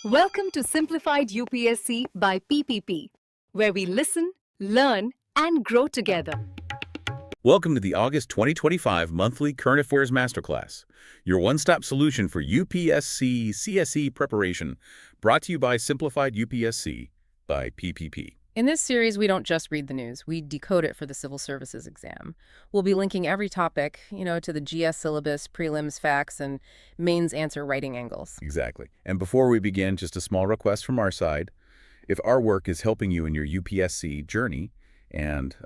Welcome to Simplified UPSC by PPP, where we listen, learn, and grow together. Welcome to the August 2025 monthly Current Affairs Masterclass, your one-stop solution for UPSC CSE preparation, brought to you by Simplified UPSC by PPP. In this series, we don't just read the news, we decode it for the civil services exam. We'll be linking every topic, to the GS syllabus, prelims, facts, and mains answer writing angles. Exactly. And before we begin, just a small request from our side. If our work is helping you in your UPSC journey, and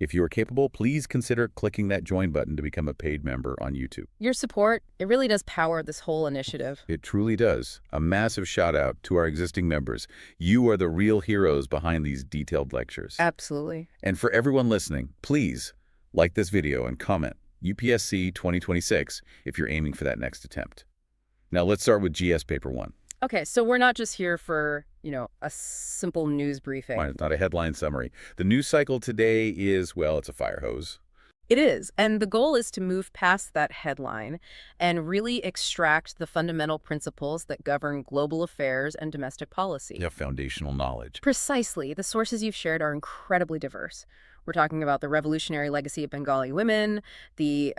if you are capable, please consider clicking that join button to become a paid member on YouTube. Your support, it really does power this whole initiative. It truly does. A massive shout out to our existing members. You are the real heroes behind these detailed lectures. Absolutely. And for everyone listening, please like this video and comment UPSC 2026 if you're aiming for that next attempt. Now let's start with GS Paper 1. Okay, so we're not just here for, a simple news briefing. Fine, not a headline summary. The news cycle today is, well, it's a fire hose. It is, and the goal is to move past that headline and really extract the fundamental principles that govern global affairs and domestic policy. Yeah, foundational knowledge. Precisely. The sources you've shared are incredibly diverse. We're talking about the revolutionary legacy of Bengali women, the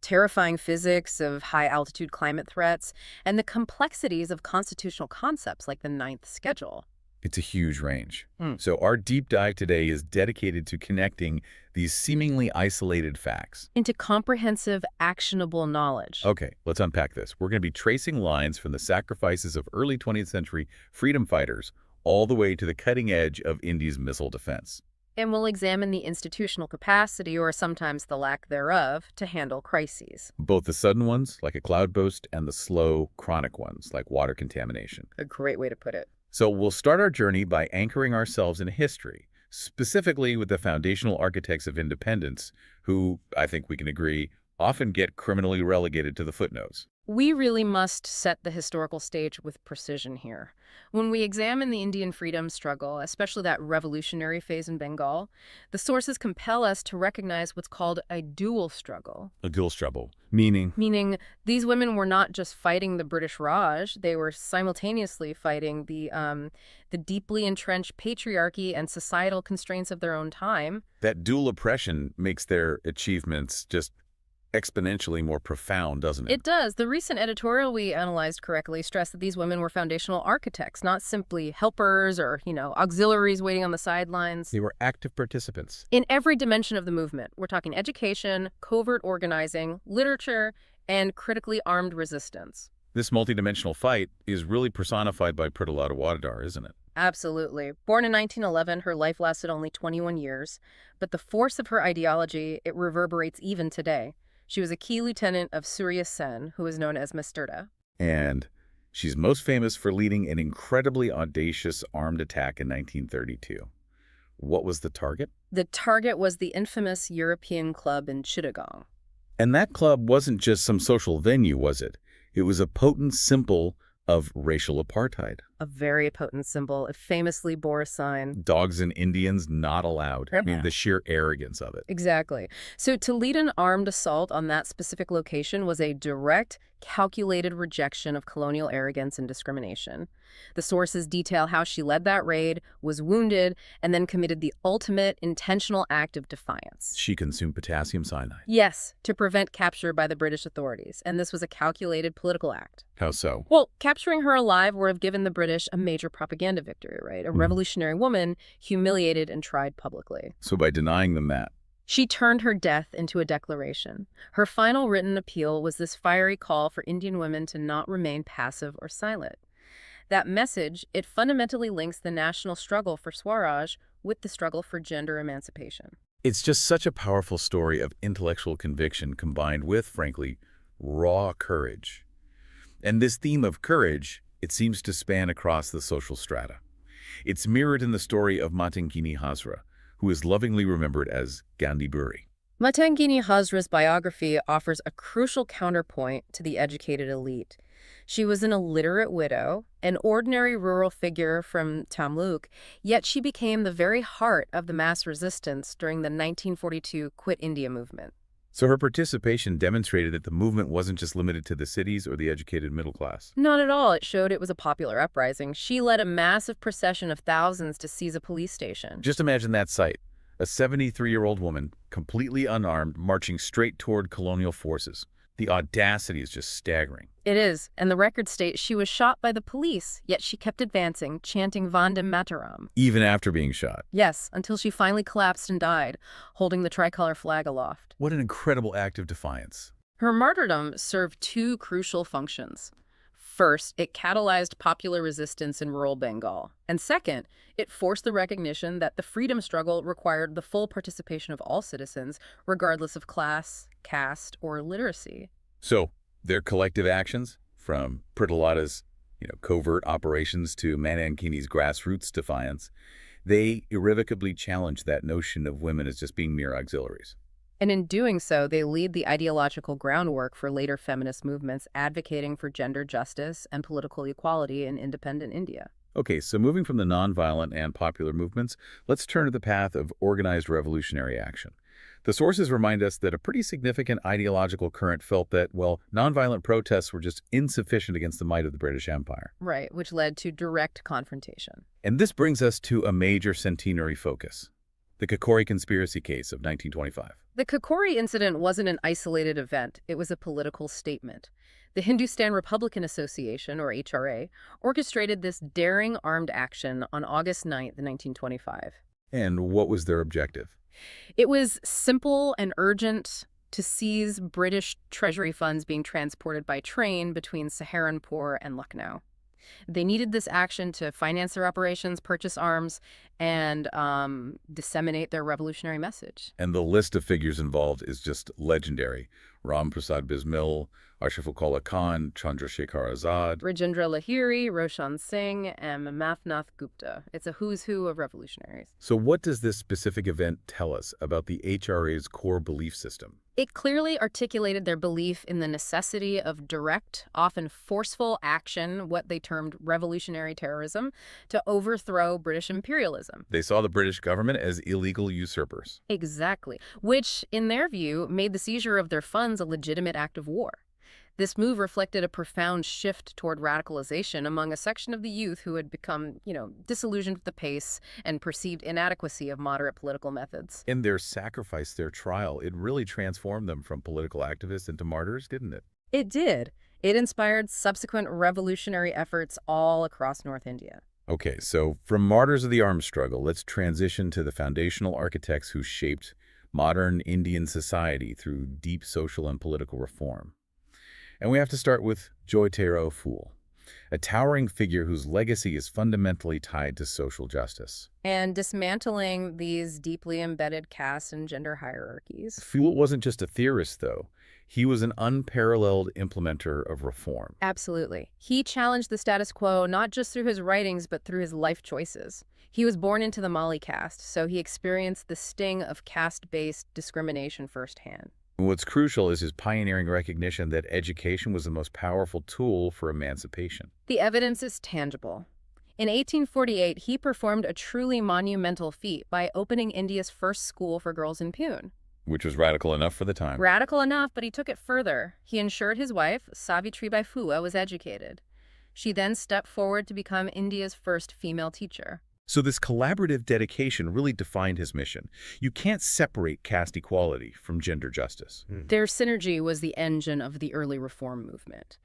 terrifying physics of high-altitude climate threats, and the complexities of constitutional concepts like the Ninth Schedule. It's a huge range. So our deep dive today is dedicated to connecting these seemingly isolated facts into comprehensive, actionable knowledge. Okay, let's unpack this. We're going to be tracing lines from the sacrifices of early 20th century freedom fighters all the way to the cutting edge of India's missile defense. And we'll examine the institutional capacity, or sometimes the lack thereof, to handle crises. Both the sudden ones, like a cloudburst, and the slow, chronic ones, like water contamination. A great way to put it. So we'll start our journey by anchoring ourselves in history, specifically with the foundational architects of independence, who, I think we can agree, often get criminally relegated to the footnotes. We really must set the historical stage with precision here. When we examine the Indian freedom struggle, especially that revolutionary phase in Bengal, the sources compel us to recognize what's called a dual struggle. A dual struggle, meaning? Meaning these women were not just fighting the British Raj, they were simultaneously fighting the deeply entrenched patriarchy and societal constraints of their own time. That dual oppression makes their achievements just exponentially more profound, doesn't it? It does. The recent editorial we analyzed correctly stressed that these women were foundational architects, not simply helpers or, auxiliaries waiting on the sidelines. They were active participants. In every dimension of the movement. We're talking education, covert organizing, literature, and critically armed resistance. This multidimensional fight is really personified by Pritilata Waddedar, isn't it? Absolutely. Born in 1911, her life lasted only 21 years, but the force of her ideology, it reverberates even today. She was a key lieutenant of Surya Sen, who is known as Mr. And she's most famous for leading an incredibly audacious armed attack in 1932. What was the target? The target was the infamous European club in Chittagong. And that club wasn't just some social venue, was it? It was a potent symbol of racial apartheid. A very potent symbol. It famously bore a sign. Dogs and Indians not allowed. I mean, the sheer arrogance of it. Exactly. So to lead an armed assault on that specific location was a direct, calculated rejection of colonial arrogance and discrimination. The sources detail how she led that raid, was wounded, and then committed the ultimate intentional act of defiance. She consumed potassium cyanide. Yes, to prevent capture by the British authorities. And this was a calculated political act. How so? Well, capturing her alive would have given the British a major propaganda victory, right? A revolutionary woman humiliated and tried publicly. So by denying them that, she turned her death into a declaration. Her final written appeal was this fiery call for Indian women to not remain passive or silent. That message, it fundamentally links the national struggle for Swaraj with the struggle for gender emancipation. it's just such a powerful story of intellectual conviction combined with, frankly, raw courage. And this theme of courage, it seems to span across the social strata. It's mirrored in the story of Matangini Hazra, who is lovingly remembered as Gandhi Buri. Matangini Hazra's biography offers a crucial counterpoint to the educated elite. She was an illiterate widow, an ordinary rural figure from Tilak, yet she became the very heart of the mass resistance during the 1942 Quit India movement. So her participation demonstrated that the movement wasn't just limited to the cities or the educated middle class. Not at all. It showed it was a popular uprising. She led a massive procession of thousands to seize a police station. Just imagine that sight. A 73-year-old woman, completely unarmed, marching straight toward colonial forces. The audacity is just staggering. It is, and the record states she was shot by the police, yet she kept advancing, chanting Vandem Mataram. Even after being shot. Yes, until she finally collapsed and died, holding the tricolor flag aloft. What an incredible act of defiance. Her martyrdom served two crucial functions. First, it catalyzed popular resistance in rural Bengal. And second, it forced the recognition that the freedom struggle required the full participation of all citizens, regardless of class, caste, or literacy. So, their collective actions, from Pritilata's covert operations to Matangini's grassroots defiance, they irrevocably challenged that notion of women as just being mere auxiliaries. And in doing so, they lead the ideological groundwork for later feminist movements advocating for gender justice and political equality in independent India. Okay, so moving from the nonviolent and popular movements, let's turn to the path of organized revolutionary action. The sources remind us that a pretty significant ideological current felt that, well, nonviolent protests were just insufficient against the might of the British Empire. Right, which led to direct confrontation. And this brings us to a major centenary focus, the Kakori conspiracy case of 1925. The Kakori incident wasn't an isolated event. It was a political statement. The Hindustan Republican Association, or HRA, orchestrated this daring armed action on August 9th, 1925. And what was their objective? It was simple and urgent: to seize British Treasury funds being transported by train between Saharanpur and Lucknow. They needed this action to finance their operations, purchase arms, and disseminate their revolutionary message. And the list of figures involved is just legendary. Ram Prasad Bismil, Ashraf Khan, Chandrasekhar Azad, Rajendra Lahiri, Roshan Singh, and Mamathnath Gupta. It's a who's who of revolutionaries. So what does this specific event tell us about the HRA's core belief system? It clearly articulated their belief in the necessity of direct, often forceful action, what they termed revolutionary terrorism, to overthrow British imperialism. They saw the British government as illegal usurpers. Exactly, which, in their view, made the seizure of their funds a legitimate act of war. This move reflected a profound shift toward radicalization among a section of the youth who had become, disillusioned with the pace and perceived inadequacy of moderate political methods. In their sacrifice, their trial, it really transformed them from political activists into martyrs, didn't it? It did. It inspired subsequent revolutionary efforts all across North India. Okay, so from martyrs of the arms struggle, let's transition to the foundational architects who shaped modern Indian society through deep social and political reform. And we have to start with Jyotirao Phule, a towering figure whose legacy is fundamentally tied to social justice. And dismantling these deeply embedded caste and gender hierarchies. Phule wasn't just a theorist, though. He was an unparalleled implementer of reform. Absolutely. He challenged the status quo not just through his writings, but through his life choices. He was born into the Mali caste, so he experienced the sting of caste-based discrimination firsthand. What's crucial is his pioneering recognition that education was the most powerful tool for emancipation. The evidence is tangible. In 1848, he performed a truly monumental feat by opening India's first school for girls in Pune. Which was radical enough for the time. Radical enough, but he took it further. He ensured his wife, Savitribai Phule, was educated. She then stepped forward to become India's first female teacher. So this collaborative dedication really defined his mission. You can't separate caste equality from gender justice. Their synergy was the engine of the early reform movement.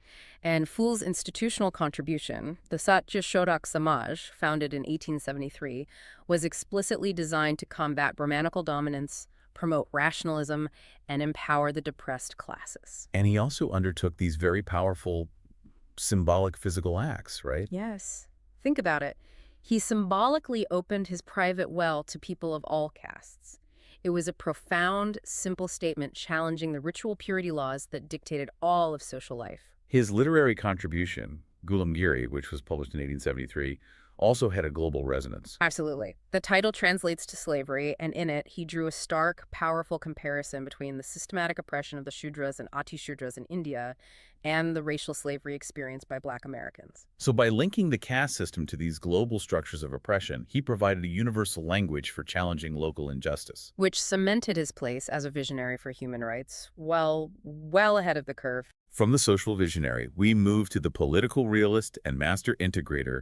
And Phule's institutional contribution, the Satya Shodak Samaj, founded in 1873, was explicitly designed to combat Brahmanical dominance, promote rationalism, and empower the depressed classes. And he also undertook these very powerful symbolic physical acts, right? Yes. Think about it. He symbolically opened his private well to people of all castes. It was a profound, simple statement challenging the ritual purity laws that dictated all of social life. His literary contribution, Gulamgiri, which was published in 1873, also had a global resonance. Absolutely. The title translates to slavery, and in it, he drew a stark, powerful comparison between the systematic oppression of the Shudras and Ati-Shudras in India and the racial slavery experienced by Black Americans. So by linking the caste system to these global structures of oppression, he provided a universal language for challenging local injustice. Which cemented his place as a visionary for human rights, well ahead of the curve. From the social visionary, we move to the political realist and master integrator,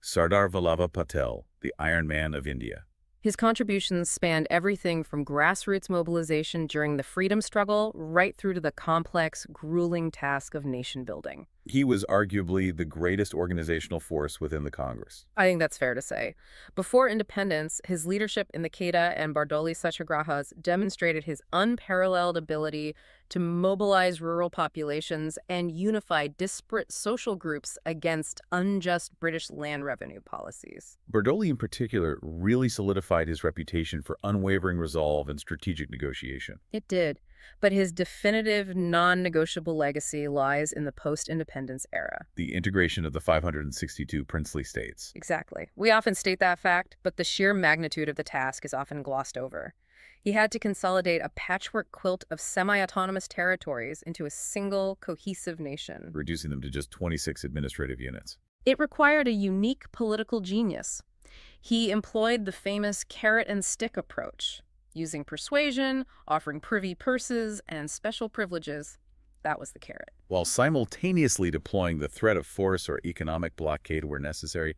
Sardar Vallabha Patel, the Iron Man of India. His contributions spanned everything from grassroots mobilization during the freedom struggle right through to the complex, grueling task of nation building. He was arguably the greatest organizational force within the Congress. I think that's fair to say. Before independence, his leadership in the Kheda and Bardoli Satyagrahas demonstrated his unparalleled ability to mobilize rural populations and unify disparate social groups against unjust British land revenue policies. Bardoli in particular really solidified his reputation for unwavering resolve and strategic negotiation. It did. But his definitive, non-negotiable legacy lies in the post-independence era. The integration of the 562 princely states. Exactly. We often state that fact, but the sheer magnitude of the task is often glossed over. He had to consolidate a patchwork quilt of semi-autonomous territories into a single, cohesive nation, Reducing them to just 26 administrative units. It required a unique political genius. He employed the famous carrot and stick approach, using persuasion, offering privy purses, and special privileges. That was the carrot. While simultaneously deploying the threat of force or economic blockade where necessary,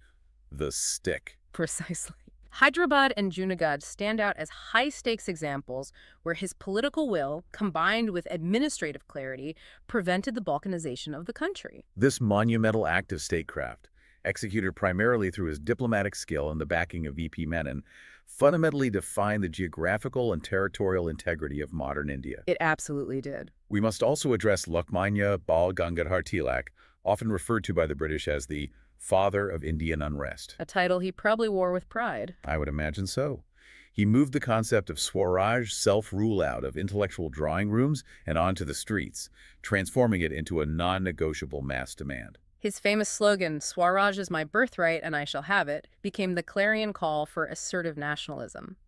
the stick. Precisely. Hyderabad and Junagadh stand out as high-stakes examples where his political will, combined with administrative clarity, prevented the balkanization of the country. This monumental act of statecraft, executed primarily through his diplomatic skill and the backing of V.P. Menon, fundamentally defined the geographical and territorial integrity of modern India. It absolutely did. We must also address Lokmanya Bal Gangadhar Tilak, often referred to by the British as the father of Indian unrest. A title he probably wore with pride. I would imagine so. He moved the concept of Swaraj self-rule out of intellectual drawing rooms and onto the streets, transforming it into a non-negotiable mass demand. His famous slogan, "Swaraj is my birthright and I shall have it," became the clarion call for assertive nationalism.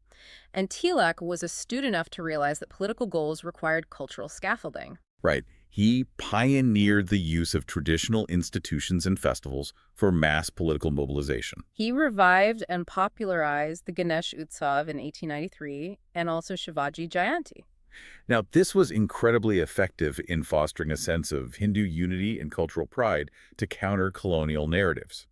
And Tilak was astute enough to realize that political goals required cultural scaffolding. Right. He pioneered the use of traditional institutions and festivals for mass political mobilization. He revived and popularized the Ganesh Utsav in 1893 and also Shivaji Jayanti. Now, this was incredibly effective in fostering a sense of Hindu unity and cultural pride to counter colonial narratives.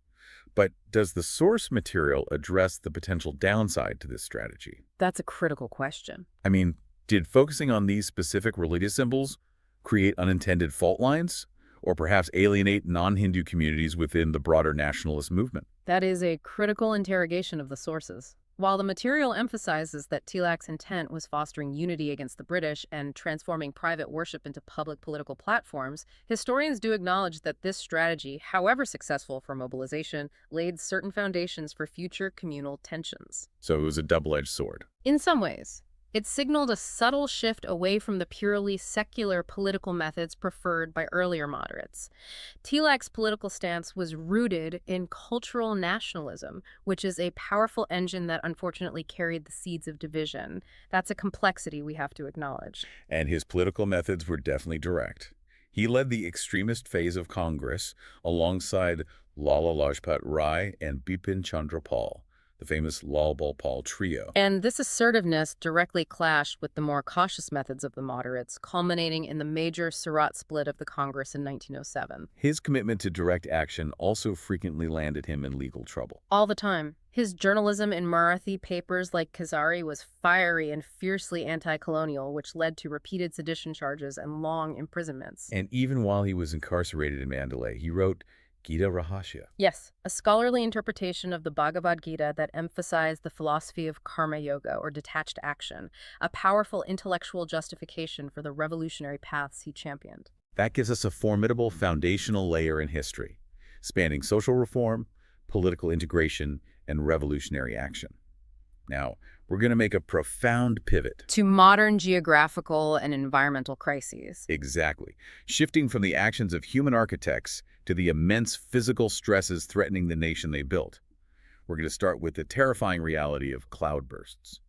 But does the source material address the potential downside to this strategy? That's a critical question. I mean, did focusing on these specific religious symbols create unintended fault lines, or perhaps alienate non-Hindu communities within the broader nationalist movement? That is a critical interrogation of the sources. While the material emphasizes that Tilak's intent was fostering unity against the British and transforming private worship into public political platforms, historians do acknowledge that this strategy, however successful for mobilization, laid certain foundations for future communal tensions. So it was a double-edged sword. In some ways, it signaled a subtle shift away from the purely secular political methods preferred by earlier moderates. Tilak's political stance was rooted in cultural nationalism, which is a powerful engine that unfortunately carried the seeds of division. That's a complexity we have to acknowledge. And his political methods were definitely direct. He led the extremist phase of Congress alongside Lala Lajpat Rai and Bipin Chandra Pal, the famous Lal Bal Pal trio. And this assertiveness directly clashed with the more cautious methods of the moderates, culminating in the major Surat split of the Congress in 1907. His commitment to direct action also frequently landed him in legal trouble. All the time. His journalism in Marathi papers like Khazari was fiery and fiercely anti-colonial, which led to repeated sedition charges and long imprisonments. And even while he was incarcerated in Mandalay, he wrote Gita Rahasya. Yes, a scholarly interpretation of the Bhagavad Gita that emphasized the philosophy of karma yoga, or detached action, a powerful intellectual justification for the revolutionary paths he championed. That gives us a formidable foundational layer in history, spanning social reform, political integration, and revolutionary action. Now, we're going to make a profound pivot to modern geographical and environmental crises. Exactly. Shifting from the actions of human architects to the immense physical stresses threatening the nation they built. We're going to start with the terrifying reality of cloudbursts.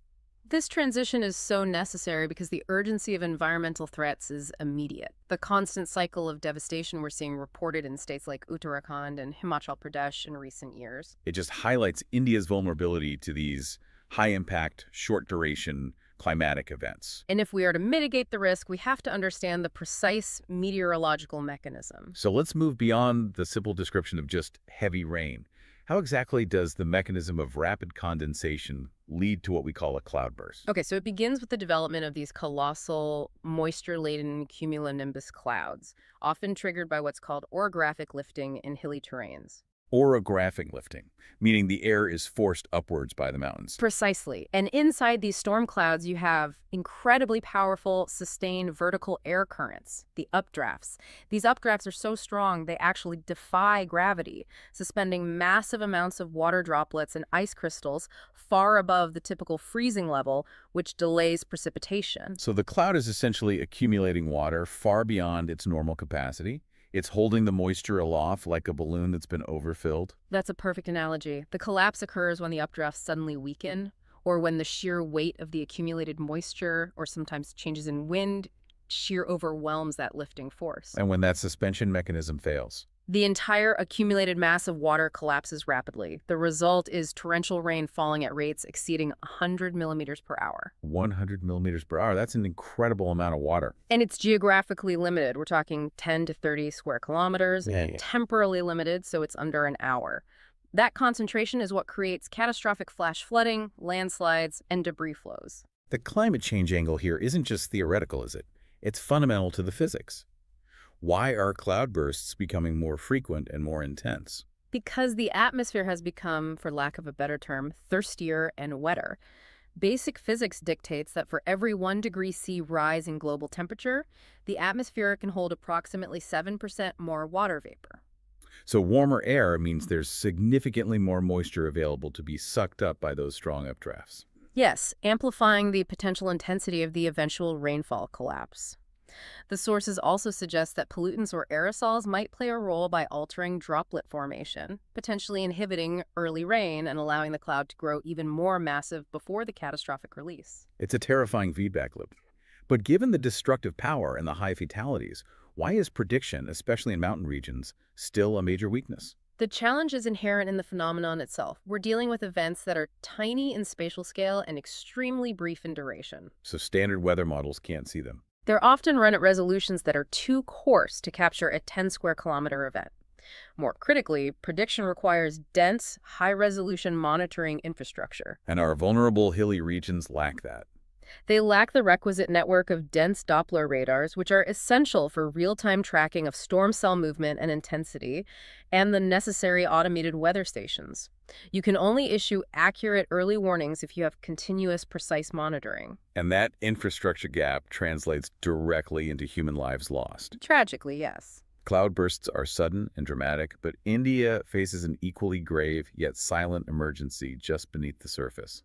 This transition is so necessary because the urgency of environmental threats is immediate. The constant cycle of devastation we're seeing reported in states like Uttarakhand and Himachal Pradesh in recent years. It just highlights India's vulnerability to these high-impact, short-duration climatic events. And if we are to mitigate the risk, we have to understand the precise meteorological mechanism. So let's move beyond the simple description of just heavy rain. How exactly does the mechanism of rapid condensation lead to what we call a cloudburst? Okay, so it begins with the development of these colossal, moisture-laden cumulonimbus clouds, often triggered by what's called orographic lifting in hilly terrains. Orographic lifting, meaning the air is forced upwards by the mountains. Precisely. And inside these storm clouds, you have incredibly powerful, sustained vertical air currents, the updrafts. These updrafts are so strong, they actually defy gravity, suspending massive amounts of water droplets and ice crystals far above the typical freezing level, which delays precipitation. So the cloud is essentially accumulating water far beyond its normal capacity. It's holding the moisture aloft like a balloon that's been overfilled. That's a perfect analogy. The collapse occurs when the updrafts suddenly weaken, or when the sheer weight of the accumulated moisture, or sometimes changes in wind, sheer overwhelms that lifting force. And when that suspension mechanism fails. The entire accumulated mass of water collapses rapidly. The result is torrential rain falling at rates exceeding 100 millimeters per hour. 100 millimeters per hour. That's an incredible amount of water. And it's geographically limited. We're talking 10 to 30 square kilometers. Temporally limited, so it's under an hour. That concentration is what creates catastrophic flash flooding, landslides, and debris flows. The climate change angle here isn't just theoretical, is it? It's fundamental to the physics. Why are cloudbursts becoming more frequent and more intense? Because the atmosphere has become, for lack of a better term, thirstier and wetter. Basic physics dictates that for every 1 degree C rise in global temperature, the atmosphere can hold approximately 7% more water vapor. So warmer air means there's significantly more moisture available to be sucked up by those strong updrafts. Yes, amplifying the potential intensity of the eventual rainfall collapse. The sources also suggest that pollutants or aerosols might play a role by altering droplet formation, potentially inhibiting early rain and allowing the cloud to grow even more massive before the catastrophic release. It's a terrifying feedback loop. But given the destructive power and the high fatalities, why is prediction, especially in mountain regions, still a major weakness? The challenge is inherent in the phenomenon itself. We're dealing with events that are tiny in spatial scale and extremely brief in duration. So standard weather models can't see them. They're often run at resolutions that are too coarse to capture a 10 square kilometer event. More critically, prediction requires dense, high-resolution monitoring infrastructure. And our vulnerable hilly regions lack that. They lack the requisite network of dense Doppler radars, which are essential for real-time tracking of storm cell movement and intensity, and the necessary automated weather stations. You can only issue accurate early warnings if you have continuous, precise monitoring. And that infrastructure gap translates directly into human lives lost. Tragically, yes. Cloudbursts are sudden and dramatic, but India faces an equally grave yet silent emergency just beneath the surface.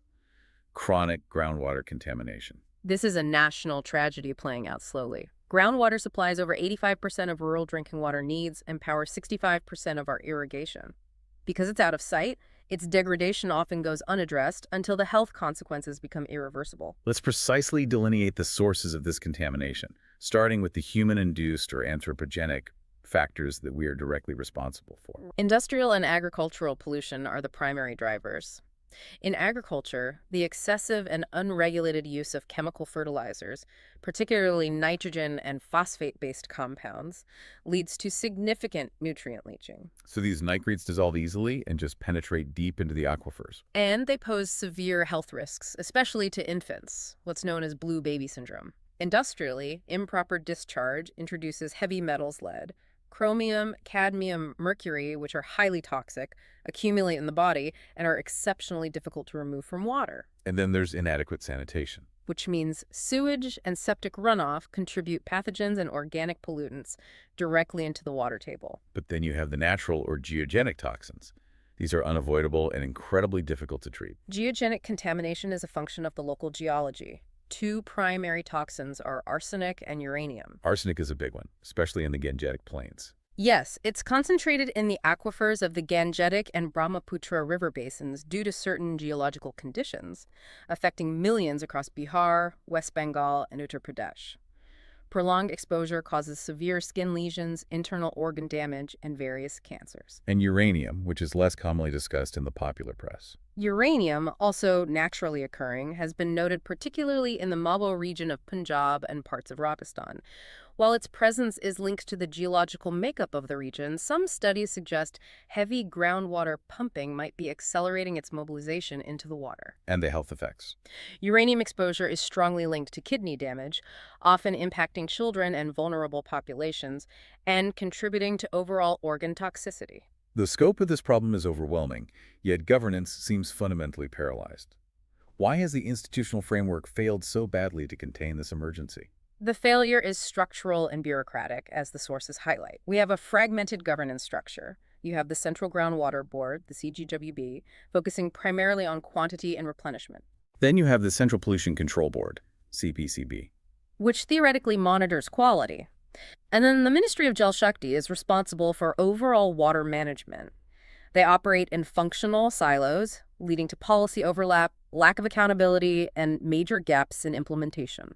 Chronic groundwater contamination. This is a national tragedy playing out slowly. Groundwater supplies over 85% of rural drinking water needs and powers 65% of our irrigation. Because it's out of sight, its degradation often goes unaddressed until the health consequences become irreversible. Let's precisely delineate the sources of this contamination, starting with the human-induced or anthropogenic factors that we are directly responsible for. Industrial and agricultural pollution are the primary drivers. In agriculture, the excessive and unregulated use of chemical fertilizers, particularly nitrogen and phosphate-based compounds, leads to significant nutrient leaching. So these nitrates dissolve easily and just penetrate deep into the aquifers. And they pose severe health risks, especially to infants, what's known as blue baby syndrome. Industrially, improper discharge introduces heavy metals lead. Chromium, cadmium, mercury, which are highly toxic, accumulate in the body and are exceptionally difficult to remove from water. And then there's inadequate sanitation. Which means sewage and septic runoff contribute pathogens and organic pollutants directly into the water table. But then you have the natural or geogenic toxins. These are unavoidable and incredibly difficult to treat. Geogenic contamination is a function of the local geology. Two primary toxins are arsenic and uranium. Arsenic is a big one, especially in the Gangetic Plains. Yes, it's concentrated in the aquifers of the Gangetic and Brahmaputra river basins due to certain geological conditions, affecting millions across Bihar, West Bengal, and Uttar Pradesh. Prolonged exposure causes severe skin lesions, internal organ damage, and various cancers. And uranium, which is less commonly discussed in the popular press. Uranium, also naturally occurring, has been noted particularly in the Mabo region of Punjab and parts of Rajasthan. While its presence is linked to the geological makeup of the region, some studies suggest heavy groundwater pumping might be accelerating its mobilization into the water. And the health effects. Uranium exposure is strongly linked to kidney damage, often impacting children and vulnerable populations, and contributing to overall organ toxicity. The scope of this problem is overwhelming, yet governance seems fundamentally paralyzed. Why has the institutional framework failed so badly to contain this emergency? The failure is structural and bureaucratic, as the sources highlight. We have a fragmented governance structure. You have the Central Groundwater Board, the CGWB, focusing primarily on quantity and replenishment, Then you have the Central Pollution Control Board, CPCB. which theoretically monitors quality. And then the Ministry of Jal Shakti is responsible for overall water management. They operate in functional silos, leading to policy overlap, lack of accountability, and major gaps in implementation.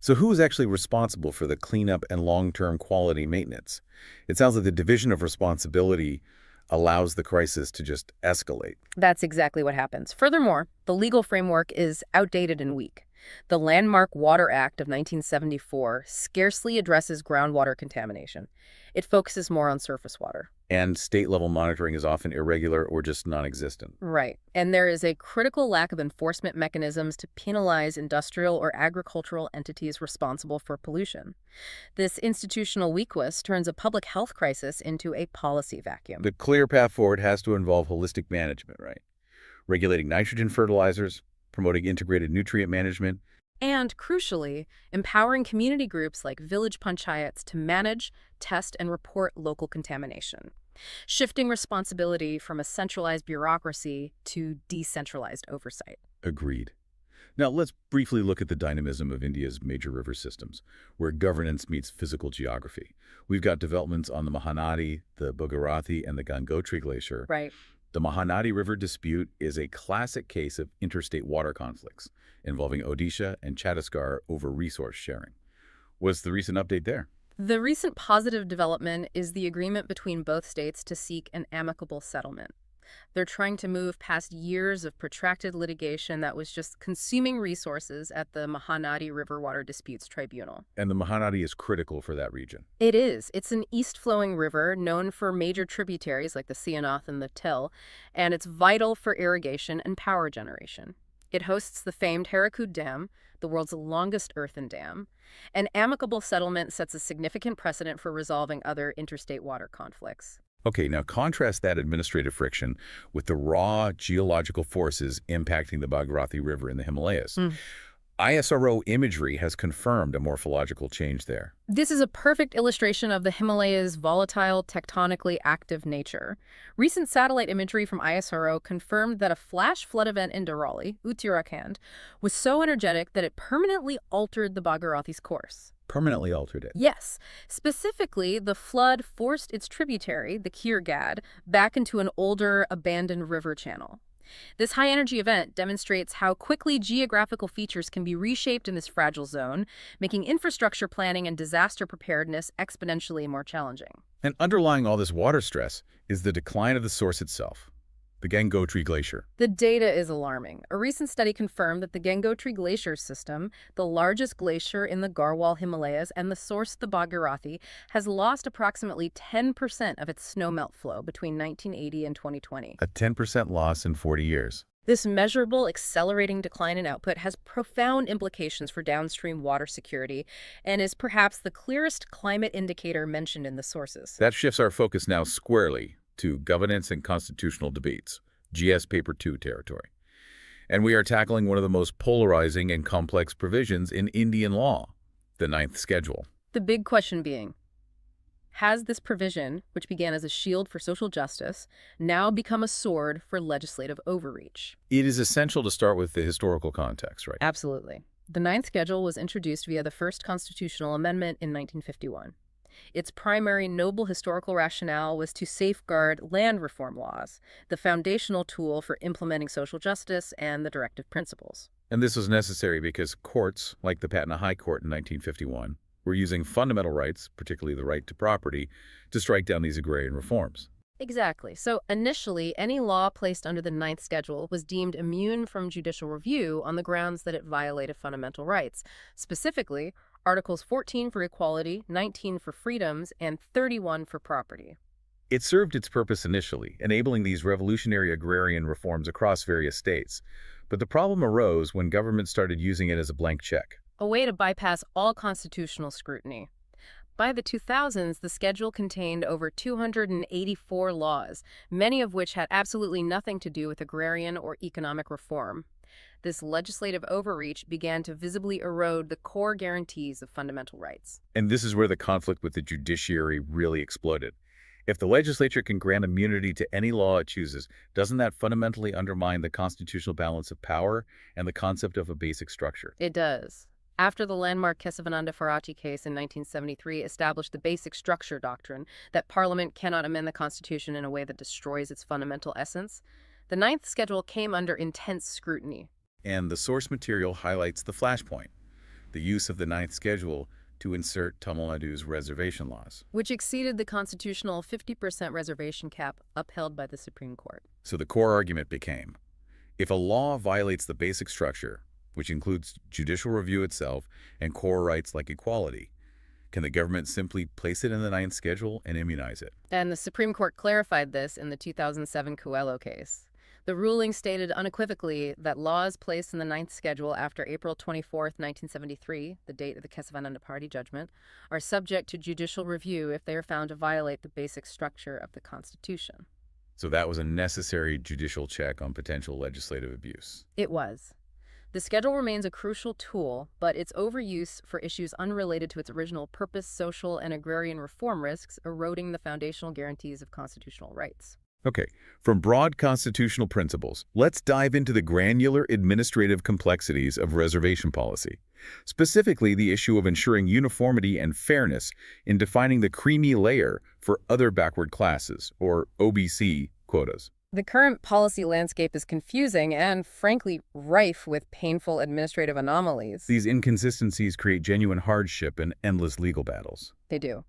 So who is actually responsible for the cleanup and long-term quality maintenance? It sounds like the division of responsibility allows the crisis to just escalate. That's exactly what happens. Furthermore, the legal framework is outdated and weak. The Landmark Water Act of 1974 scarcely addresses groundwater contamination. It focuses more on surface water. And state-level monitoring is often irregular or just non-existent. Right. And there is a critical lack of enforcement mechanisms to penalize industrial or agricultural entities responsible for pollution. This institutional weakness turns a public health crisis into a policy vacuum. The clear path forward has to involve holistic management, right? Regulating nitrogen fertilizers, promoting integrated nutrient management, And, crucially, empowering community groups like village panchayats to manage, test, and report local contamination, shifting responsibility from a centralized bureaucracy to decentralized oversight. Agreed. Now, let's briefly look at the dynamism of India's major river systems, where governance meets physical geography. We've got developments on the Mahanadi, the Bhagirathi, and the Gangotri Glacier. Right. The Mahanadi River dispute is a classic case of interstate water conflicts involving Odisha and Chhattisgarh over resource sharing. What's the recent update there? The recent positive development is the agreement between both states to seek an amicable settlement. They're trying to move past years of protracted litigation that was just consuming resources at the Mahanadi River Water Disputes Tribunal. And the Mahanadi is critical for that region. It is. It's an east-flowing river known for major tributaries like the Siyanath and the Til, and it's vital for irrigation and power generation. It hosts the famed Hirakud Dam, the world's longest earthen dam. An amicable settlement sets a significant precedent for resolving other interstate water conflicts. Okay, now contrast that administrative friction with the raw geological forces impacting the Bhagirathi River in the Himalayas. ISRO imagery has confirmed a morphological change there. This is a perfect illustration of the Himalayas' volatile, tectonically active nature. Recent satellite imagery from ISRO confirmed that a flash flood event in Dharauli, Uttarakhand, was so energetic that it permanently altered the Bhagirathi's course. Permanently altered it. Yes. Specifically, the flood forced its tributary, the Kirgad, back into an older, abandoned river channel. This high-energy event demonstrates how quickly geographical features can be reshaped in this fragile zone, making infrastructure planning and disaster preparedness exponentially more challenging. And underlying all this water stress is the decline of the source itself, the Gangotri Glacier. The data is alarming. A recent study confirmed that the Gangotri Glacier system, the largest glacier in the Garhwal Himalayas and the source of the Bhagirathi, has lost approximately 10% of its snowmelt flow between 1980 and 2020. A 10% loss in 40 years. This measurable, accelerating decline in output has profound implications for downstream water security and is perhaps the clearest climate indicator mentioned in the sources. That shifts our focus now squarely to governance and constitutional debates, GS Paper 2 territory. And we are tackling one of the most polarizing and complex provisions in Indian law, the Ninth Schedule. The big question being, has this provision, which began as a shield for social justice, now become a sword for legislative overreach? It is essential to start with the historical context, right? Absolutely. The Ninth Schedule was introduced via the first constitutional amendment in 1951. Its primary noble historical rationale was to safeguard land reform laws, the foundational tool for implementing social justice and the directive principles. And this was necessary because courts, like the Patna High Court in 1951, were using fundamental rights, particularly the right to property, to strike down these agrarian reforms. Exactly. So initially, any law placed under the Ninth Schedule was deemed immune from judicial review on the grounds that it violated fundamental rights. Specifically, Articles 14 for equality, 19 for freedoms, and 31 for property. It served its purpose initially, enabling these revolutionary agrarian reforms across various states. But the problem arose when government started using it as a blank check. A way to bypass all constitutional scrutiny. By the 2000s, the schedule contained over 284 laws, many of which had absolutely nothing to do with agrarian or economic reform. This legislative overreach began to visibly erode the core guarantees of fundamental rights. And this is where the conflict with the judiciary really exploded. If the legislature can grant immunity to any law it chooses, doesn't that fundamentally undermine the constitutional balance of power and the concept of a basic structure? It does. After the landmark Kesavananda Farachi case in 1973 established the basic structure doctrine that Parliament cannot amend the Constitution in a way that destroys its fundamental essence, the Ninth Schedule came under intense scrutiny. And the source material highlights the flashpoint, the use of the Ninth Schedule to insert Tamil Nadu's reservation laws. Which exceeded the constitutional 50% reservation cap upheld by the Supreme Court. So the core argument became, if a law violates the basic structure, which includes judicial review itself and core rights like equality, can the government simply place it in the Ninth Schedule and immunize it? And the Supreme Court clarified this in the 2007 Coelho case. The ruling stated unequivocally that laws placed in the Ninth Schedule after April 24, 1973, the date of the Kesavananda Party judgment, are subject to judicial review if they are found to violate the basic structure of the Constitution. So that was a necessary judicial check on potential legislative abuse. It was. The schedule remains a crucial tool, but its overuse for issues unrelated to its original purpose, social and agrarian reform risks eroding the foundational guarantees of constitutional rights. Okay, from broad constitutional principles, let's dive into the granular administrative complexities of reservation policy. Specifically, the issue of ensuring uniformity and fairness in defining the creamy layer for other backward classes, or OBC, quotas. The current policy landscape is confusing and, frankly, rife with painful administrative anomalies. These inconsistencies create genuine hardship and endless legal battles. They do.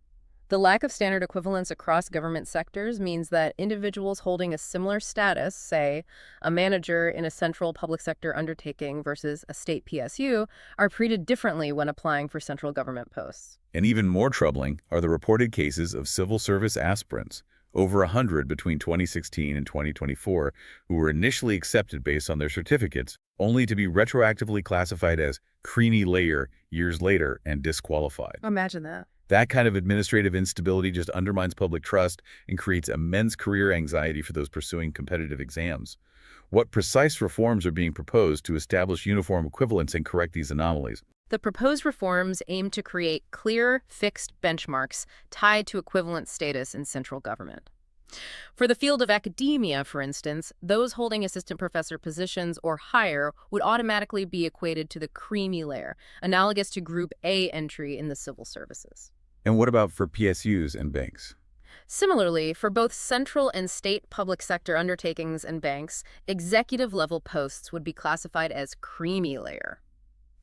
The lack of standard equivalence across government sectors means that individuals holding a similar status, say, a manager in a central public sector undertaking versus a state PSU, are treated differently when applying for central government posts. And even more troubling are the reported cases of civil service aspirants, over 100 between 2016 and 2024, who were initially accepted based on their certificates, only to be retroactively classified as creamy layer years later and disqualified. Imagine that. That kind of administrative instability just undermines public trust and creates immense career anxiety for those pursuing competitive exams. What precise reforms are being proposed to establish uniform equivalence and correct these anomalies? The proposed reforms aim to create clear, fixed benchmarks tied to equivalent status in central government. For the field of academia, for instance, those holding assistant professor positions or higher would automatically be equated to the creamy layer, analogous to Group A entry in the civil services. And what about for PSUs and banks? Similarly, for both central and state public sector undertakings and banks, executive-level posts would be classified as creamy layer.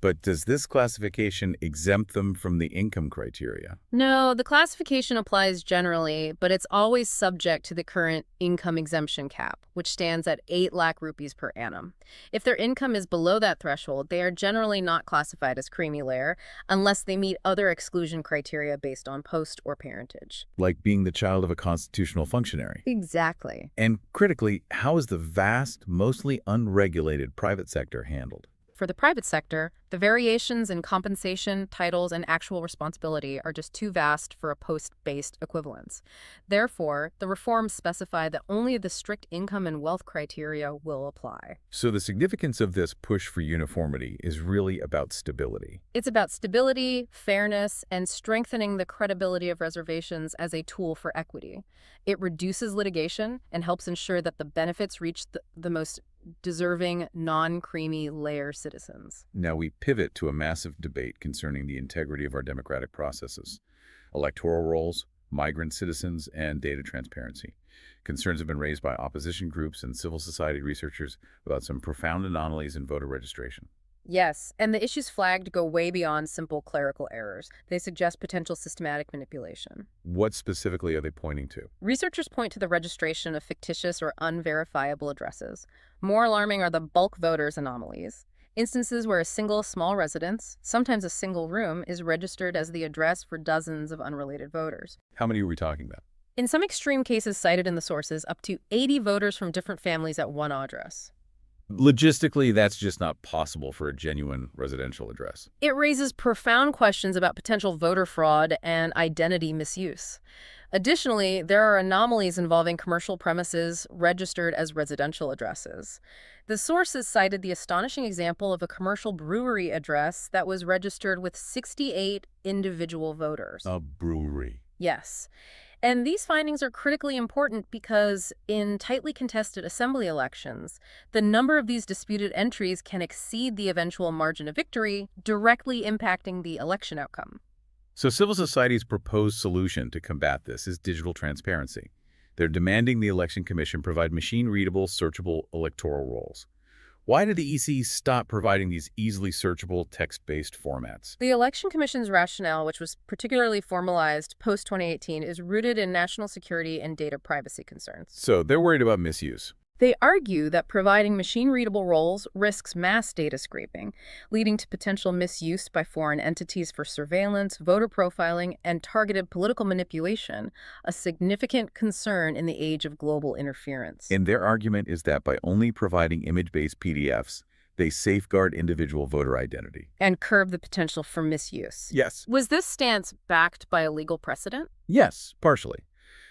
But does this classification exempt them from the income criteria? No, the classification applies generally, but it's always subject to the current income exemption cap, which stands at 8 lakh rupees per annum. If their income is below that threshold, they are generally not classified as creamy layer unless they meet other exclusion criteria based on post or parentage. Like being the child of a constitutional functionary. Exactly. And critically, how is the vast, mostly unregulated private sector handled? For the private sector, the variations in compensation, titles, and actual responsibility are just too vast for a post-based equivalence. Therefore, the reforms specify that only the strict income and wealth criteria will apply. So the significance of this push for uniformity is really about stability. It's about stability, fairness, and strengthening the credibility of reservations as a tool for equity. It reduces litigation and helps ensure that the benefits reach the most deserving, non-creamy layer citizens. Now we pivot to a massive debate concerning the integrity of our democratic processes. electoral rolls, migrant citizens, and data transparency. Concerns have been raised by opposition groups and civil society researchers about some profound anomalies in voter registration. Yes, and the issues flagged go way beyond simple clerical errors. They suggest potential systematic manipulation. What specifically are they pointing to? Researchers point to the registration of fictitious or unverifiable addresses. More alarming are the bulk voters anomalies. Instances where a single small residence, sometimes a single room, is registered as the address for dozens of unrelated voters. How many are we talking about? In some extreme cases cited in the sources, up to 80 voters from different families at one address. Logistically, that's just not possible for a genuine residential address. It raises profound questions about potential voter fraud and identity misuse. Additionally, there are anomalies involving commercial premises registered as residential addresses. The sources cited the astonishing example of a commercial brewery address that was registered with 68 individual voters. A brewery. Yes. And these findings are critically important because in tightly contested assembly elections, the number of these disputed entries can exceed the eventual margin of victory, directly impacting the election outcome. So civil society's proposed solution to combat this is digital transparency. They're demanding the Election Commission provide machine-readable, searchable electoral rolls. Why did the EC stop providing these easily searchable text-based formats? The Election Commission's rationale, which was particularly formalized post-2018, is rooted in national security and data privacy concerns. So they're worried about misuse. They argue that providing machine-readable rolls risks mass data scraping, leading to potential misuse by foreign entities for surveillance, voter profiling, and targeted political manipulation, a significant concern in the age of global interference. And their argument is that by only providing image-based PDFs, they safeguard individual voter identity. And curb the potential for misuse. Yes. Was this stance backed by a legal precedent? Yes, partially.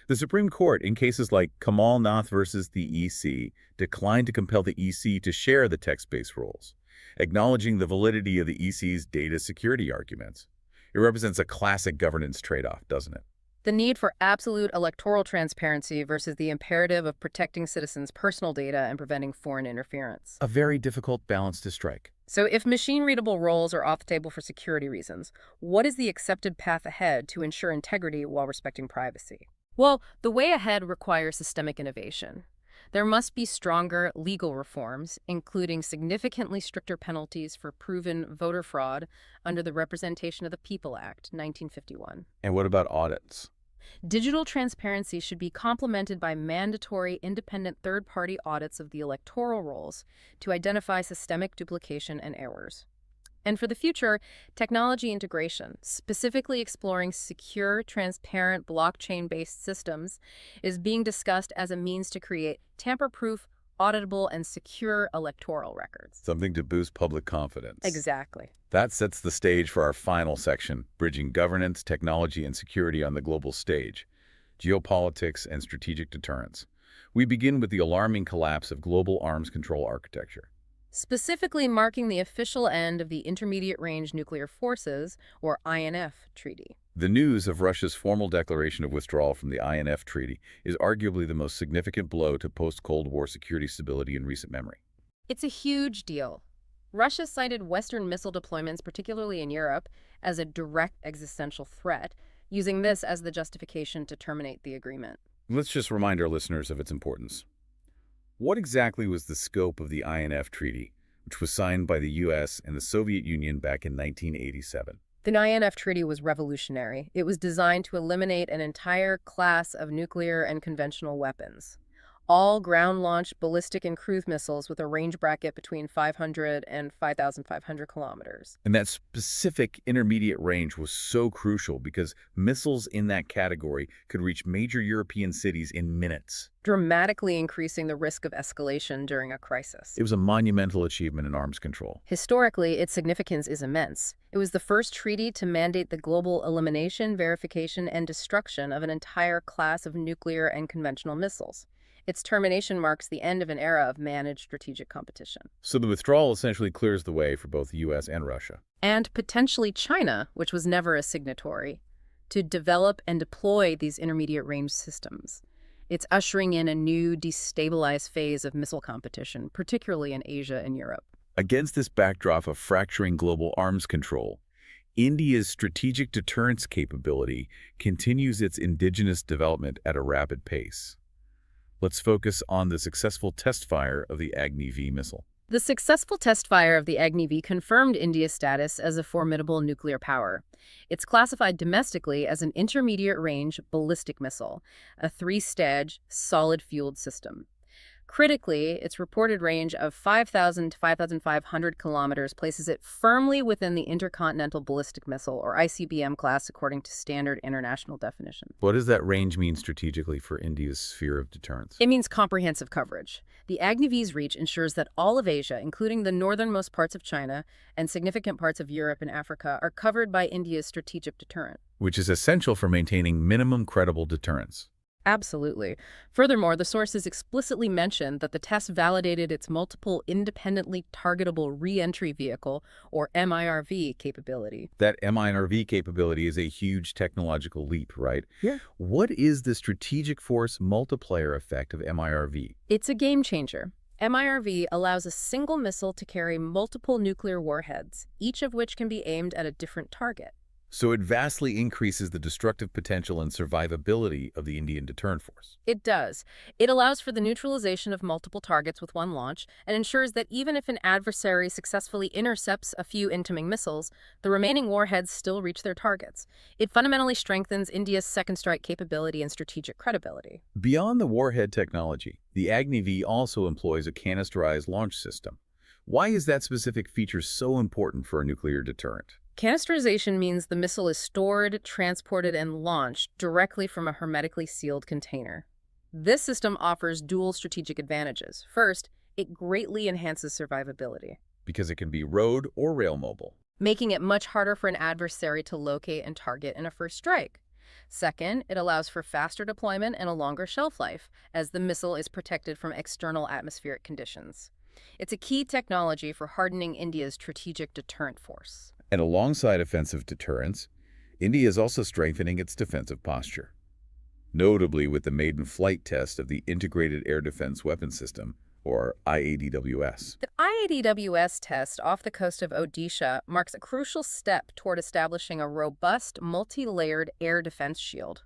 The Supreme Court, in cases like Kamal Nath versus the EC, declined to compel the EC to share the text-based rolls, acknowledging the validity of the EC's data security arguments. It represents a classic governance trade-off, doesn't it? The need for absolute electoral transparency versus the imperative of protecting citizens' personal data and preventing foreign interference. A very difficult balance to strike. So if machine-readable rolls are off the table for security reasons, what is the accepted path ahead to ensure integrity while respecting privacy? Well, the way ahead requires systemic innovation. There must be stronger legal reforms, including significantly stricter penalties for proven voter fraud under the Representation of the People Act, 1951. And what about audits? Digital transparency should be complemented by mandatory independent third-party audits of the electoral rolls to identify systemic duplication and errors. And for the future, technology integration, specifically exploring secure, transparent, blockchain-based systems, is being discussed as a means to create tamper-proof, auditable, and secure electoral records. Something to boost public confidence. Exactly. That sets the stage for our final section, bridging governance, technology, and security on the global stage, geopolitics, and strategic deterrence. We begin with the alarming collapse of global arms control architecture. Specifically marking the official end of the Intermediate Range Nuclear Forces, or INF, treaty. The news of Russia's formal declaration of withdrawal from the INF treaty is arguably the most significant blow to post-Cold War security stability in recent memory. It's a huge deal. Russia cited Western missile deployments, particularly in Europe, as a direct existential threat, using this as the justification to terminate the agreement. Let's just remind our listeners of its importance. What exactly was the scope of the INF Treaty, which was signed by the U.S. and the Soviet Union back in 1987? The INF Treaty was revolutionary. It was designed to eliminate an entire class of nuclear and conventional weapons. All ground-launched ballistic and cruise missiles with a range bracket between 500 and 5,500 kilometers. And that specific intermediate range was so crucial because missiles in that category could reach major European cities in minutes, dramatically increasing the risk of escalation during a crisis. It was a monumental achievement in arms control. Historically, its significance is immense. It was the first treaty to mandate the global elimination, verification, and destruction of an entire class of nuclear and conventional missiles. Its termination marks the end of an era of managed strategic competition. So the withdrawal essentially clears the way for both the U.S. and Russia. And potentially China, which was never a signatory, to develop and deploy these intermediate-range systems. It's ushering in a new, destabilized phase of missile competition, particularly in Asia and Europe. Against this backdrop of fracturing global arms control, India's strategic deterrence capability continues its indigenous development at a rapid pace. Let's focus on the successful test fire of the Agni-V missile. The successful test fire of the Agni-V confirmed India's status as a formidable nuclear power. It's classified domestically as an intermediate-range ballistic missile, a three-stage, solid-fueled system. Critically, its reported range of 5,000 to 5,500 kilometers places it firmly within the Intercontinental Ballistic Missile, or ICBM class, according to standard international definition. What does that range mean strategically for India's sphere of deterrence? It means comprehensive coverage. The Agni-V's reach ensures that all of Asia, including the northernmost parts of China and significant parts of Europe and Africa, are covered by India's strategic deterrent. Which is essential for maintaining minimum credible deterrence. Absolutely. Furthermore, the sources explicitly mentioned that the test validated its multiple independently targetable re-entry vehicle, or MIRV, capability. That MIRV capability is a huge technological leap, right? Yeah. What is the strategic force multiplier effect of MIRV? It's a game changer. MIRV allows a single missile to carry multiple nuclear warheads, each of which can be aimed at a different target. So it vastly increases the destructive potential and survivability of the Indian deterrent force. It does. It allows for the neutralization of multiple targets with one launch and ensures that even if an adversary successfully intercepts a few incoming missiles, the remaining warheads still reach their targets. It fundamentally strengthens India's second strike capability and strategic credibility. Beyond the warhead technology, the Agni-V also employs a canisterized launch system. Why is that specific feature so important for a nuclear deterrent? Canisterization means the missile is stored, transported, and launched directly from a hermetically sealed container. This system offers dual strategic advantages. First, it greatly enhances survivability, Because it can be road or rail mobile. making it much harder for an adversary to locate and target in a first strike. Second, it allows for faster deployment and a longer shelf life, as the missile is protected from external atmospheric conditions. It's a key technology for hardening India's strategic deterrent force. And alongside offensive deterrence, India is also strengthening its defensive posture. Notably with the maiden flight test of the Integrated Air Defense Weapon System, or IADWS. The IADWS test off the coast of Odisha marks a crucial step toward establishing a robust, multi-layered air defense shield.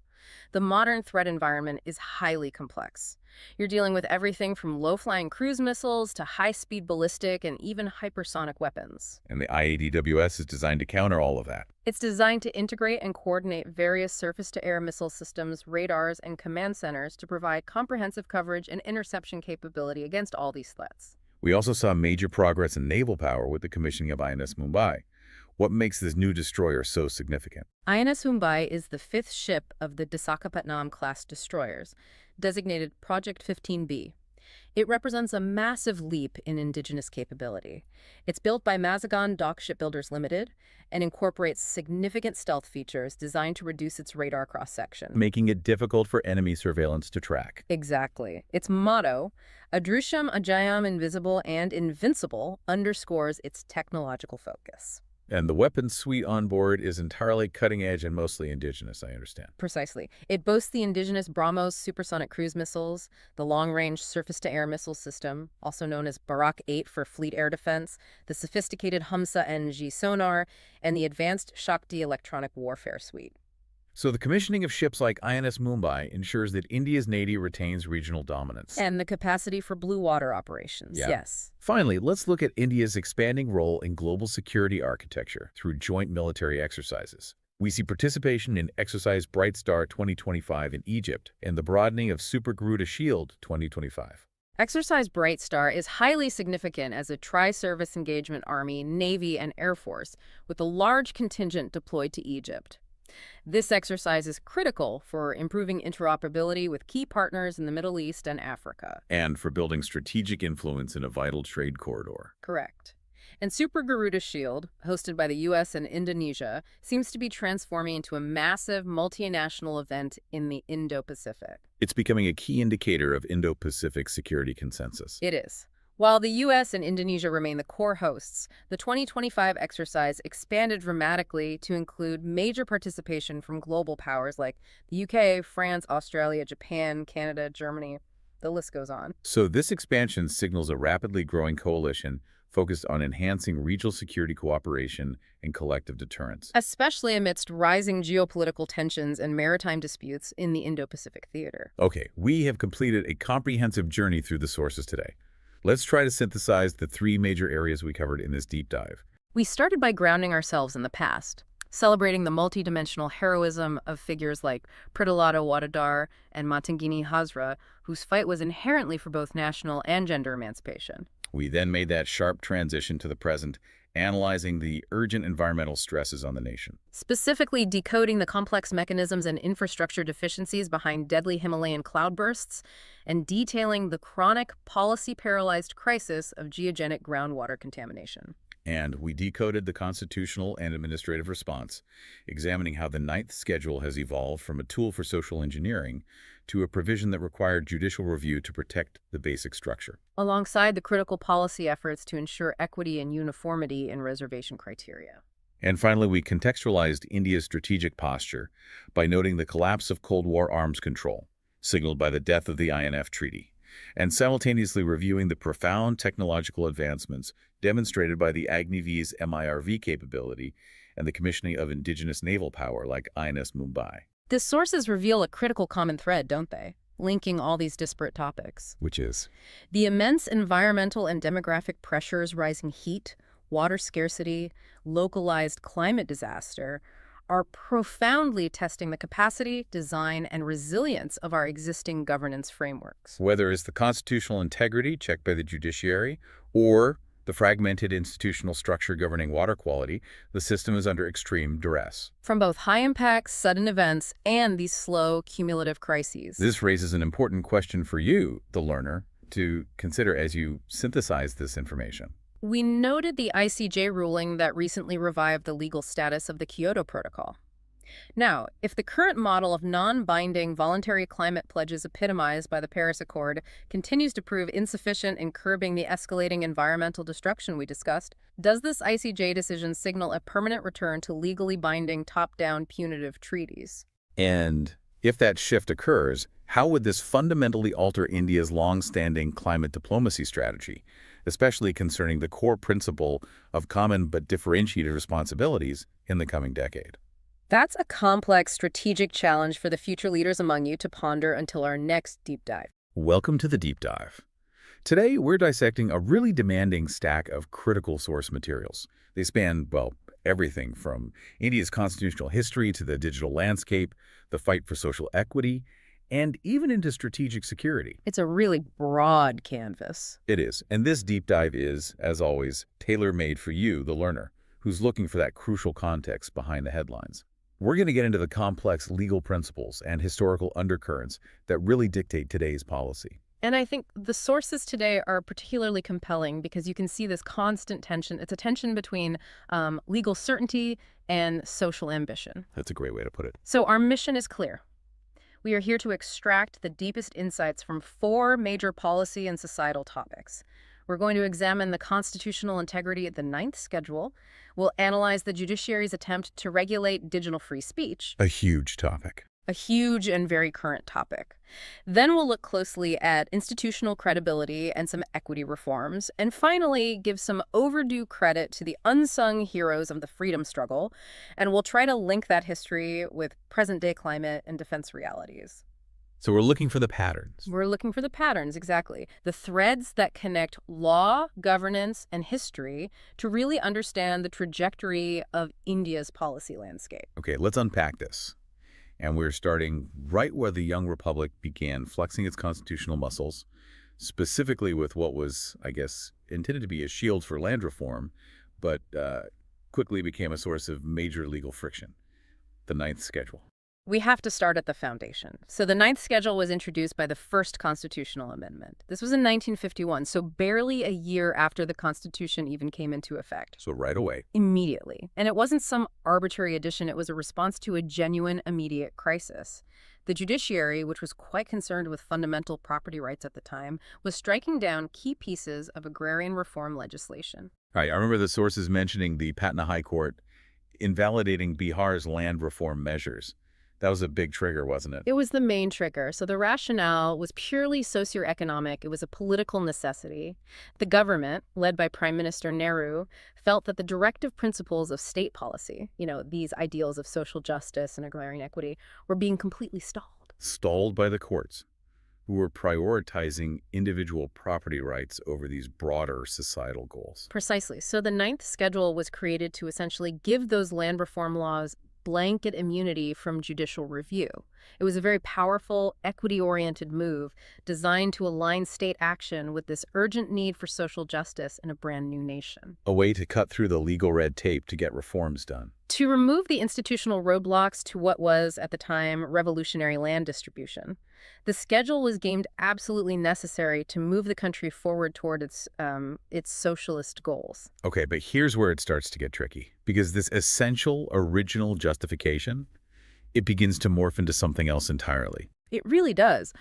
The modern threat environment is highly complex. You're dealing with everything from low-flying cruise missiles to high-speed ballistic and even hypersonic weapons. And the IADWS is designed to counter all of that. It's designed to integrate and coordinate various surface-to-air missile systems, radars, and command centers to provide comprehensive coverage and interception capability against all these threats. We also saw major progress in naval power with the commissioning of INS Mumbai. What makes this new destroyer so significant? INS Mumbai is the fifth ship of the Visakhapatnam-class destroyers, designated Project 15B. It represents a massive leap in indigenous capability. It's built by Mazagon Dock Shipbuilders Limited and incorporates significant stealth features designed to reduce its radar cross-section. Making it difficult for enemy surveillance to track. Exactly. Its motto, Adrusham Ajayam Invisible and Invincible, underscores its technological focus. And the weapons suite on board is entirely cutting-edge and mostly indigenous, I understand. Precisely. It boasts the indigenous BrahMos supersonic cruise missiles, the long-range surface-to-air missile system, also known as Barak 8 for fleet air defense, the sophisticated Hamsa NG sonar, and the advanced Shakti electronic warfare suite. So the commissioning of ships like INS Mumbai ensures that India's Navy retains regional dominance. And the capacity for blue water operations, yes. Finally, let's look at India's expanding role in global security architecture through joint military exercises. We see participation in Exercise Bright Star 2025 in Egypt and the broadening of Super Garuda Shield 2025. Exercise Bright Star is highly significant as a tri-service engagement Army, Navy, and Air Force, with a large contingent deployed to Egypt. This exercise is critical for improving interoperability with key partners in the Middle East and Africa. And for building strategic influence in a vital trade corridor. Correct. And Super Garuda Shield, hosted by the U.S. and Indonesia, seems to be transforming into a massive multinational event in the Indo-Pacific. It's becoming a key indicator of Indo-Pacific security consensus. It is. While the U.S. and Indonesia remain the core hosts, the 2025 exercise expanded dramatically to include major participation from global powers like the UK, France, Australia, Japan, Canada, Germany. The list goes on. So this expansion signals a rapidly growing coalition focused on enhancing regional security cooperation and collective deterrence. Especially amidst rising geopolitical tensions and maritime disputes in the Indo-Pacific theater. Okay, we have completed a comprehensive journey through the sources today. Let's try to synthesize the three major areas we covered in this deep dive. We started by grounding ourselves in the past, celebrating the multidimensional heroism of figures like Pritilata, Waddedar, and Matangini, Hazra, whose fight was inherently for both national and gender emancipation. We then made that sharp transition to the present, analyzing the urgent environmental stresses on the nation. Specifically decoding the complex mechanisms and infrastructure deficiencies behind deadly Himalayan cloudbursts, and detailing the chronic policy-paralyzed crisis of geogenic groundwater contamination. And we decoded the constitutional and administrative response, examining how the Ninth Schedule has evolved from a tool for social engineering to a provision that required judicial review to protect the basic structure. Alongside the critical policy efforts to ensure equity and uniformity in reservation criteria. And finally, we contextualized India's strategic posture by noting the collapse of Cold War arms control, signaled by the death of the INF Treaty, and simultaneously reviewing the profound technological advancements demonstrated by the Agni-V's MIRV capability and the commissioning of indigenous naval power like INS Mumbai. The sources reveal a critical common thread, don't they? Linking all these disparate topics. Which is? The immense environmental and demographic pressures, rising heat, water scarcity, localized climate disaster, are profoundly testing the capacity, design, and resilience of our existing governance frameworks. Whether it's the constitutional integrity checked by the judiciary or the fragmented institutional structure governing water quality, the system is under extreme duress. From both high-impact, sudden events and these slow, cumulative crises. This raises an important question for you, the learner, to consider as you synthesize this information. We noted the ICJ ruling that recently revived the legal status of the Kyoto Protocol. Now, if the current model of non-binding voluntary climate pledges epitomized by the Paris Accord continues to prove insufficient in curbing the escalating environmental destruction we discussed, does this ICJ decision signal a permanent return to legally binding top-down punitive treaties? And if that shift occurs, how would this fundamentally alter India's long-standing climate diplomacy strategy, especially concerning the core principle of common but differentiated responsibilities in the coming decade? That's a complex strategic challenge for the future leaders among you to ponder until our next deep dive. Welcome to the Deep Dive. Today, we're dissecting a really demanding stack of critical source materials. They span, well, everything from India's constitutional history to the digital landscape, the fight for social equity, and even into strategic security. It's a really broad canvas. It is, and this deep dive is, as always, tailor-made for you, the learner, who's looking for that crucial context behind the headlines. We're going to get into the complex legal principles and historical undercurrents that really dictate today's policy. And I think the sources today are particularly compelling because you can see this constant tension. It's a tension between legal certainty and social ambition. That's a great way to put it. So our mission is clear. We are here to extract the deepest insights from 4 major policy and societal topics. We're going to examine the constitutional integrity of the Ninth Schedule. We'll analyze the judiciary's attempt to regulate digital free speech. A huge topic. A huge and very current topic. Then we'll look closely at institutional credibility and some equity reforms. And finally, give some overdue credit to the unsung heroes of the freedom struggle. And we'll try to link that history with present-day climate and defense realities. So we're looking for the patterns. We're looking for the patterns, exactly. The threads that connect law, governance, and history to really understand the trajectory of India's policy landscape. Okay, let's unpack this. And we're starting right where the young republic began flexing its constitutional muscles, specifically with what was, I guess, intended to be a shield for land reform, but quickly became a source of major legal friction, the Ninth Schedule. We have to start at the foundation. So the Ninth Schedule was introduced by the first constitutional amendment. This was in 1951, so barely a year after the Constitution even came into effect. So right away. Immediately. And it wasn't some arbitrary addition. It was a response to a genuine, immediate crisis. The judiciary, which was quite concerned with fundamental property rights at the time, was striking down key pieces of agrarian reform legislation. Right, I remember the sources mentioning the Patna High Court invalidating Bihar's land reform measures That was a big trigger, wasn't it? It was the main trigger. So the rationale was purely socioeconomic. It was a political necessity. The government, led by Prime Minister Nehru, felt that the directive principles of state policy, these ideals of social justice and agrarian equity, were being completely stalled. Stalled by the courts, who were prioritizing individual property rights over these broader societal goals. Precisely. So the Ninth Schedule was created to essentially give those land reform laws blanket immunity from judicial review. It was a very powerful, equity-oriented move designed to align state action with this urgent need for social justice in a brand new nation. A way to cut through the legal red tape to get reforms done. To remove the institutional roadblocks to what was, at the time, revolutionary land distribution. The schedule was deemed absolutely necessary to move the country forward toward its socialist goals. Okay, but here's where it starts to get tricky. Because this essential, original justification, it begins to morph into something else entirely. It really does.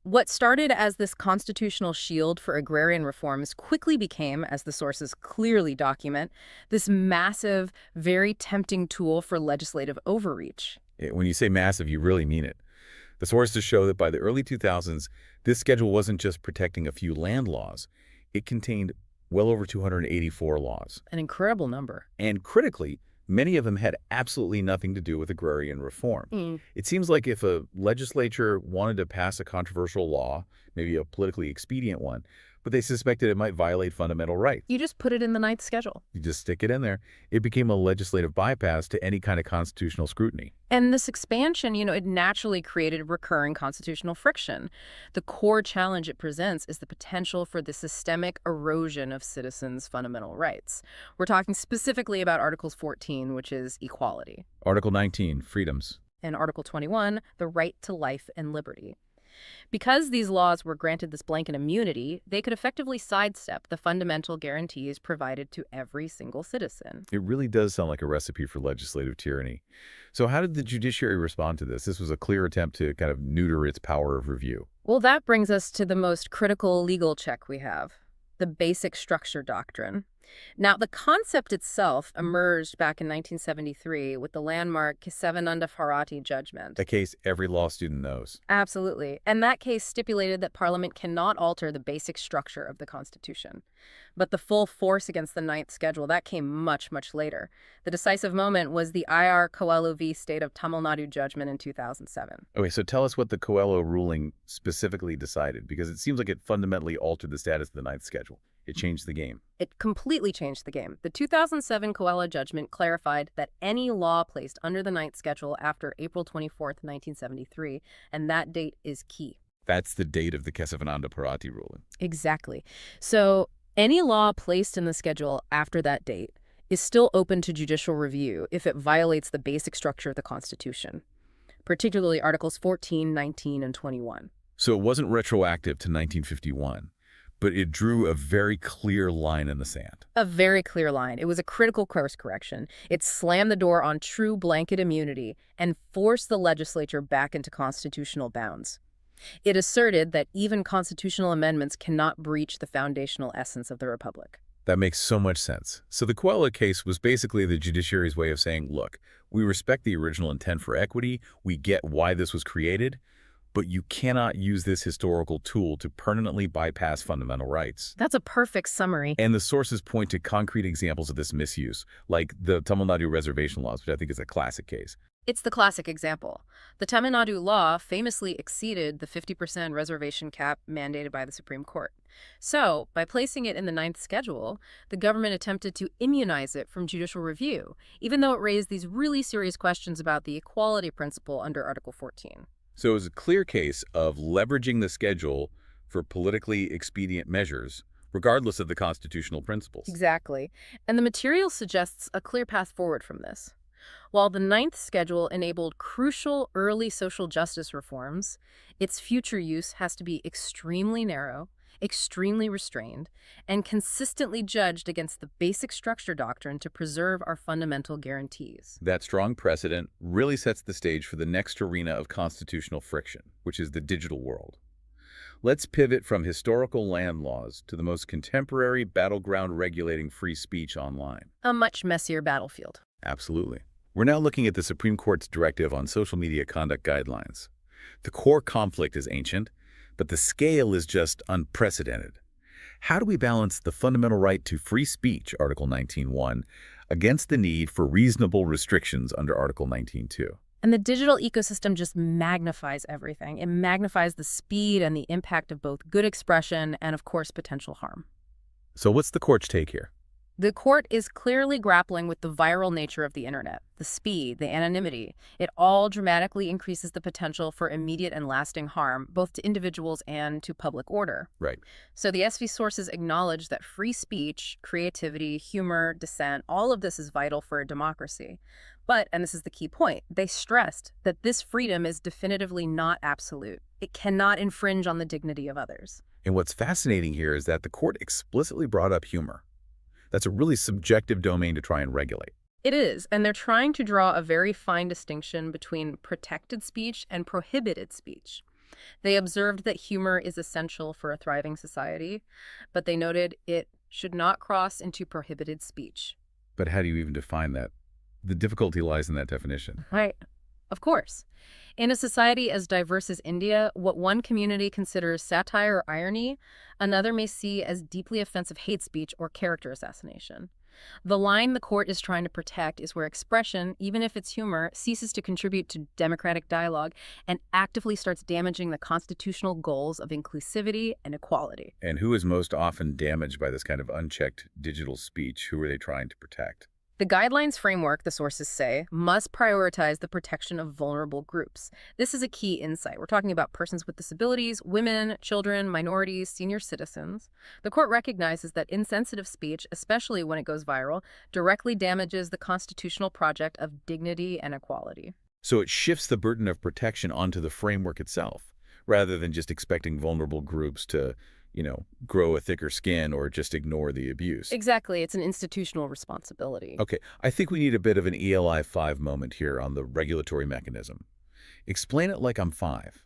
What started as this constitutional shield for agrarian reforms quickly became, as the sources clearly document, this massive, very tempting tool for legislative overreach. When you say massive, you really mean it. The sources show that by the early 2000s, this schedule wasn't just protecting a few land laws. It contained well over 284 laws. An incredible number. And critically, many of them had absolutely nothing to do with agrarian reform. It seems like if a legislature wanted to pass a controversial law, maybe a politically expedient one, but they suspected it might violate fundamental rights. You just put it in the Ninth Schedule. You just stick it in there. It became a legislative bypass to any kind of constitutional scrutiny. And this expansion, it naturally created recurring constitutional friction. The core challenge it presents is the potential for the systemic erosion of citizens' fundamental rights. We're talking specifically about Article 14, which is equality. Article 19, freedoms. And Article 21, the right to life and liberty. Because these laws were granted this blanket immunity, they could effectively sidestep the fundamental guarantees provided to every single citizen. It really does sound like a recipe for legislative tyranny. So how did the judiciary respond to this? This was a clear attempt to kind of neuter its power of review. Well, that brings us to the most critical legal check we have, the basic structure doctrine. Now, the concept itself emerged back in 1973 with the landmark Kesavananda Bharati judgment. A case every law student knows. Absolutely. And that case stipulated that Parliament cannot alter the basic structure of the Constitution. But the full force against the Ninth Schedule, that came much, much later. The decisive moment was the I.R. Coelho v. State of Tamil Nadu judgment in 2007. Okay, so tell us what the Coelho ruling specifically decided, because it seems like it fundamentally altered the status of the Ninth Schedule. It changed the game. It completely changed the game. The 2007 Coelho judgment clarified that any law placed under the Ninth Schedule after April 24th, 1973, and that date is key. That's the date of the Kesavananda Bharati ruling. Exactly. So any law placed in the schedule after that date is still open to judicial review if it violates the basic structure of the Constitution, particularly Articles 14, 19, and 21. So it wasn't retroactive to 1951. But it drew a very clear line in the sand. A very clear line. It was a critical course correction. It slammed the door on true blanket immunity and forced the legislature back into constitutional bounds. It asserted that even constitutional amendments cannot breach the foundational essence of the Republic. That makes so much sense. So the Coelho case was basically the judiciary's way of saying, look, we respect the original intent for equity, we get why this was created, but you cannot use this historical tool to permanently bypass fundamental rights. That's a perfect summary. And the sources point to concrete examples of this misuse, like the Tamil Nadu reservation laws, which I think is a classic case. It's the classic example. The Tamil Nadu law famously exceeded the 50% reservation cap mandated by the Supreme Court. So, by placing it in the Ninth Schedule, the government attempted to immunize it from judicial review, even though it raised these really serious questions about the equality principle under Article 14. So it was a clear case of leveraging the schedule for politically expedient measures, regardless of the constitutional principles. Exactly. And the material suggests a clear path forward from this. While the Ninth Schedule enabled crucial early social justice reforms, its future use has to be extremely narrow, extremely restrained, and consistently judged against the basic structure doctrine to preserve our fundamental guarantees. That strong precedent really sets the stage for the next arena of constitutional friction, which is the digital world. Let's pivot from historical land laws to the most contemporary battleground regulating free speech online. A much messier battlefield. Absolutely. We're now looking at the Supreme Court's directive on social media conduct guidelines. The core conflict is ancient, but the scale is just unprecedented. How do we balance the fundamental right to free speech, Article 19.1, against the need for reasonable restrictions under Article 19.2? And the digital ecosystem just magnifies everything. It magnifies the speed and the impact of both good expression and, of course, potential harm. So what's the court's take here? The court is clearly grappling with the viral nature of the internet, the speed, the anonymity. It all dramatically increases the potential for immediate and lasting harm, both to individuals and to public order. Right. So the SV sources acknowledge that free speech, creativity, humor, dissent, all of this is vital for a democracy. But, and this is the key point, they stressed that this freedom is definitively not absolute. It cannot infringe on the dignity of others. And what's fascinating here is that the court explicitly brought up humor. That's a really subjective domain to try and regulate. It is, and they're trying to draw a very fine distinction between protected speech and prohibited speech. They observed that humor is essential for a thriving society, but they noted it should not cross into prohibited speech. But how do you even define that? The difficulty lies in that definition. Right. Of course. In a society as diverse as India, what one community considers satire or irony, another may see as deeply offensive hate speech or character assassination. The line the court is trying to protect is where expression, even if it's humor, ceases to contribute to democratic dialogue and actively starts damaging the constitutional goals of inclusivity and equality. And who is most often damaged by this kind of unchecked digital speech? Who are they trying to protect? The guidelines framework, the sources say, must prioritize the protection of vulnerable groups. This is a key insight. We're talking about persons with disabilities, women, children, minorities, senior citizens. The court recognizes that insensitive speech, especially when it goes viral, directly damages the constitutional project of dignity and equality. So it shifts the burden of protection onto the framework itself, rather than just expecting vulnerable groups to grow a thicker skin or just ignore the abuse. Exactly. It's an institutional responsibility. Okay, I think we need a bit of an ELI 5 moment here on the regulatory mechanism. Explain it like I'm 5.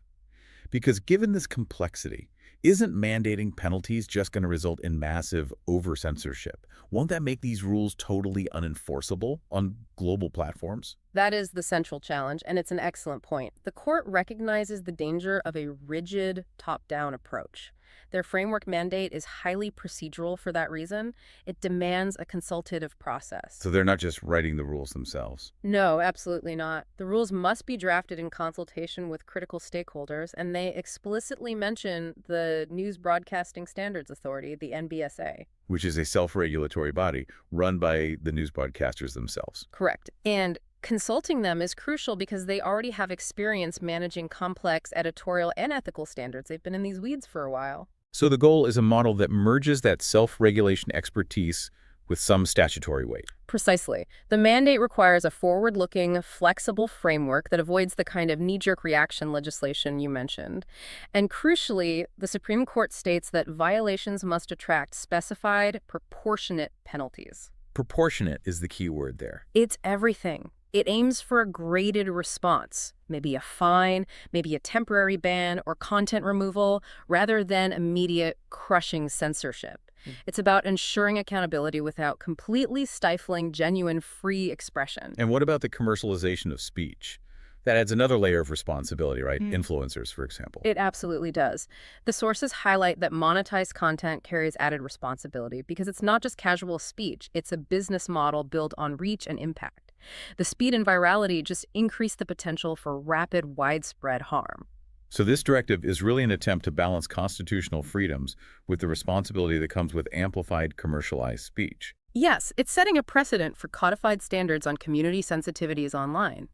Because given this complexity, isn't mandating penalties just going to result in massive over-censorship? Won't that make these rules totally unenforceable on global platforms? That is the central challenge, and it's an excellent point. The court recognizes the danger of a rigid, top-down approach. Their framework mandate is highly procedural for that reason. It demands a consultative process. So they're not just writing the rules themselves? No, absolutely not. The rules must be drafted in consultation with critical stakeholders, and they explicitly mention the News Broadcasting Standards Authority, the NBSA. Which is a self-regulatory body run by the news broadcasters themselves. Correct. And consulting them is crucial because they already have experience managing complex editorial and ethical standards. They've been in these weeds for a while. So the goal is a model that merges that self-regulation expertise with some statutory weight. Precisely. The mandate requires a forward-looking, flexible framework that avoids the kind of knee-jerk reaction legislation you mentioned. And crucially, the Supreme Court states that violations must attract specified, proportionate penalties. Proportionate is the key word there. It's everything. It aims for a graded response, maybe a fine, maybe a temporary ban or content removal, rather than immediate crushing censorship. It's about ensuring accountability without completely stifling genuine free expression. And what about the commercialization of speech? That adds another layer of responsibility, right? Influencers, for example. It absolutely does. The sources highlight that monetized content carries added responsibility because it's not just casual speech, it's a business model built on reach and impact. The speed and virality just increase the potential for rapid, widespread harm. So this directive is really an attempt to balance constitutional freedoms with the responsibility that comes with amplified commercialized speech. Yes, it's setting a precedent for codified standards on community sensitivities online.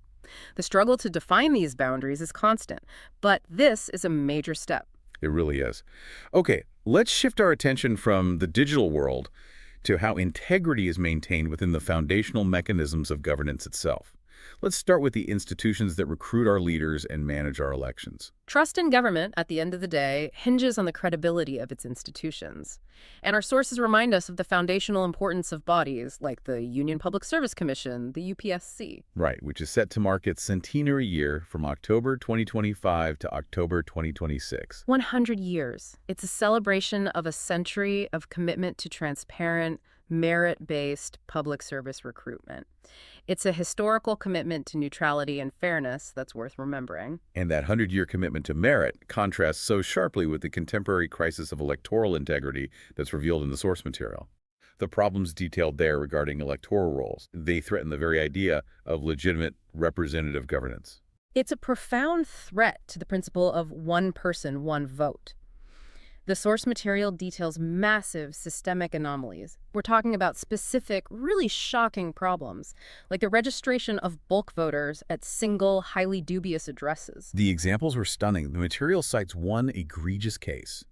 The struggle to define these boundaries is constant, but this is a major step. It really is. Okay, let's shift our attention from the digital world to how integrity is maintained within the foundational mechanisms of governance itself. Let's start with the institutions that recruit our leaders and manage our elections. Trust in government, at the end of the day, hinges on the credibility of its institutions. And our sources remind us of the foundational importance of bodies like the Union Public Service Commission, the UPSC. Right, which is set to mark its centenary year from October 2025 to October 2026. 100 years. It's a celebration of a century of commitment to transparent, merit-based public service recruitment. It's a historical commitment to neutrality and fairness that's worth remembering. And that 100-year commitment to merit contrasts so sharply with the contemporary crisis of electoral integrity that's revealed in the source material. The problems detailed there regarding electoral rolls, they threaten the very idea of legitimate representative governance. It's a profound threat to the principle of one person, one vote. The source material details massive systemic anomalies. We're talking about specific, really shocking problems, like the registration of bulk voters at single, highly dubious addresses. The examples were stunning. The material cites one egregious case.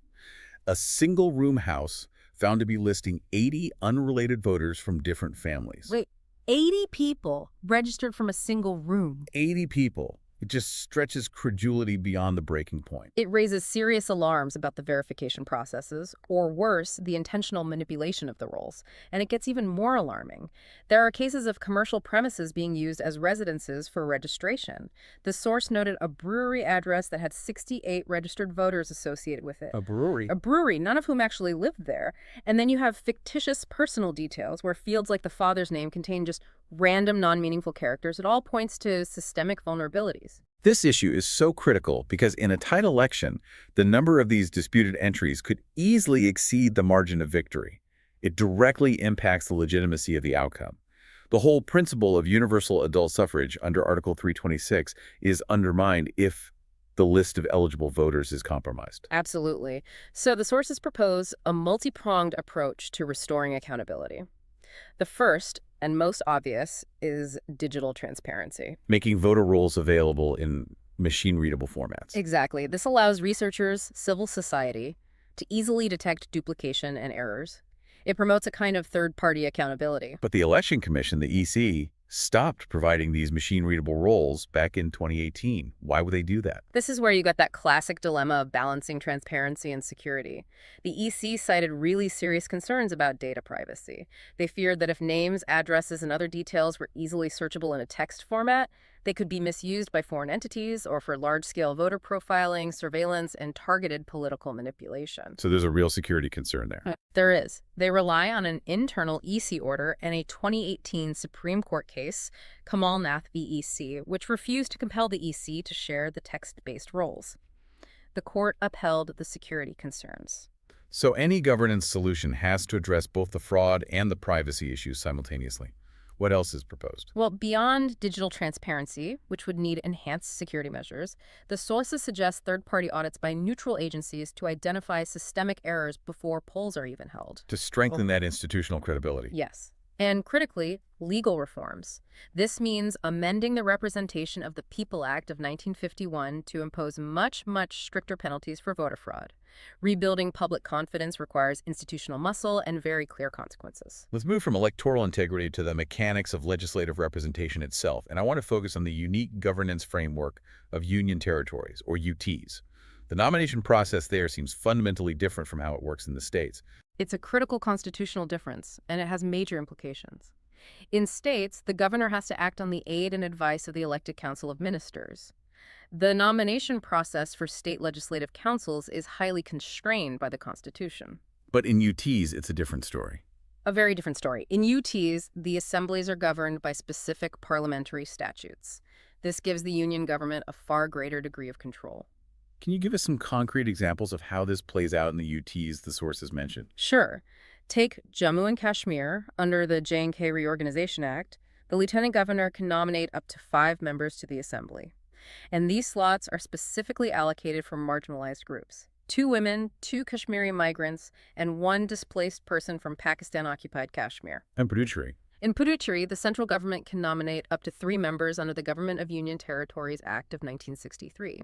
A single-room house found to be listing 80 unrelated voters from different families. Wait, 80 people registered from a single room? 80 people. It just stretches credulity beyond the breaking point. It raises serious alarms about the verification processes, or worse, the intentional manipulation of the rolls. And it gets even more alarming. There are cases of commercial premises being used as residences for registration. The source noted a brewery address that had 68 registered voters associated with it. A brewery? A brewery, none of whom actually lived there. And then you have fictitious personal details where fields like the father's name contain just random non-meaningful characters. It all points to systemic vulnerabilities. This issue is so critical because in a tight election, the number of these disputed entries could easily exceed the margin of victory. It directly impacts the legitimacy of the outcome. The whole principle of universal adult suffrage under Article 326 is undermined if the list of eligible voters is compromised. Absolutely. So the sources propose a multi-pronged approach to restoring accountability. The first, and most obvious, is digital transparency. Making voter rolls available in machine-readable formats. Exactly. This allows researchers, civil society, to easily detect duplication and errors. It promotes a kind of third-party accountability. But the Election Commission, the EC, stopped providing these machine-readable rolls back in 2018. Why would they do that? This is where you got that classic dilemma of balancing transparency and security. The EC cited really serious concerns about data privacy. They feared that if names, addresses, and other details were easily searchable in a text format, they could be misused by foreign entities or for large-scale voter profiling, surveillance, and targeted political manipulation. So there's a real security concern there. There is. They rely on an internal EC order and a 2018 Supreme Court case, Kamal Nath v. EC, which refused to compel the EC to share the text-based rolls. The court upheld the security concerns. So any governance solution has to address both the fraud and the privacy issues simultaneously. What else is proposed? Well, beyond digital transparency, which would need enhanced security measures, the sources suggest third-party audits by neutral agencies to identify systemic errors before polls are even held. To strengthen that institutional credibility. Yes. And critically, legal reforms. This means amending the Representation of the People Act of 1951 to impose much stricter penalties for voter fraud. Rebuilding public confidence requires institutional muscle and very clear consequences. Let's move from electoral integrity to the mechanics of legislative representation itself, and I want to focus on the unique governance framework of union territories, or UTs. The nomination process there seems fundamentally different from how it works in the states. It's a critical constitutional difference, and it has major implications. In states, the governor has to act on the aid and advice of the elected council of ministers. The nomination process for state legislative councils is highly constrained by the Constitution. But in UTs, it's a different story. A very different story. In UTs, the assemblies are governed by specific parliamentary statutes. This gives the union government a far greater degree of control. Can you give us some concrete examples of how this plays out in the UTs the sources mentioned? Sure. Take Jammu and Kashmir. Under the J&K Reorganization Act, the lieutenant governor can nominate up to 5 members to the assembly. And these slots are specifically allocated for marginalized groups. 2 women, 2 Kashmiri migrants, and 1 displaced person from Pakistan-occupied Kashmir. And Puducherry. In Puducherry, the central government can nominate up to 3 members under the Government of Union Territories Act of 1963.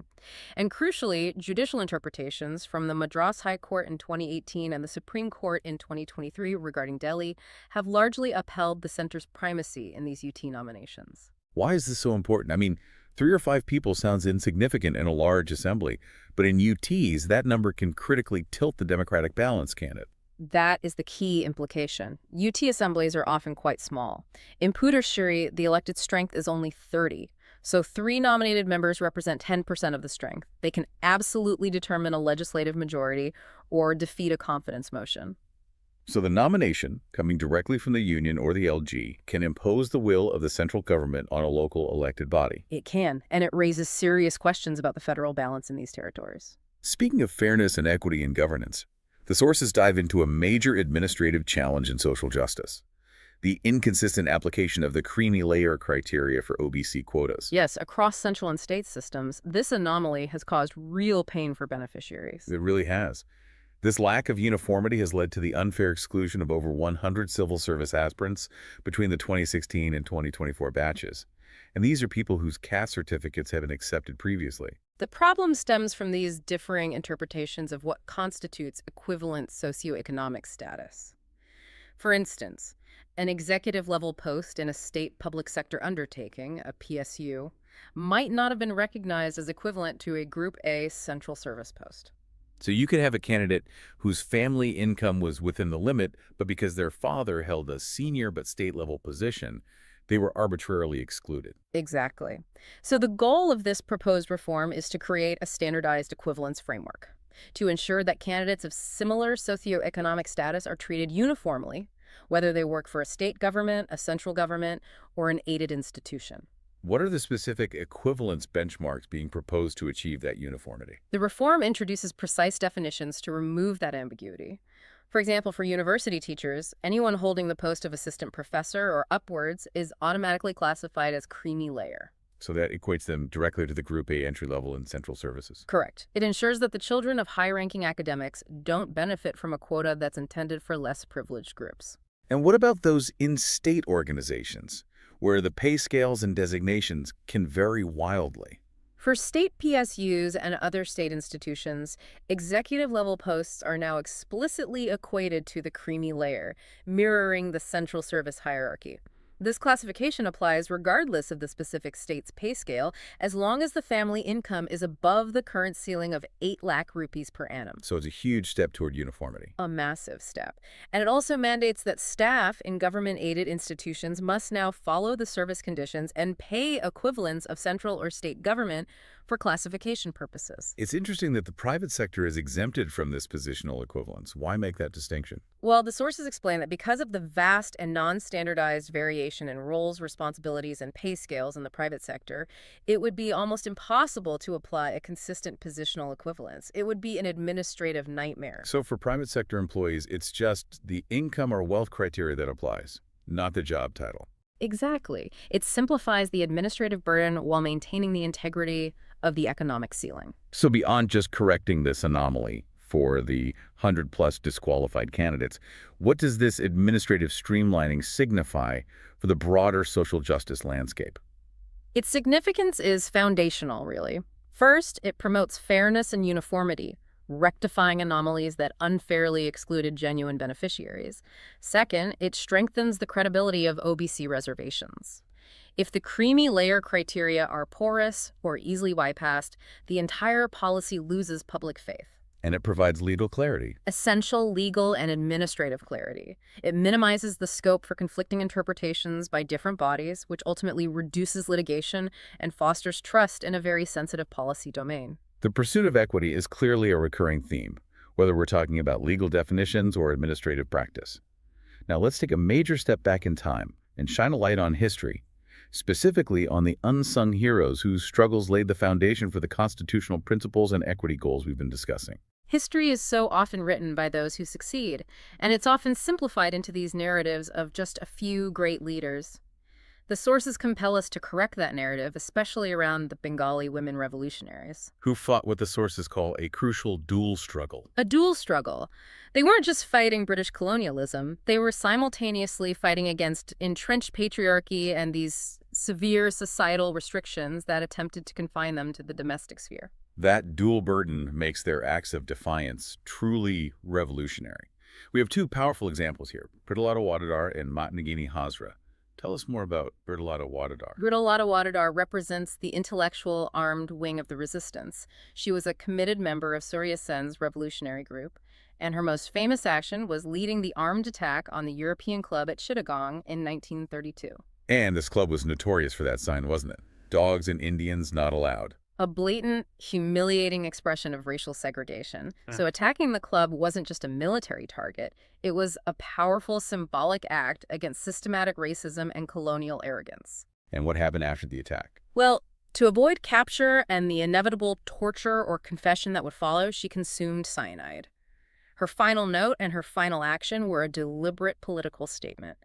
And crucially, judicial interpretations from the Madras High Court in 2018 and the Supreme Court in 2023 regarding Delhi have largely upheld the center's primacy in these UT nominations. Why is this so important? I mean, 3 or 5 people sounds insignificant in a large assembly, but in UTs, that number can critically tilt the democratic balance, can it? That is the key implication. UT assemblies are often quite small. In Puducherry, the elected strength is only 30. So 3 nominated members represent 10% of the strength. They can absolutely determine a legislative majority or defeat a confidence motion. So the nomination, coming directly from the union or the LG, can impose the will of the central government on a local elected body. It can, and it raises serious questions about the federal balance in these territories. Speaking of fairness and equity in governance, the sources dive into a major administrative challenge in social justice: the inconsistent application of the creamy layer criteria for OBC quotas. Yes, across central and state systems, this anomaly has caused real pain for beneficiaries. It really has. This lack of uniformity has led to the unfair exclusion of over 100 civil service aspirants between the 2016 and 2024 batches. And these are people whose caste certificates have been accepted previously. The problem stems from these differing interpretations of what constitutes equivalent socioeconomic status. For instance, an executive-level post in a state public sector undertaking, a PSU, might not have been recognized as equivalent to a Group A central service post. So you could have a candidate whose family income was within the limit, but because their father held a senior but state-level position, they were arbitrarily excluded. Exactly. So the goal of this proposed reform is to create a standardized equivalence framework to ensure that candidates of similar socioeconomic status are treated uniformly, whether they work for a state government, a central government, or an aided institution. What are the specific equivalence benchmarks being proposed to achieve that uniformity? The reform introduces precise definitions to remove that ambiguity. For example, for university teachers, anyone holding the post of assistant professor or upwards is automatically classified as creamy layer. So that equates them directly to the Group A entry level in central services. Correct. It ensures that the children of high-ranking academics don't benefit from a quota that's intended for less privileged groups. And what about those in-state organizations, where the pay scales and designations can vary wildly? For state PSUs and other state institutions, executive-level posts are now explicitly equated to the creamy layer, mirroring the central service hierarchy. This classification applies regardless of the specific state's pay scale, as long as the family income is above the current ceiling of 8 lakh rupees per annum. So it's a huge step toward uniformity. A massive step. And it also mandates that staff in government-aided institutions must now follow the service conditions and pay equivalents of central or state government for classification purposes. It's interesting that the private sector is exempted from this positional equivalence. Why make that distinction? Well, the sources explain that because of the vast and non-standardized variation in roles, responsibilities, and pay scales in the private sector, it would be almost impossible to apply a consistent positional equivalence. It would be an administrative nightmare. So for private sector employees, it's just the income or wealth criteria that applies, not the job title. Exactly. It simplifies the administrative burden while maintaining the integrity of the economic ceiling. So beyond just correcting this anomaly for the 100-plus disqualified candidates, what does this administrative streamlining signify for the broader social justice landscape? Its significance is foundational, really. First, it promotes fairness and uniformity, rectifying anomalies that unfairly excluded genuine beneficiaries. Second, it strengthens the credibility of OBC reservations. If the creamy layer criteria are porous or easily bypassed, the entire policy loses public faith. And it provides legal clarity. Essential legal and administrative clarity. It minimizes the scope for conflicting interpretations by different bodies, which ultimately reduces litigation and fosters trust in a very sensitive policy domain. The pursuit of equity is clearly a recurring theme, whether we're talking about legal definitions or administrative practice. Now let's take a major step back in time and shine a light on history, specifically on the unsung heroes whose struggles laid the foundation for the constitutional principles and equity goals we've been discussing. History is so often written by those who succeed, and it's often simplified into these narratives of just a few great leaders. The sources compel us to correct that narrative, especially around the Bengali women revolutionaries. Who fought what the sources call a crucial dual struggle. A dual struggle. They weren't just fighting British colonialism, they were simultaneously fighting against entrenched patriarchy and these severe societal restrictions that attempted to confine them to the domestic sphere. That dual burden makes their acts of defiance truly revolutionary. We have two powerful examples here, Pritilata Waddedar and Matangini Hazra. Tell us more about Pritilata Waddedar. Pritilata Waddedar represents the intellectual armed wing of the resistance. She was a committed member of Surya Sen's revolutionary group, and her most famous action was leading the armed attack on the European club at Chittagong in 1932. And this club was notorious for that sign, wasn't it? Dogs and Indians not allowed. A blatant, humiliating expression of racial segregation. So attacking the club wasn't just a military target. It was a powerful symbolic act against systematic racism and colonial arrogance. And what happened after the attack? Well, to avoid capture and the inevitable torture or confession that would follow, she consumed cyanide. Her final note and her final action were a deliberate political statement.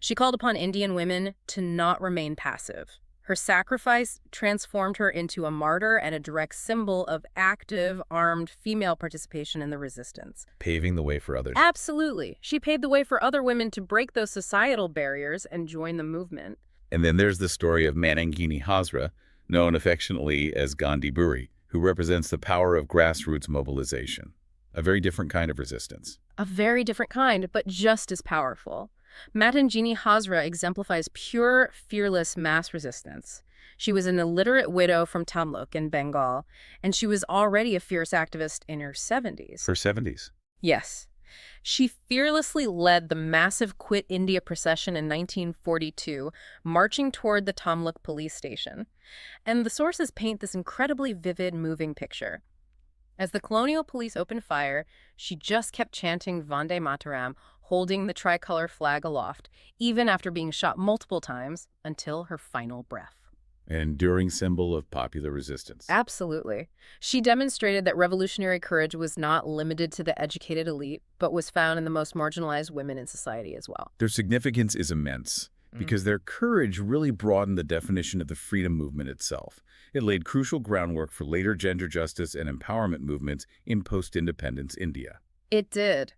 She called upon Indian women to not remain passive. Her sacrifice transformed her into a martyr and a direct symbol of active, armed female participation in the resistance. Paving the way for others. Absolutely. She paved the way for other women to break those societal barriers and join the movement. And then there's the story of Matangini Hazra, known affectionately as Gandhi Buri, who represents the power of grassroots mobilization. A very different kind of resistance. A very different kind, but just as powerful. Matangini Hazra exemplifies pure, fearless mass resistance. She was an illiterate widow from Tilak in Bengal, and she was already a fierce activist in her 70s. Her 70s? Yes. She fearlessly led the massive Quit India procession in 1942, marching toward the Tilak police station. And the sources paint this incredibly vivid, moving picture. As the colonial police opened fire, she just kept chanting Vande Mataram, holding the tricolor flag aloft, even after being shot multiple times, until her final breath. An enduring symbol of popular resistance. Absolutely. She demonstrated that revolutionary courage was not limited to the educated elite, but was found in the most marginalized women in society as well. Their significance is immense, because their courage really broadened the definition of the freedom movement itself. It laid crucial groundwork for later gender justice and empowerment movements in post-independence India. It did.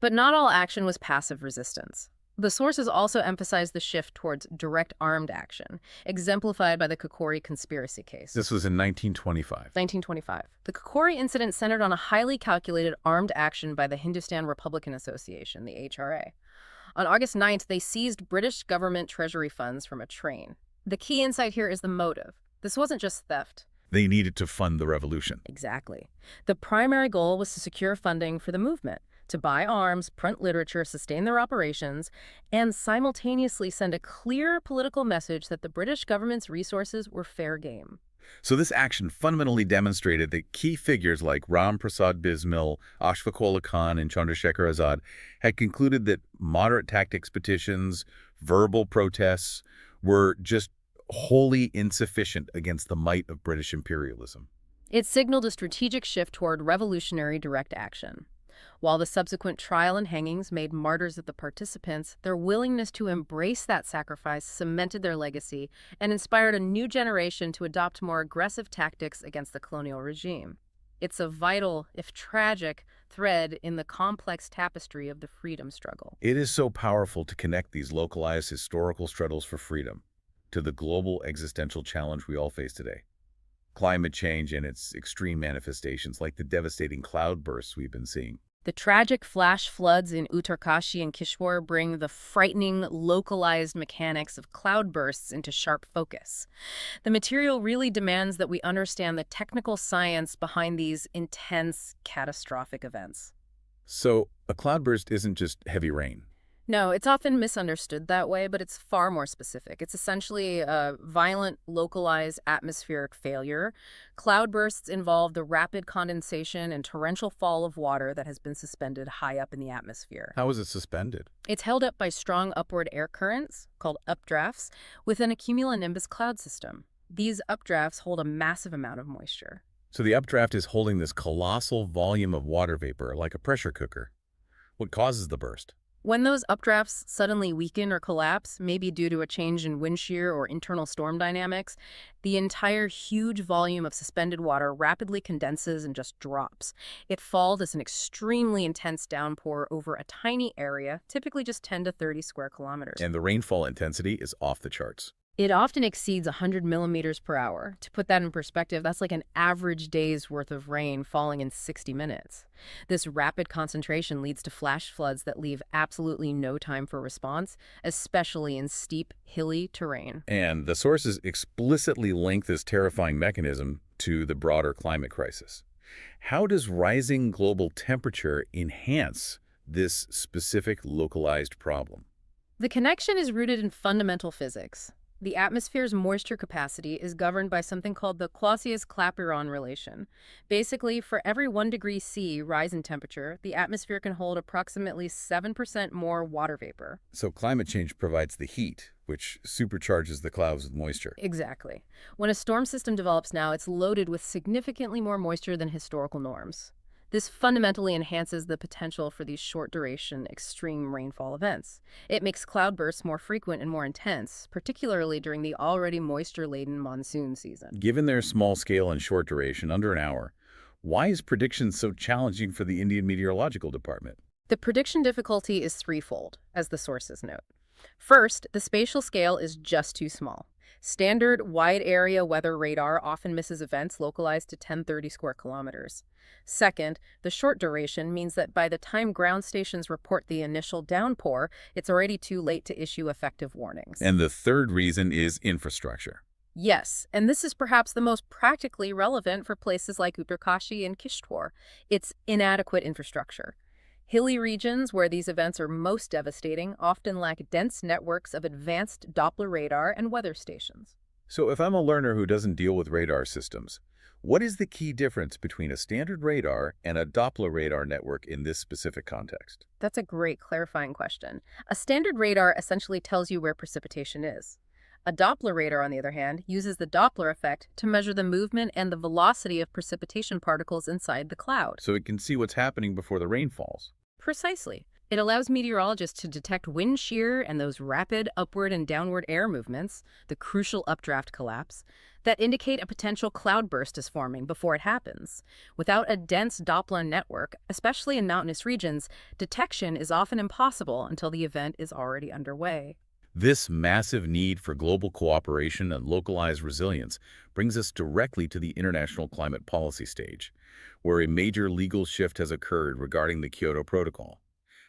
But not all action was passive resistance. The sources also emphasized the shift towards direct armed action, exemplified by the Kakori conspiracy case. This was in 1925. 1925. The Kakori incident centered on a highly calculated armed action by the Hindustan Republican Association, the HRA. On August 9th, they seized British government treasury funds from a train. The key insight here is the motive. This wasn't just theft. They needed to fund the revolution. Exactly. The primary goal was to secure funding for the movement, to buy arms, print literature, sustain their operations, and simultaneously send a clear political message that the British government's resources were fair game. So this action fundamentally demonstrated that key figures like Ram Prasad Bismil, Ashfaquullah Khan, and Chandrasekhar Azad had concluded that moderate tactics petitions, verbal protests, were just wholly insufficient against the might of British imperialism. It signaled a strategic shift toward revolutionary direct action. While the subsequent trial and hangings made martyrs of the participants, their willingness to embrace that sacrifice cemented their legacy and inspired a new generation to adopt more aggressive tactics against the colonial regime. It's a vital, if tragic, thread in the complex tapestry of the freedom struggle. It is so powerful to connect these localized historical struggles for freedom to the global existential challenge we all face today. Climate change and its extreme manifestations, like the devastating cloudbursts we've been seeing. The tragic flash floods in Uttarkashi and Kishwar bring the frightening, localized mechanics of cloudbursts into sharp focus. The material really demands that we understand the technical science behind these intense, catastrophic events. So, a cloudburst isn't just heavy rain. No, it's often misunderstood that way, but it's far more specific. It's essentially a violent, localized atmospheric failure. Cloudbursts involve the rapid condensation and torrential fall of water that has been suspended high up in the atmosphere. How is it suspended? It's held up by strong upward air currents, called updrafts, within a cumulonimbus cloud system. These updrafts hold a massive amount of moisture. So the updraft is holding this colossal volume of water vapor like a pressure cooker. What causes the burst? When those updrafts suddenly weaken or collapse, maybe due to a change in wind shear or internal storm dynamics, the entire huge volume of suspended water rapidly condenses and just drops. It falls as an extremely intense downpour over a tiny area, typically just 10 to 30 square kilometers. And the rainfall intensity is off the charts. It often exceeds 100 millimeters per hour. To put that in perspective, that's like an average day's worth of rain falling in 60 minutes. This rapid concentration leads to flash floods that leave absolutely no time for response, especially in steep, hilly terrain. And the sources explicitly link this terrifying mechanism to the broader climate crisis. How does rising global temperature enhance this specific localized problem? The connection is rooted in fundamental physics. The atmosphere's moisture capacity is governed by something called the Clausius-Clapeyron relation. Basically, for every 1 degree C rise in temperature, the atmosphere can hold approximately 7% more water vapor. So climate change provides the heat, which supercharges the clouds with moisture. Exactly. When a storm system develops now, it's loaded with significantly more moisture than historical norms. This fundamentally enhances the potential for these short-duration, extreme rainfall events. It makes cloudbursts more frequent and more intense, particularly during the already moisture-laden monsoon season. Given their small scale and short duration, under an hour, why is prediction so challenging for the Indian Meteorological Department? The prediction difficulty is threefold, as the sources note. First, the spatial scale is just too small. Standard wide-area weather radar often misses events localized to 1030 square kilometers. Second, the short duration means that by the time ground stations report the initial downpour, it's already too late to issue effective warnings. And the third reason is infrastructure. Yes, and this is perhaps the most practically relevant for places like Uttarkashi and Kishtwar. It's inadequate infrastructure. Hilly regions where these events are most devastating often lack dense networks of advanced Doppler radar and weather stations. So if I'm a learner who doesn't deal with radar systems, what is the key difference between a standard radar and a Doppler radar network in this specific context? That's a great clarifying question. A standard radar essentially tells you where precipitation is. A Doppler radar, on the other hand, uses the Doppler effect to measure the movement and the velocity of precipitation particles inside the cloud. So it can see what's happening before the rain falls. Precisely. It allows meteorologists to detect wind shear and those rapid upward and downward air movements, the crucial updraft collapse, that indicate a potential cloudburst is forming before it happens. Without a dense Doppler network, especially in mountainous regions, detection is often impossible until the event is already underway. This massive need for global cooperation and localized resilience brings us directly to the international climate policy stage, where a major legal shift has occurred regarding the Kyoto Protocol,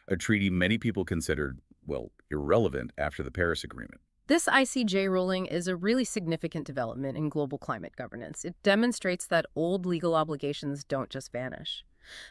a treaty many people considered, well, irrelevant after the Paris Agreement. This ICJ ruling is a really significant development in global climate governance. It demonstrates that old legal obligations don't just vanish.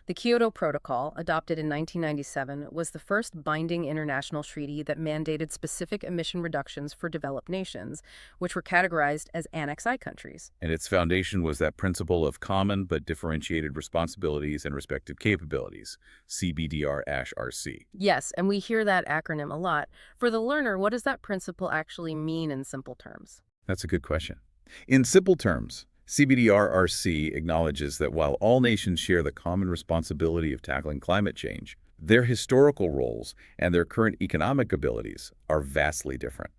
The Kyoto Protocol, adopted in 1997, was the first binding international treaty that mandated specific emission reductions for developed nations, which were categorized as Annex I countries. And its foundation was that principle of common but differentiated responsibilities and respective capabilities, CBDR-RC. Yes, and we hear that acronym a lot. For the learner, what does that principle actually mean in simple terms? That's a good question. In simple terms, CBDR-RC acknowledges that while all nations share the common responsibility of tackling climate change, their historical roles and their current economic abilities are vastly different.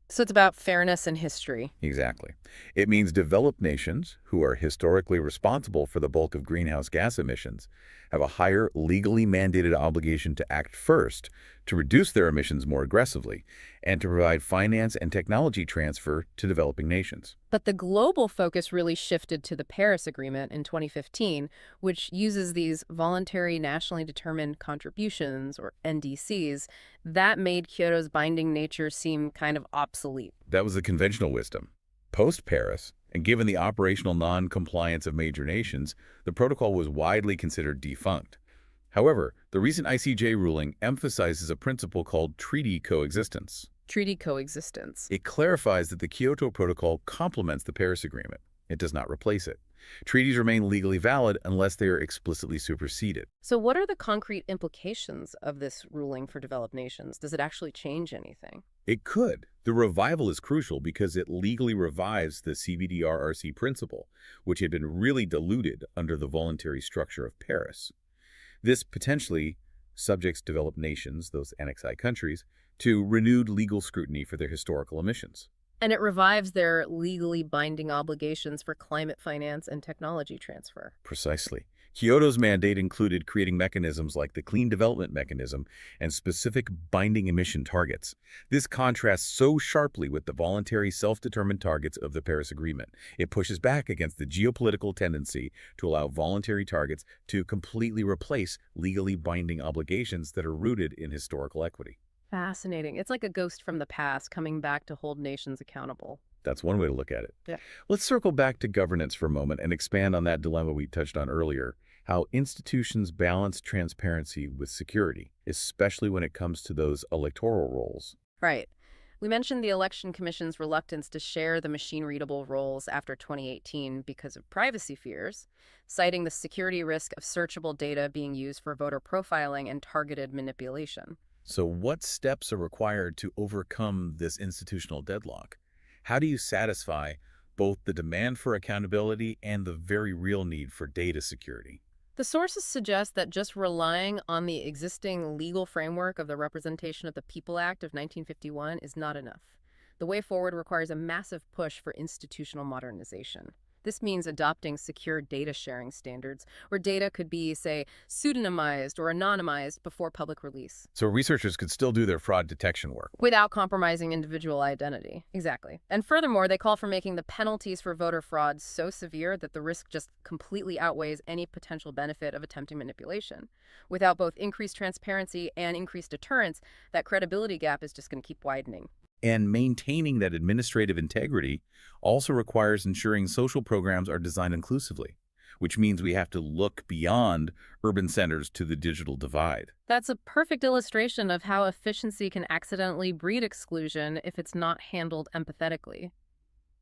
So it's about fairness and history. Exactly. It means developed nations, who are historically responsible for the bulk of greenhouse gas emissions, have a higher legally mandated obligation to act first to reduce their emissions more aggressively and to provide finance and technology transfer to developing nations. But the global focus really shifted to the Paris Agreement in 2015, which uses these voluntary nationally determined contributions, or NDCs, that made Kyoto's binding nature seem kind of obsolete. That was the conventional wisdom. Post-Paris, and given the operational non-compliance of major nations, the protocol was widely considered defunct. However, the recent ICJ ruling emphasizes a principle called treaty coexistence. Treaty coexistence. It clarifies that the Kyoto Protocol complements the Paris Agreement. It does not replace it. Treaties remain legally valid unless they are explicitly superseded. So what are the concrete implications of this ruling for developed nations? Does it actually change anything? It could. The revival is crucial because it legally revives the CBDR-RC principle, which had been really diluted under the voluntary structure of Paris. This potentially subjects developed nations, those Annex I countries, to renewed legal scrutiny for their historical emissions. And it revives their legally binding obligations for climate finance and technology transfer. Precisely. Kyoto's mandate included creating mechanisms like the Clean Development Mechanism and specific binding emission targets. This contrasts so sharply with the voluntary self-determined targets of the Paris Agreement. It pushes back against the geopolitical tendency to allow voluntary targets to completely replace legally binding obligations that are rooted in historical equity. Fascinating. It's like a ghost from the past coming back to hold nations accountable. That's one way to look at it. Yeah. Let's circle back to governance for a moment and expand on that dilemma we touched on earlier, how institutions balance transparency with security, especially when it comes to those electoral roles. Right. We mentioned the Election Commission's reluctance to share the machine-readable rolls after 2018 because of privacy fears, citing the security risk of searchable data being used for voter profiling and targeted manipulation. So what steps are required to overcome this institutional deadlock? How do you satisfy both the demand for accountability and the very real need for data security? The sources suggest that just relying on the existing legal framework of the Representation of the People Act of 1951 is not enough. The way forward requires a massive push for institutional modernization. This means adopting secure data sharing standards, where data could be, say, pseudonymized or anonymized before public release. So researchers could still do their fraud detection work. Without compromising individual identity. Exactly. And furthermore, they call for making the penalties for voter fraud so severe that the risk just completely outweighs any potential benefit of attempting manipulation. Without both increased transparency and increased deterrence, that credibility gap is just going to keep widening. And maintaining that administrative integrity also requires ensuring social programs are designed inclusively, which means we have to look beyond urban centers to the digital divide. That's a perfect illustration of how efficiency can accidentally breed exclusion if it's not handled empathetically.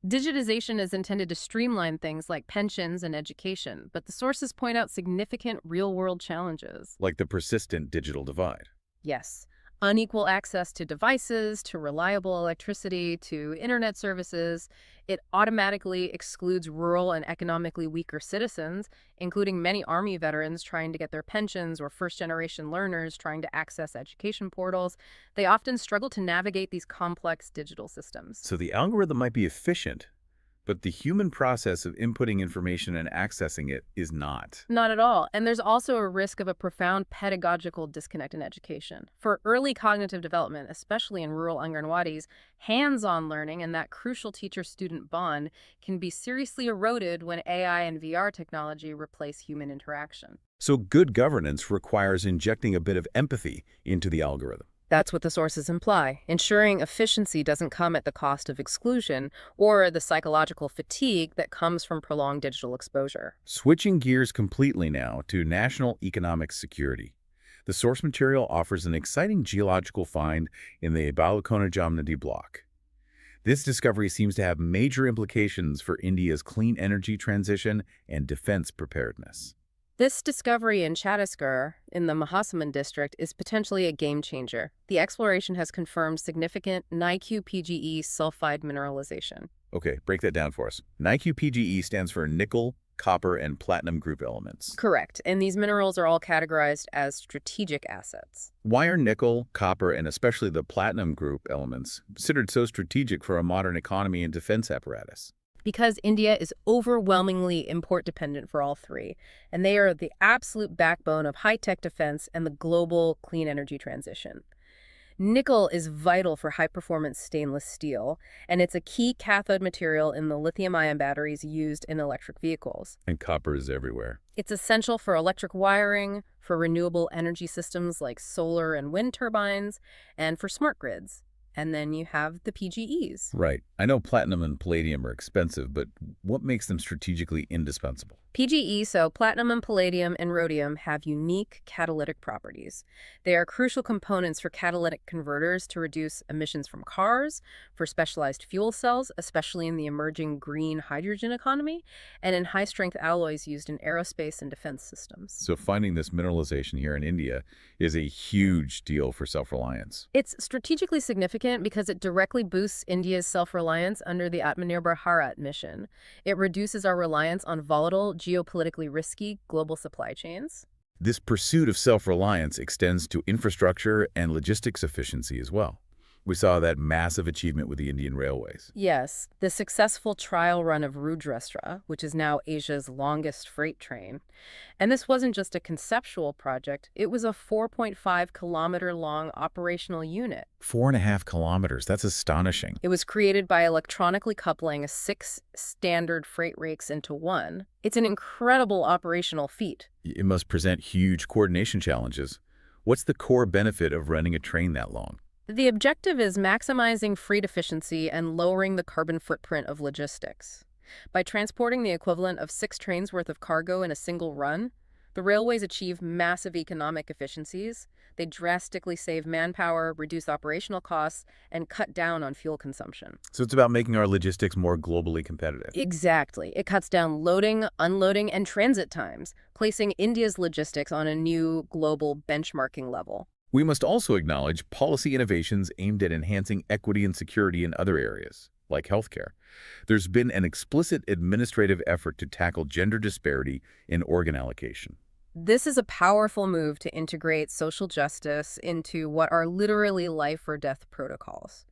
Digitization is intended to streamline things like pensions and education, but the sources point out significant real-world challenges. Like the persistent digital divide. Yes. Unequal access to devices, to reliable electricity, to internet services. It automatically excludes rural and economically weaker citizens, including many Army veterans trying to get their pensions or first-generation learners trying to access education portals. They often struggle to navigate these complex digital systems. So the algorithm might be efficient, but the human process of inputting information and accessing it is not. Not at all. And there's also a risk of a profound pedagogical disconnect in education. For early cognitive development, especially in rural Anganwadis, hands-on learning and that crucial teacher-student bond can be seriously eroded when AI and VR technology replace human interaction. So good governance requires injecting a bit of empathy into the algorithm. That's what the sources imply. Ensuring efficiency doesn't come at the cost of exclusion or the psychological fatigue that comes from prolonged digital exposure. Switching gears completely now to national economic security. The source material offers an exciting geological find in the Balakona-Jamnadi block. This discovery seems to have major implications for India's clean energy transition and defense preparedness. This discovery in Chhattisgarh, in the Mahasaman district, is potentially a game changer. The exploration has confirmed significant Ni-Q-PGE sulfide mineralization. Okay, break that down for us. Ni-Q-PGE stands for nickel, copper, and platinum group elements. Correct, and these minerals are all categorized as strategic assets. Why are nickel, copper, and especially the platinum group elements considered so strategic for a modern economy and defense apparatus? Because India is overwhelmingly import-dependent for all three, and they are the absolute backbone of high-tech defense and the global clean energy transition. Nickel is vital for high-performance stainless steel, and it's a key cathode material in the lithium-ion batteries used in electric vehicles. And copper is everywhere. It's essential for electric wiring, for renewable energy systems like solar and wind turbines, and for smart grids. And then you have the PGEs. Right. I know platinum and palladium are expensive, but what makes them strategically indispensable? PGE, so platinum and palladium and rhodium, have unique catalytic properties. They are crucial components for catalytic converters to reduce emissions from cars, for specialized fuel cells, especially in the emerging green hydrogen economy, and in high-strength alloys used in aerospace and defense systems. So finding this mineralization here in India is a huge deal for self-reliance. It's strategically significant because it directly boosts India's self-reliance under the Atmanirbhar Bharat mission. It reduces our reliance on volatile, geopolitically risky global supply chains. This pursuit of self-reliance extends to infrastructure and logistics efficiency as well. We saw that massive achievement with the Indian Railways. Yes, the successful trial run of Rudrestra, which is now Asia's longest freight train. And this wasn't just a conceptual project, it was a 4.5-kilometer-long operational unit. 4.5 kilometers, that's astonishing. It was created by electronically coupling 6 standard freight rakes into one. It's an incredible operational feat. It must present huge coordination challenges. What's the core benefit of running a train that long? The objective is maximizing freight efficiency and lowering the carbon footprint of logistics. By transporting the equivalent of 6 trains worth of cargo in a single run, the railways achieve massive economic efficiencies. They drastically save manpower, reduce operational costs, and cut down on fuel consumption. So it's about making our logistics more globally competitive. Exactly. It cuts down loading, unloading, and transit times, placing India's logistics on a new global benchmarking level. We must also acknowledge policy innovations aimed at enhancing equity and security in other areas, like healthcare. There's been an explicit administrative effort to tackle gender disparity in organ allocation. This is a powerful move to integrate social justice into what are literally life or death protocols.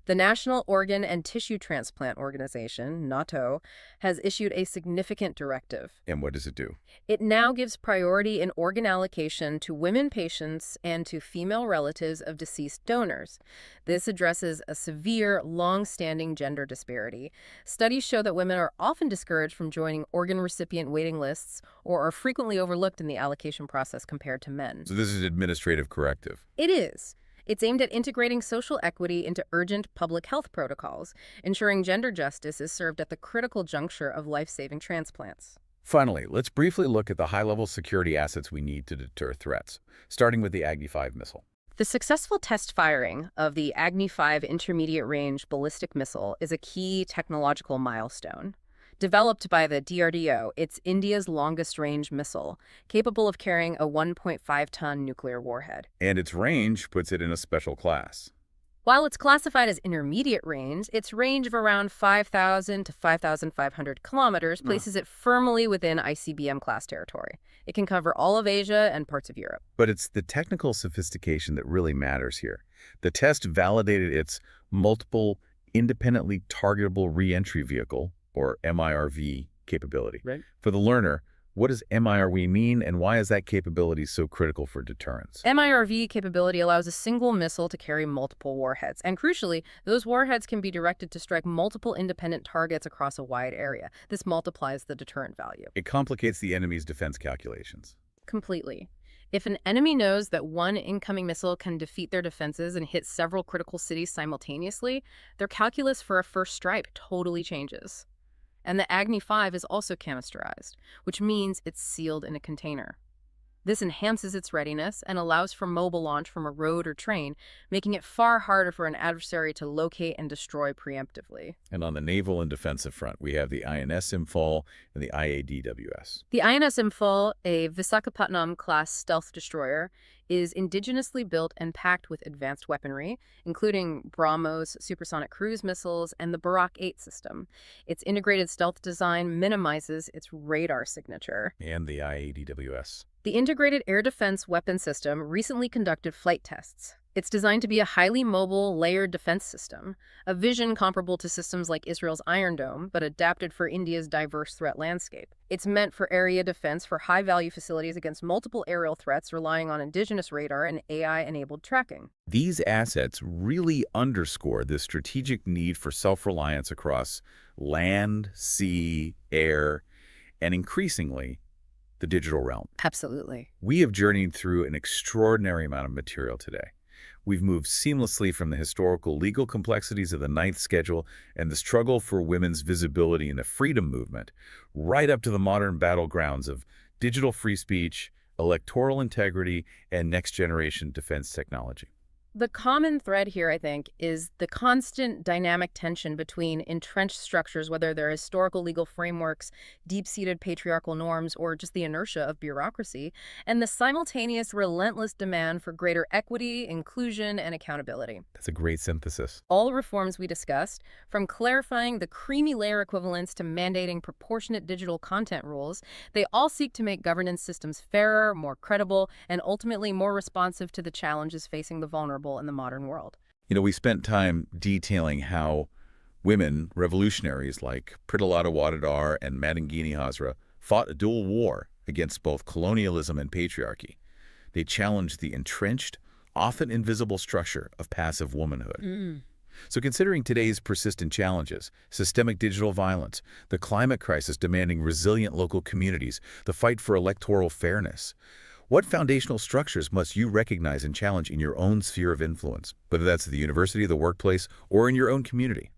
The National Organ and Tissue Transplant Organization, NATO, has issued a significant directive. And what does it do? It now gives priority in organ allocation to women patients and to female relatives of deceased donors. This addresses a severe, long-standing gender disparity. Studies show that women are often discouraged from joining organ recipient waiting lists or are frequently overlooked in the allocation process compared to men. So this is administrative corrective. It is. It's aimed at integrating social equity into urgent public health protocols, ensuring gender justice is served at the critical juncture of life-saving transplants. Finally, let's briefly look at the high-level security assets we need to deter threats, starting with the Agni-V missile. The successful test firing of the Agni-V intermediate-range ballistic missile is a key technological milestone. Developed by the DRDO, it's India's longest-range missile, capable of carrying a 1.5-ton nuclear warhead. And its range puts it in a special class. While it's classified as intermediate range, its range of around 5,000 to 5,500 kilometers places it firmly within ICBM class territory. It can cover all of Asia and parts of Europe. But it's the technical sophistication that really matters here. The test validated its multiple independently targetable re-entry vehicle, or MIRV, capability. Right. For the learner, what does MIRV mean, and why is that capability so critical for deterrence? MIRV capability allows a single missile to carry multiple warheads. And crucially, those warheads can be directed to strike multiple independent targets across a wide area. This multiplies the deterrent value. It complicates the enemy's defense calculations. Completely. If an enemy knows that one incoming missile can defeat their defenses and hit several critical cities simultaneously, their calculus for a first strike totally changes. And the Agni-V is also canisterized, which means it's sealed in a container. This enhances its readiness and allows for mobile launch from a road or train, making it far harder for an adversary to locate and destroy preemptively. And on the naval and defensive front, we have the INS Imphal and the IADWS. The INS Imphal, a Visakhapatnam-class stealth destroyer, is indigenously built and packed with advanced weaponry, including BrahMos supersonic cruise missiles and the Barak 8 system. Its integrated stealth design minimizes its radar signature. And the IADWS. The Integrated Air Defense Weapon System recently conducted flight tests. It's designed to be a highly mobile, layered defense system, a vision comparable to systems like Israel's Iron Dome, but adapted for India's diverse threat landscape. It's meant for area defense for high-value facilities against multiple aerial threats relying on indigenous radar and AI-enabled tracking. These assets really underscore the strategic need for self-reliance across land, sea, air, and increasingly, the digital realm. Absolutely. We have journeyed through an extraordinary amount of material today. We've moved seamlessly from the historical legal complexities of the Ninth Schedule and the struggle for women's visibility in the freedom movement, right up to the modern battlegrounds of digital free speech, electoral integrity, and next-generation defense technology. The common thread here, I think, is the constant dynamic tension between entrenched structures, whether they're historical legal frameworks, deep-seated patriarchal norms, or just the inertia of bureaucracy, and the simultaneous relentless demand for greater equity, inclusion, and accountability. That's a great synthesis. All reforms we discussed, from clarifying the creamy layer equivalence to mandating proportionate digital content rules, they all seek to make governance systems fairer, more credible, and ultimately more responsive to the challenges facing the vulnerable in the modern world. We spent time detailing how women, revolutionaries like Pritilata Waddedar and Matangini Hazra, fought a dual war against both colonialism and patriarchy. They challenged the entrenched, often invisible structure of passive womanhood. So considering today's persistent challenges, systemic digital violence, the climate crisis demanding resilient local communities, the fight for electoral fairness, what foundational structures must you recognize and challenge in your own sphere of influence, whether that's at the university, the workplace, or in your own community,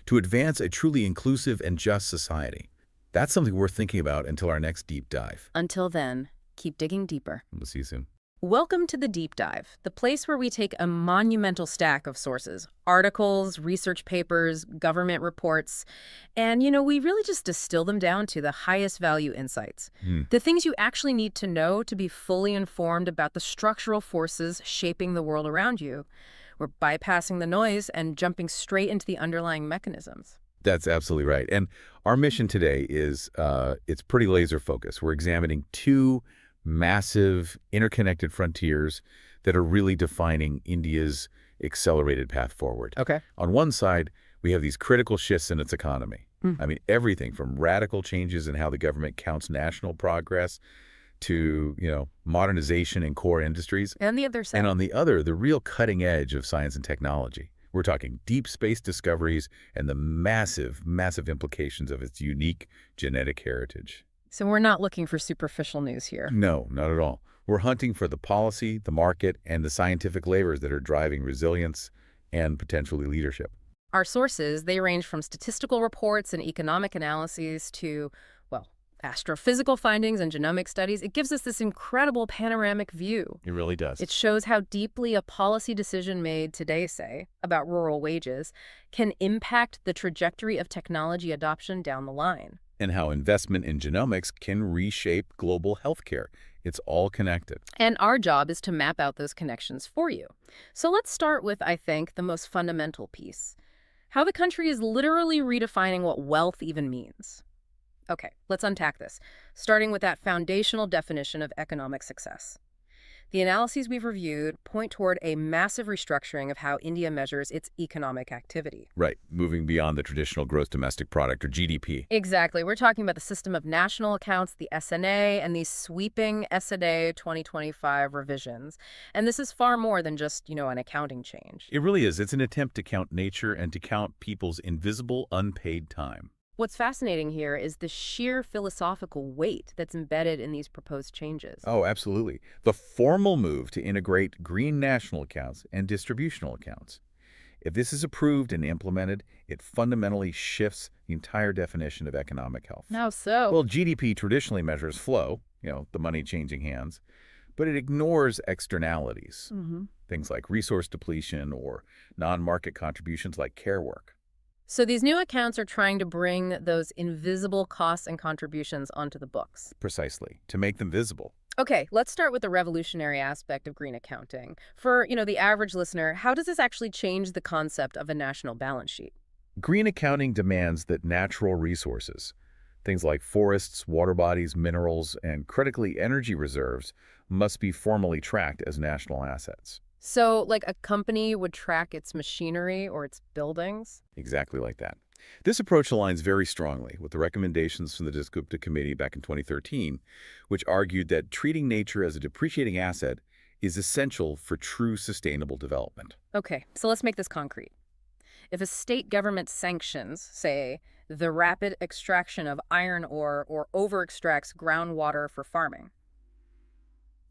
to advance a truly inclusive and just society? That's something worth thinking about until our next deep dive. Until then, keep digging deeper. We'll see you soon. Welcome to the Deep Dive, the place where we take a monumental stack of sources, articles, research papers, government reports, and, we really just distill them down to the highest value insights. The things you actually need to know to be fully informed about the structural forces shaping the world around you. We're bypassing the noise and jumping straight into the underlying mechanisms. That's absolutely right. And our mission today is, it's pretty laser focused. We're examining two massive interconnected frontiers that are really defining India's accelerated path forward. Okay. On one side, we have these critical shifts in its economy. I mean, everything from radical changes in how the government counts national progress to, modernization in core industries. And the other side. And on the other, the real cutting edge of science and technology. We're talking deep space discoveries and the massive, massive implications of its unique genetic heritage. So we're not looking for superficial news here. No, not at all. We're hunting for the policy, the market, and the scientific levers that are driving resilience and potentially leadership. Our sources, they range from statistical reports and economic analyses to, astrophysical findings and genomic studies. It gives us this incredible panoramic view. It really does. It shows how deeply a policy decision made today, say, about rural wages, can impact the trajectory of technology adoption down the line. And how investment in genomics can reshape global healthcare. It's all connected. And our job is to map out those connections for you. So let's start with, I think, the most fundamental piece. How the country is literally redefining what wealth even means. Okay, let's unpack this, starting with that foundational definition of economic success. The analyses we've reviewed point toward a massive restructuring of how India measures its economic activity. Right, moving beyond the traditional gross domestic product, or GDP. Exactly. We're talking about the system of national accounts, the SNA, and these sweeping SNA 2025 revisions. And this is far more than just, an accounting change. It really is. It's an attempt to count nature and to count people's invisible, unpaid time. What's fascinating here is the sheer philosophical weight that's embedded in these proposed changes. Oh, absolutely. The formal move to integrate green national accounts and distributional accounts. If this is approved and implemented, it fundamentally shifts the entire definition of economic health. How so? Well, GDP traditionally measures flow, the money changing hands, but it ignores externalities, things like resource depletion or non-market contributions like care work. So these new accounts are trying to bring those invisible costs and contributions onto the books. Precisely, to make them visible. Okay, let's start with the revolutionary aspect of green accounting. For, the average listener, how does this actually change the concept of a national balance sheet? Green accounting demands that natural resources, things like forests, water bodies, minerals, and critically energy reserves, must be formally tracked as national assets. So, like a company would track its machinery or its buildings? Exactly like that. This approach aligns very strongly with the recommendations from the Dasgupta Committee back in 2013, which argued that treating nature as a depreciating asset is essential for true sustainable development. Okay, so let's make this concrete. If a state government sanctions, say, the rapid extraction of iron ore or over-extracts groundwater for farming,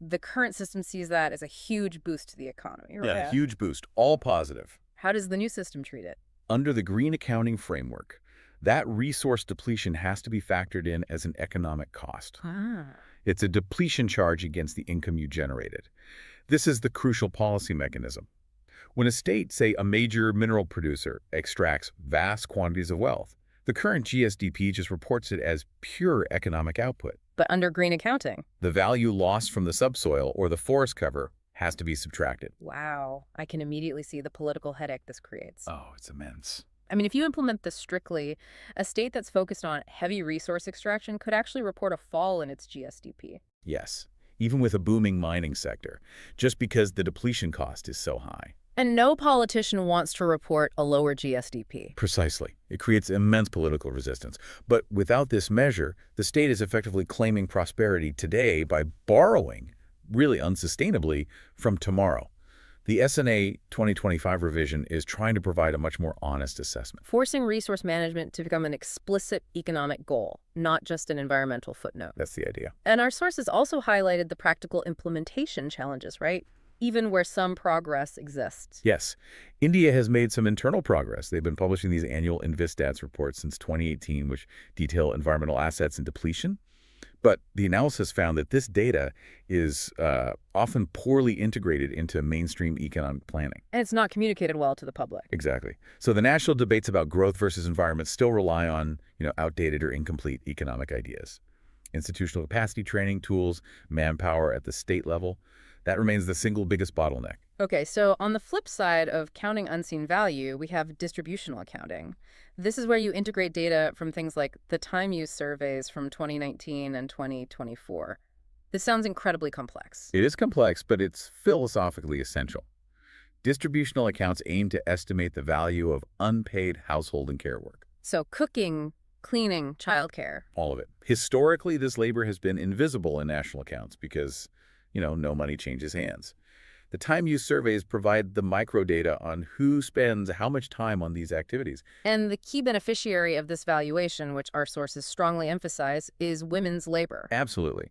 the current system sees that as a huge boost to the economy. Right? Yeah, huge boost, all positive. How does the new system treat it? Under the green accounting framework, that resource depletion has to be factored in as an economic cost. It's a depletion charge against the income you generated. This is the crucial policy mechanism. When a state, say a major mineral producer, extracts vast quantities of wealth, the current GSDP just reports it as pure economic output. But under green accounting? The value lost from the subsoil or the forest cover has to be subtracted. Wow. I can immediately see the political headache this creates. Oh, it's immense. I mean, if you implement this strictly, a state that's focused on heavy resource extraction could actually report a fall in its GSDP. Yes, even with a booming mining sector, just because the depletion cost is so high. And no politician wants to report a lower GSDP. Precisely. It creates immense political resistance. But without this measure, the state is effectively claiming prosperity today by borrowing, really unsustainably, from tomorrow. The SNA 2025 revision is trying to provide a much more honest assessment. Forcing resource management to become an explicit economic goal, not just an environmental footnote. That's the idea. And our sources also highlighted the practical implementation challenges, right? Even where some progress exists. Yes. India has made some internal progress. They've been publishing these annual InvStats reports since 2018, which detail environmental assets and depletion. But the analysis found that this data is often poorly integrated into mainstream economic planning. And it's not communicated well to the public. Exactly. So the national debates about growth versus environment still rely on, outdated or incomplete economic ideas. Institutional capacity training tools, manpower at the state level, that remains the single biggest bottleneck. Okay, so on the flip side of counting unseen value, we have distributional accounting. This is where you integrate data from things like the time use surveys from 2019 and 2024. This sounds incredibly complex. It is complex, but it's philosophically essential. Distributional accounts aim to estimate the value of unpaid household and care work. So cooking, cleaning, childcare. All of it. Historically, this labor has been invisible in national accounts because, no money changes hands. The time use surveys provide the microdata on who spends how much time on these activities. And the key beneficiary of this valuation, which our sources strongly emphasize, is women's labor. Absolutely.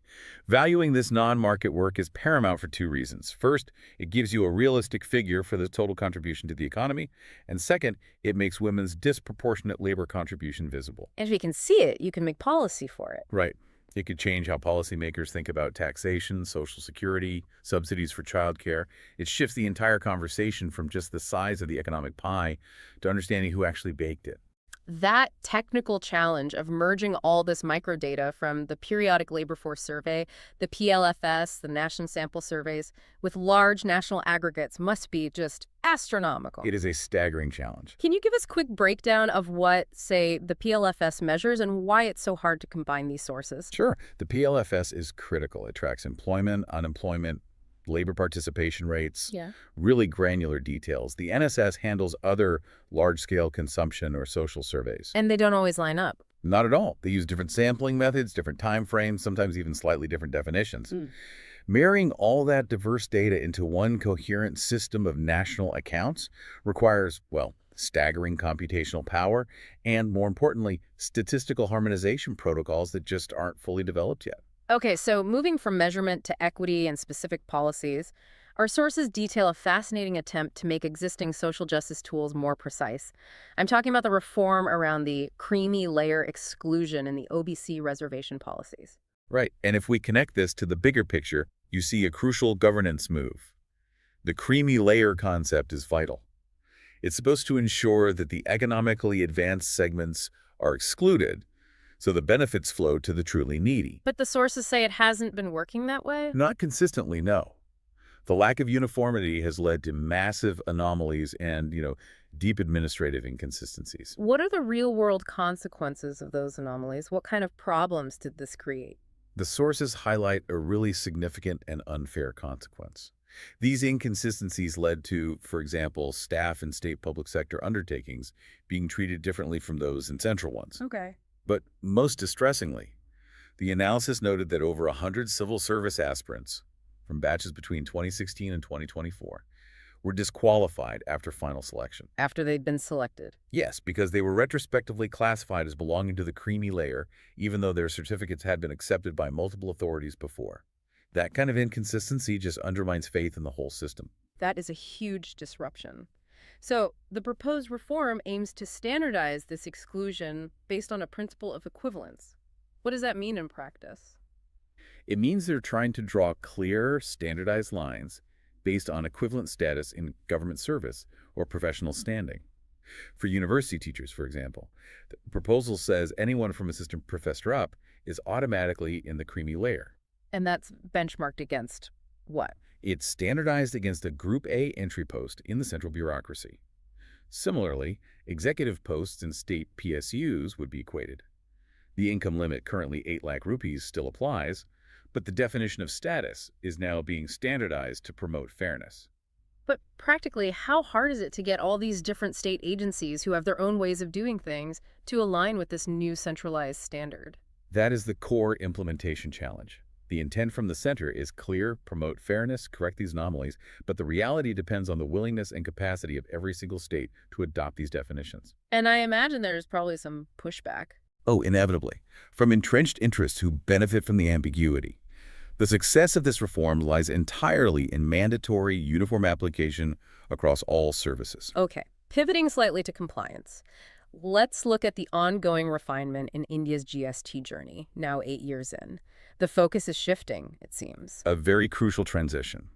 Valuing this non-market work is paramount for two reasons. First, it gives you a realistic figure for the total contribution to the economy. And second, it makes women's disproportionate labor contribution visible. And if you can see it, you can make policy for it. Right. It could change how policymakers think about taxation, Social Security, subsidies for childcare. It shifts the entire conversation from just the size of the economic pie to understanding who actually baked it. That technical challenge of merging all this microdata from the Periodic Labor Force Survey, the PLFS, the National Sample Surveys, with large national aggregates must be just astronomical. It is a staggering challenge. Can you give us a quick breakdown of what, say, the PLFS measures and why it's so hard to combine these sources? Sure. The PLFS is critical. It tracks employment, unemployment, labor participation rates, really granular details. The NSS handles other large-scale consumption or social surveys. And they don't always line up. Not at all. They use different sampling methods, different time frames, sometimes even slightly different definitions. Marrying all that diverse data into one coherent system of national accounts requires, well, staggering computational power and, more importantly, statistical harmonization protocols that just aren't fully developed yet. Okay, so moving from measurement to equity and specific policies, our sources detail a fascinating attempt to make existing social justice tools more precise. I'm talking about the reform around the creamy layer exclusion in the OBC reservation policies. Right, and if we connect this to the bigger picture, you see a crucial governance move. The creamy layer concept is vital. It's supposed to ensure that the economically advanced segments are excluded, so the benefits flow to the truly needy. But the sources say it hasn't been working that way? Not consistently, no. The lack of uniformity has led to massive anomalies and, deep administrative inconsistencies. What are the real-world consequences of those anomalies? What kind of problems did this create? The sources highlight a really significant and unfair consequence. These inconsistencies led to, for example, staff in state public sector undertakings being treated differently from those in central ones. Okay. But most distressingly, the analysis noted that over 100 civil service aspirants from batches between 2016 and 2024 were disqualified after final selection. After they'd been selected? Yes, because they were retrospectively classified as belonging to the creamy layer, even though their certificates had been accepted by multiple authorities before. That kind of inconsistency just undermines faith in the whole system. That is a huge disruption. So the proposed reform aims to standardize this exclusion based on a principle of equivalence. What does that mean in practice? It means they're trying to draw clear, standardized lines based on equivalent status in government service or professional standing. For university teachers, for example, the proposal says anyone from assistant professor up is automatically in the creamy layer. And that's benchmarked against what? It's standardized against a Group A entry post in the central bureaucracy. Similarly, executive posts in state PSUs would be equated. The income limit, currently 8 lakh rupees, still applies, but the definition of status is now being standardized to promote fairness. But practically, how hard is it to get all these different state agencies who have their own ways of doing things to align with this new centralized standard? That is the core implementation challenge. The intent from the center is clear, promote fairness, correct these anomalies, but the reality depends on the willingness and capacity of every single state to adopt these definitions. And I imagine there's probably some pushback. Oh, inevitably, from entrenched interests who benefit from the ambiguity. The success of this reform lies entirely in mandatory, uniform application across all services. Okay, pivoting slightly to compliance. Let's look at the ongoing refinement in India's GST journey, now 8 years in. The focus is shifting, it seems. A very crucial transition.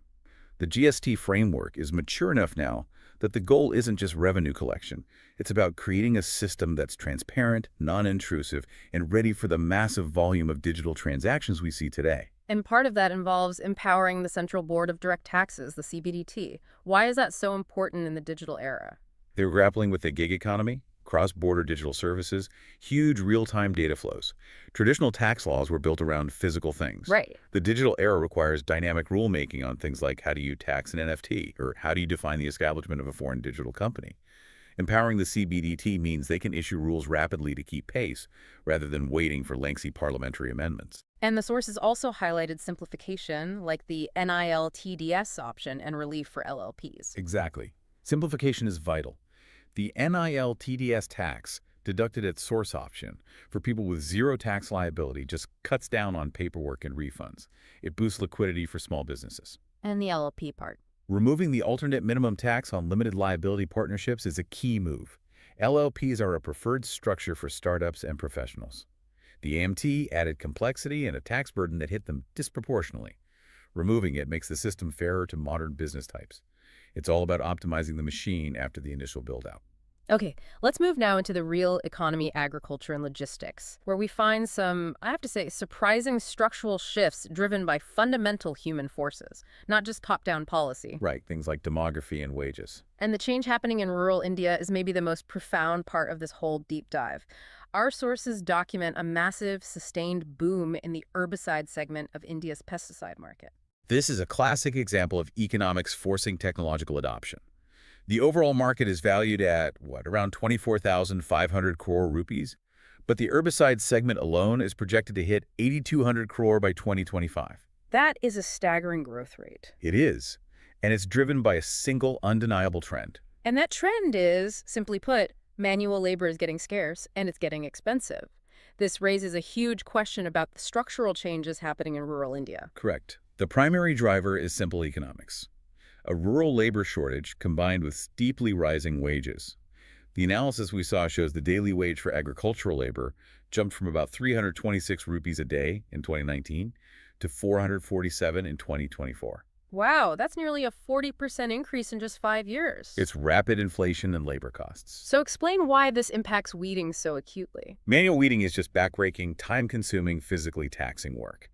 The GST framework is mature enough now that the goal isn't just revenue collection. It's about creating a system that's transparent, non-intrusive, and ready for the massive volume of digital transactions we see today. And part of that involves empowering the Central Board of Direct Taxes, the CBDT. Why is that so important in the digital era? They're grappling with the gig economy, cross-border digital services, huge real-time data flows. Traditional tax laws were built around physical things. Right. The digital era requires dynamic rulemaking on things like how do you tax an NFT or how do you define the establishment of a foreign digital company. Empowering the CBDT means they can issue rules rapidly to keep pace rather than waiting for lengthy parliamentary amendments. And the sources also highlighted simplification, like the NIL TDS option and relief for LLPs. Exactly. Simplification is vital. The NIL TDS tax, deducted at source option, for people with zero tax liability just cuts down on paperwork and refunds. It boosts liquidity for small businesses. And the LLP part. Removing the alternate minimum tax on limited liability partnerships is a key move. LLPs are a preferred structure for startups and professionals. The AMT added complexity and a tax burden that hit them disproportionately. Removing it makes the system fairer to modern business types. It's all about optimizing the machine after the initial build-out. Okay, let's move now into the real economy, agriculture, and logistics, where we find some, I have to say, surprising structural shifts driven by fundamental human forces, not just top-down policy. Right, things like demography and wages. And the change happening in rural India is maybe the most profound part of this whole deep dive. Our sources document a massive, sustained boom in the herbicide segment of India's pesticide market. This is a classic example of economics forcing technological adoption. The overall market is valued at, around 24,500 crore rupees? But the herbicide segment alone is projected to hit 8,200 crore by 2025. That is a staggering growth rate. It is, and it's driven by a single undeniable trend. And that trend is, simply put, manual labor is getting scarce and it's getting expensive. This raises a huge question about the structural changes happening in rural India. Correct. The primary driver is simple economics. A rural labor shortage combined with steeply rising wages. The analysis we saw shows the daily wage for agricultural labor jumped from about 326 rupees a day in 2019 to 447 in 2024. Wow, that's nearly a 40% increase in just 5 years. It's rapid inflation and labor costs. So explain why this impacts weeding so acutely. Manual weeding is just backbreaking, time-consuming, physically taxing work.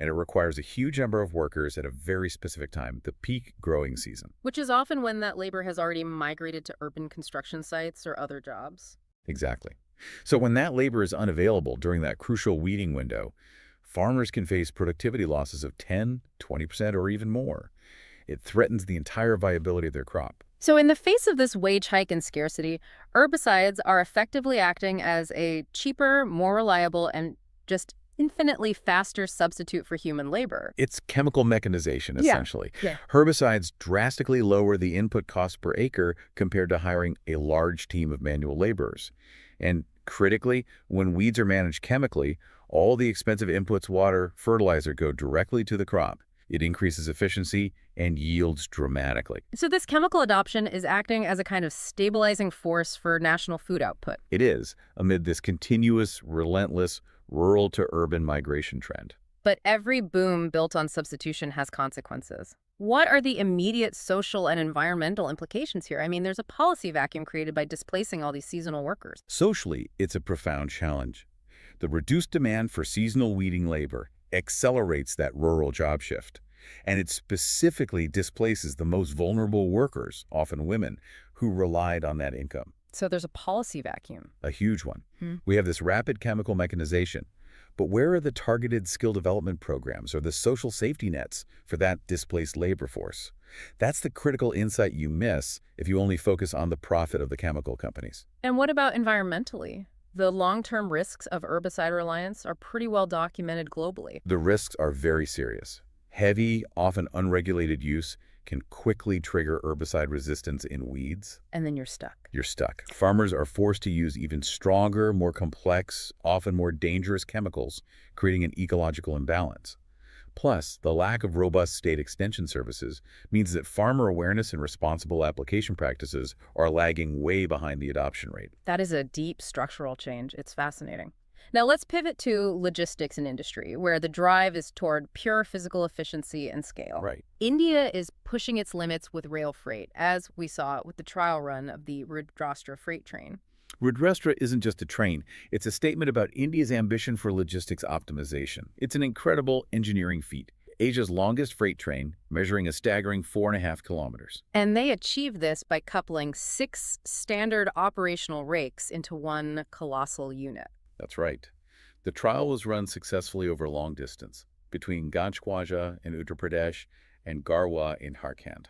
And it requires a huge number of workers at a very specific time, the peak growing season. Which is often when that labor has already migrated to urban construction sites or other jobs. Exactly. So when that labor is unavailable during that crucial weeding window, farmers can face productivity losses of 10, 20%, or even more. It threatens the entire viability of their crop. So in the face of this wage hike and scarcity, herbicides are effectively acting as a cheaper, more reliable, and just infinitely faster substitute for human labor. It's chemical mechanization, essentially. Yeah. Herbicides drastically lower the input cost per acre compared to hiring a large team of manual laborers. And critically, when weeds are managed chemically, all the expensive inputs, water, fertilizer, go directly to the crop. It increases efficiency and yields dramatically. So this chemical adoption is acting as a kind of stabilizing force for national food output. It is, amid this continuous, relentless, rural to urban migration trend. But every boom built on substitution has consequences. What are the immediate social and environmental implications here? I mean, there's a policy vacuum created by displacing all these seasonal workers. Socially, it's a profound challenge. The reduced demand for seasonal weeding labor accelerates that rural job shift, and it specifically displaces the most vulnerable workers, often women, who relied on that income. So there's a policy vacuum. A huge one. We have this rapid chemical mechanization, But where are the targeted skill development programs or the social safety nets for that displaced labor force? That's the critical insight you miss if you only focus on the profit of the chemical companies. And what about environmentally? The long-term risks of herbicide reliance are pretty well documented globally. The risks are very serious. Heavy, often unregulated use can quickly trigger herbicide resistance in weeds. And then you're stuck. You're stuck. Farmers are forced to use even stronger, more complex, often more dangerous chemicals, creating an ecological imbalance. Plus, the lack of robust state extension services means that farmer awareness and responsible application practices are lagging way behind the adoption rate. That is a deep structural change. It's fascinating. Now let's pivot to logistics and industry, where the drive is toward pure physical efficiency and scale. Right. India is pushing its limits with rail freight, as we saw with the trial run of the Rudrashtra freight train. Rudrashtra isn't just a train. It's a statement about India's ambition for logistics optimization. It's an incredible engineering feat. Asia's longest freight train, measuring a staggering 4.5 kilometers. And they achieved this by coupling 6 standard operational rakes into one colossal unit. That's right. The trial was run successfully over a long distance, between Ganjkhwaja in Uttar Pradesh and Garhwa in Jharkhand.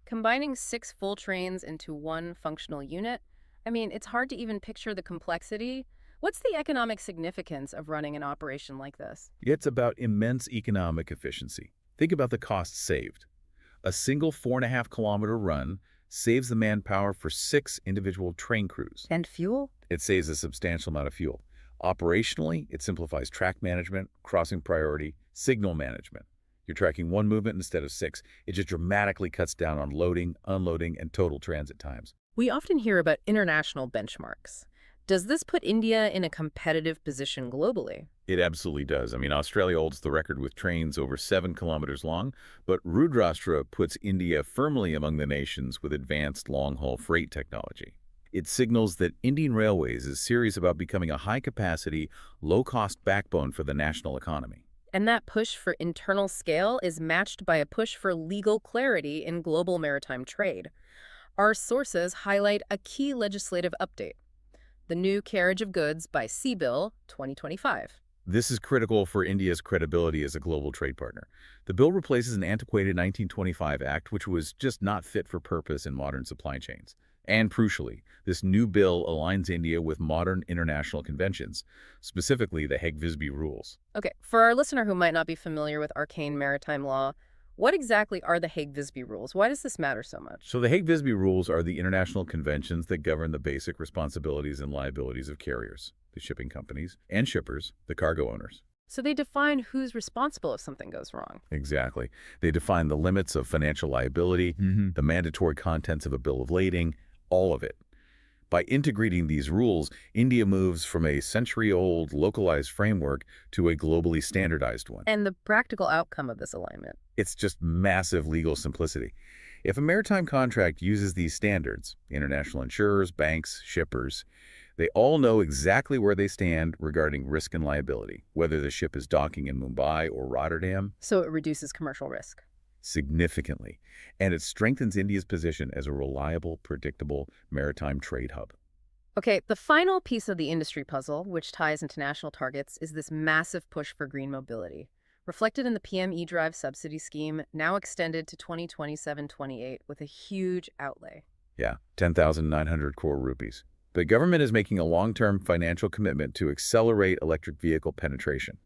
Combining 6 full trains into one functional unit, I mean, it's hard to even picture the complexity. What's the economic significance of running an operation like this? It's about immense economic efficiency. Think about the costs saved. A single 4.5-kilometer run saves the manpower for 6 individual train crews. And fuel? It saves a substantial amount of fuel. Operationally, it simplifies track management, crossing priority, signal management. You're tracking one movement instead of 6. It just dramatically cuts down on loading, unloading, and total transit times. We often hear about international benchmarks. Does this put India in a competitive position globally? It absolutely does. I mean, Australia holds the record with trains over 7 kilometers long, but Rudrashtra puts India firmly among the nations with advanced long-haul freight technology. It signals that Indian Railways is serious about becoming a high-capacity, low-cost backbone for the national economy. And that push for internal scale is matched by a push for legal clarity in global maritime trade. Our sources highlight a key legislative update: the new Carriage of Goods by Sea Bill 2025. This is critical for India's credibility as a global trade partner. The bill replaces an antiquated 1925 act which was just not fit for purpose in modern supply chains. And crucially, this new bill aligns India with modern international conventions, specifically the Hague-Visby rules. Okay, for our listener who might not be familiar with arcane maritime law, what exactly are the Hague-Visby rules? Why does this matter so much? So the Hague-Visby rules are the international conventions that govern the basic responsibilities and liabilities of carriers, the shipping companies, and shippers, the cargo owners. So they define who's responsible if something goes wrong. Exactly. They define the limits of financial liability, the mandatory contents of a bill of lading, all of it. By integrating these rules, India moves from a century-old localized framework to a globally standardized one. And the practical outcome of this alignment? It's just massive legal simplicity. If a maritime contract uses these standards, international insurers, banks, shippers, they all know exactly where they stand regarding risk and liability, whether the ship is docking in Mumbai or Rotterdam. So it reduces commercial risk. Significantly, and it strengthens India's position as a reliable, predictable maritime trade hub. Okay, the final piece of the industry puzzle, which ties into national targets, is this massive push for green mobility, reflected in the PM eDrive subsidy scheme, now extended to 2027-28 with a huge outlay. Yeah, 10,900 crore rupees. The government is making a long-term financial commitment to accelerate electric vehicle penetration.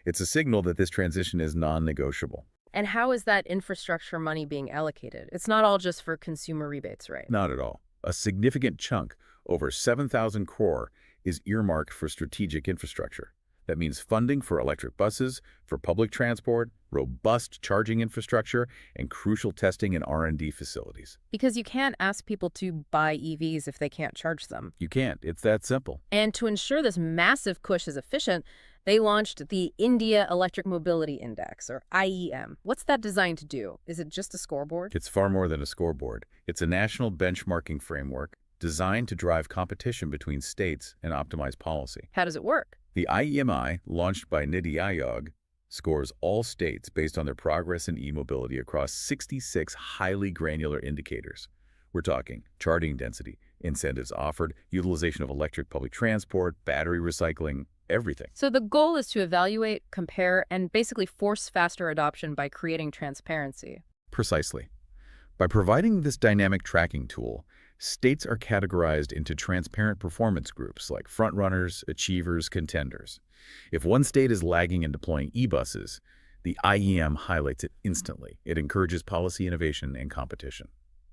It's a signal that this transition is non-negotiable. And how is that infrastructure money being allocated? It's not all just for consumer rebates, right? Not at all. A significant chunk, over 7,000 crore, is earmarked for strategic infrastructure. That means funding for electric buses, for public transport, robust charging infrastructure, and crucial testing and R&D facilities. Because you can't ask people to buy EVs if they can't charge them. You can't. It's that simple. And to ensure this massive push is efficient, they launched the India Electric Mobility Index, or IEM. What's that designed to do? Is it just a scoreboard? It's far more than a scoreboard. It's a national benchmarking framework designed to drive competition between states and optimize policy. How does it work? The IEMI, launched by Niti Aayog, scores all states based on their progress in e-mobility across 66 highly granular indicators. We're talking charging density, incentives offered, utilization of electric public transport, battery recycling, everything. So the goal is to evaluate, compare, and basically force faster adoption by creating transparency. Precisely. By providing this dynamic tracking tool, states are categorized into transparent performance groups like frontrunners, achievers, contenders. If one state is lagging in deploying e-buses, the IEM highlights it instantly. It encourages policy innovation and competition.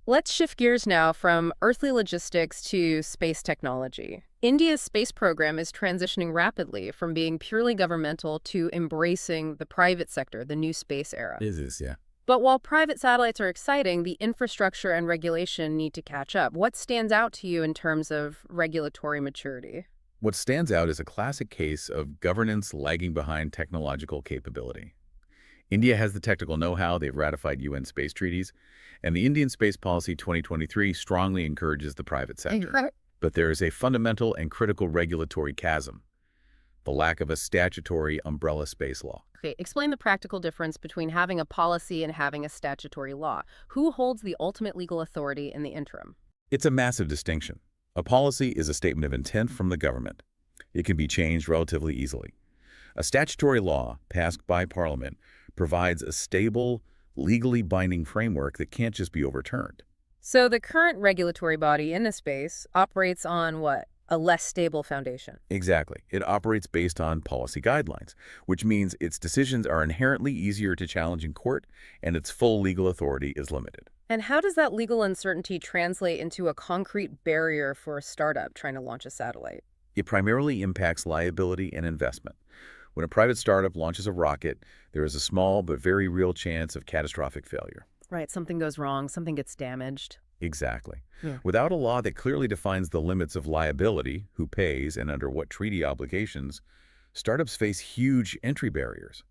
Let's shift gears now from earthly logistics to space technology. India's space program is transitioning rapidly from being purely governmental to embracing the private sector, the new space era. It is, yeah. But while private satellites are exciting, the infrastructure and regulation need to catch up. What stands out to you in terms of regulatory maturity? What stands out is a classic case of governance lagging behind technological capability. India has the technical know-how, they've ratified UN space treaties, and the Indian Space Policy 2023 strongly encourages the private sector. But there is a fundamental and critical regulatory chasm: the lack of a statutory umbrella space law. Okay, explain the practical difference between having a policy and having a statutory law. Who holds the ultimate legal authority in the interim? It's a massive distinction. A policy is a statement of intent from the government. It can be changed relatively easily. A statutory law passed by Parliament provides a stable, legally binding framework that can't just be overturned. So the current regulatory body in the space operates on what? A less stable foundation. Exactly. It operates based on policy guidelines, which means its decisions are inherently easier to challenge in court, and its full legal authority is limited. And how does that legal uncertainty translate into a concrete barrier for a startup trying to launch a satellite? It primarily impacts liability and investment. When a private startup launches a rocket, there is a small but very real chance of catastrophic failure. Right, something goes wrong, something gets damaged. Exactly. Yeah. Without a law that clearly defines the limits of liability, who pays and under what treaty obligations, startups face huge entry barriers.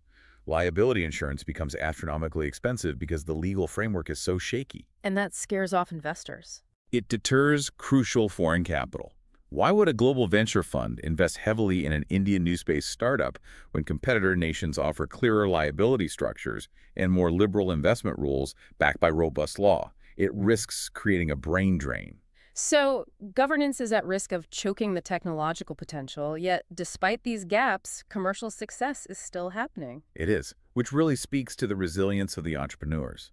Liability insurance becomes astronomically expensive because the legal framework is so shaky. And that scares off investors. It deters crucial foreign capital. Why would a global venture fund invest heavily in an Indian new space startup when competitor nations offer clearer liability structures and more liberal investment rules backed by robust law? It risks creating a brain drain. So governance is at risk of choking the technological potential, yet despite these gaps, commercial success is still happening. It is, which really speaks to the resilience of the entrepreneurs.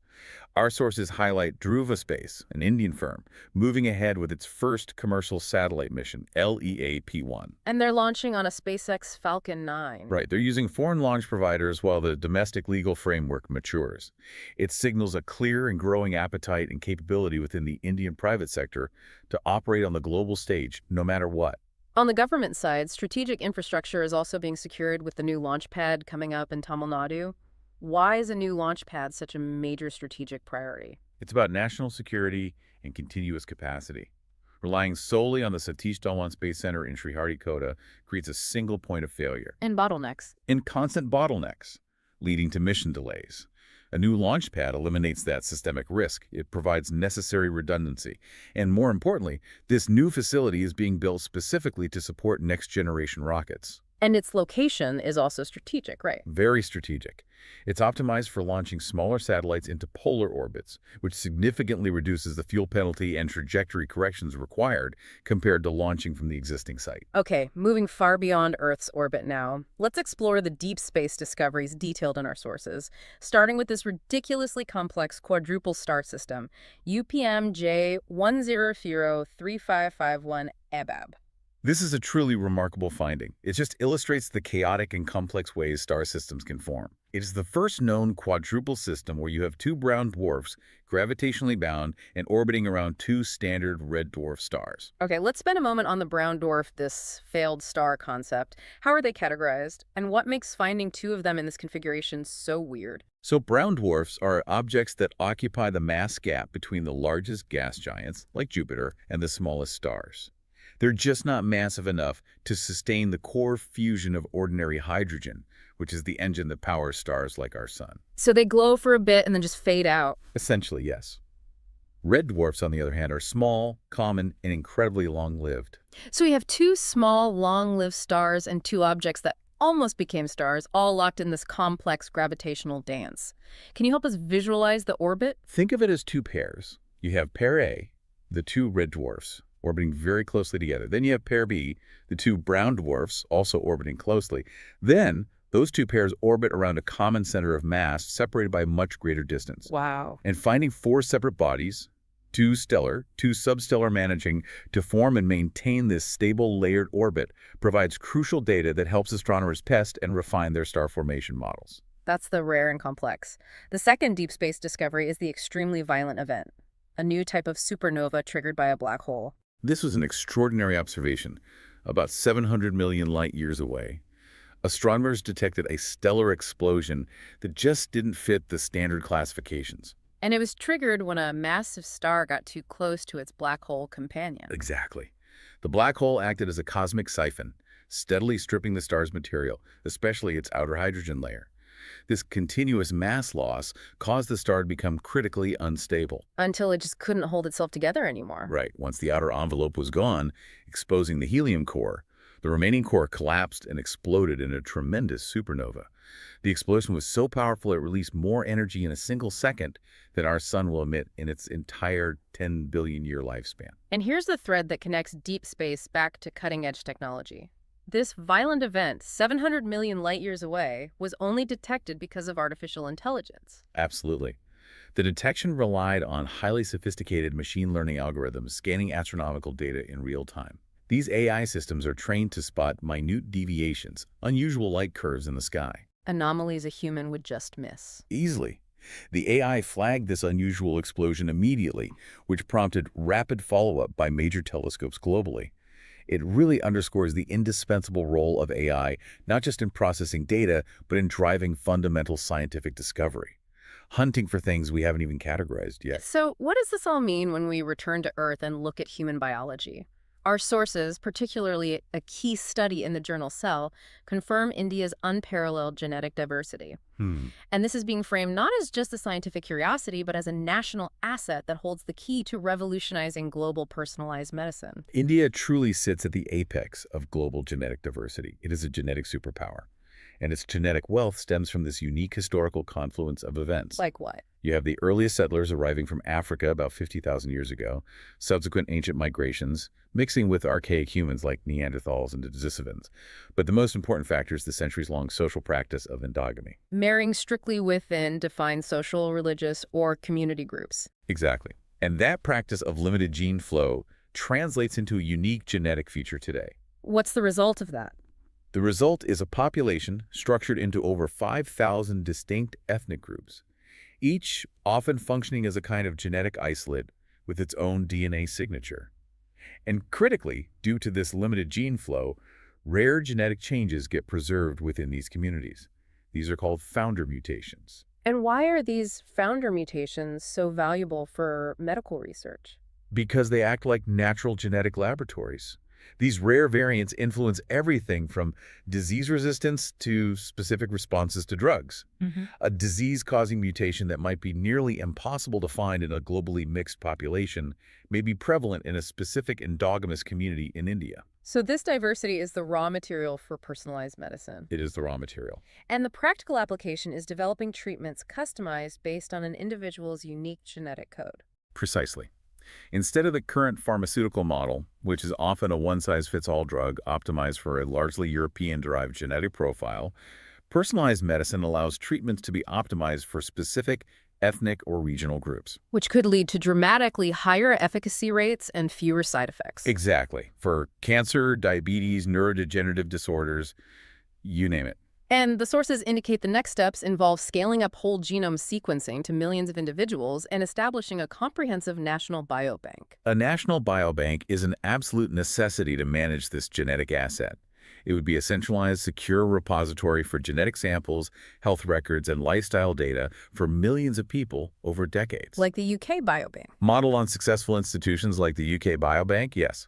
Our sources highlight Dhruva Space, an Indian firm, moving ahead with its first commercial satellite mission, LEAP-1. And they're launching on a SpaceX Falcon 9. Right, they're using foreign launch providers while the domestic legal framework matures. It signals a clear and growing appetite and capability within the Indian private sector to operate on the global stage, no matter what. On the government side, strategic infrastructure is also being secured with the new launch pad coming up in Tamil Nadu. Why is a new launch pad such a major strategic priority? It's about national security and continuous capacity. Relying solely on the Satish Dhawan Space Center in Sriharikota creates a single point of failure. And bottlenecks. And constant bottlenecks, leading to mission delays. A new launch pad eliminates that systemic risk. It provides necessary redundancy. And more importantly, this new facility is being built specifically to support next-generation rockets. And its location is also strategic, right? Very strategic. It's optimized for launching smaller satellites into polar orbits, which significantly reduces the fuel penalty and trajectory corrections required compared to launching from the existing site. Okay, moving far beyond Earth's orbit now, let's explore the deep space discoveries detailed in our sources, starting with this ridiculously complex quadruple star system, UPM J10035551 EBAB. This is a truly remarkable finding. It just illustrates the chaotic and complex ways star systems can form. It is the first known quadruple system where you have two brown dwarfs gravitationally bound and orbiting around two standard red dwarf stars. Okay, let's spend a moment on the brown dwarf, this failed star concept. How are they categorized? And what makes finding two of them in this configuration so weird? So brown dwarfs are objects that occupy the mass gap between the largest gas giants, like Jupiter, and the smallest stars. They're just not massive enough to sustain the core fusion of ordinary hydrogen, which is the engine that powers stars like our sun. So they glow for a bit and then just fade out. Essentially, yes. Red dwarfs, on the other hand, are small, common, and incredibly long-lived. So we have two small, long-lived stars and two objects that almost became stars, all locked in this complex gravitational dance. Can you help us visualize the orbit? Think of it as two pairs. You have pair A, the two red dwarfs, orbiting very closely together. Then you have pair B, the two brown dwarfs, also orbiting closely. Then those two pairs orbit around a common center of mass separated by much greater distance. Wow. And finding four separate bodies, two stellar, two substellar, managing to form and maintain this stable layered orbit provides crucial data that helps astronomers test and refine their star formation models. That's the rare and complex. The second deep space discovery is the extremely violent event, a new type of supernova triggered by a black hole. This was an extraordinary observation, about 700 million light years away. Astronomers detected a stellar explosion that just didn't fit the standard classifications. And it was triggered when a massive star got too close to its black hole companion. Exactly. The black hole acted as a cosmic siphon, steadily stripping the star's material, especially its outer hydrogen layer. This continuous mass loss caused the star to become critically unstable. Until it just couldn't hold itself together anymore. Right. Once the outer envelope was gone, exposing the helium core, the remaining core collapsed and exploded in a tremendous supernova. The explosion was so powerful it released more energy in a single second than our sun will emit in its entire 10 billion year lifespan. And here's the thread that connects deep space back to cutting-edge technology. This violent event, 700 million light years away, was only detected because of artificial intelligence. Absolutely. The detection relied on highly sophisticated machine learning algorithms scanning astronomical data in real time. These AI systems are trained to spot minute deviations, unusual light curves in the sky. Anomalies a human would just miss. Easily. The AI flagged this unusual explosion immediately, which prompted rapid follow-up by major telescopes globally. It really underscores the indispensable role of AI, not just in processing data, but in driving fundamental scientific discovery, hunting for things we haven't even categorized yet. So what does this all mean when we return to Earth and look at human biology? Our sources, particularly a key study in the journal Cell, confirm India's unparalleled genetic diversity. And this is being framed not as just a scientific curiosity, but as a national asset that holds the key to revolutionizing global personalized medicine. India truly sits at the apex of global genetic diversity. It is a genetic superpower. And its genetic wealth stems from this unique historical confluence of events. Like what? You have the earliest settlers arriving from Africa about 50,000 years ago, subsequent ancient migrations, mixing with archaic humans like Neanderthals and Denisovans. But the most important factor is the centuries-long social practice of endogamy. Marrying strictly within defined social, religious, or community groups. Exactly. And that practice of limited gene flow translates into a unique genetic feature today. What's the result of that? The result is a population structured into over 5,000 distinct ethnic groups, each often functioning as a kind of genetic isolate with its own DNA signature. And critically, due to this limited gene flow, rare genetic changes get preserved within these communities. These are called founder mutations. And why are these founder mutations so valuable for medical research? Because they act like natural genetic laboratories. These rare variants influence everything from disease resistance to specific responses to drugs. A disease-causing mutation that might be nearly impossible to find in a globally mixed population may be prevalent in a specific endogamous community in India. So this diversity is the raw material for personalized medicine. It is the raw material. And the practical application is developing treatments customized based on an individual's unique genetic code. Precisely. Instead of the current pharmaceutical model, which is often a one-size-fits-all drug optimized for a largely European-derived genetic profile, personalized medicine allows treatments to be optimized for specific ethnic or regional groups. Which could lead to dramatically higher efficacy rates and fewer side effects. Exactly. For cancer, diabetes, neurodegenerative disorders, you name it. And the sources indicate the next steps involve scaling up whole genome sequencing to millions of individuals and establishing a comprehensive national biobank. A national biobank is an absolute necessity to manage this genetic asset. It would be a centralized, secure repository for genetic samples, health records, and lifestyle data for millions of people over decades. Like the UK Biobank. Modeled on successful institutions like the UK Biobank, yes.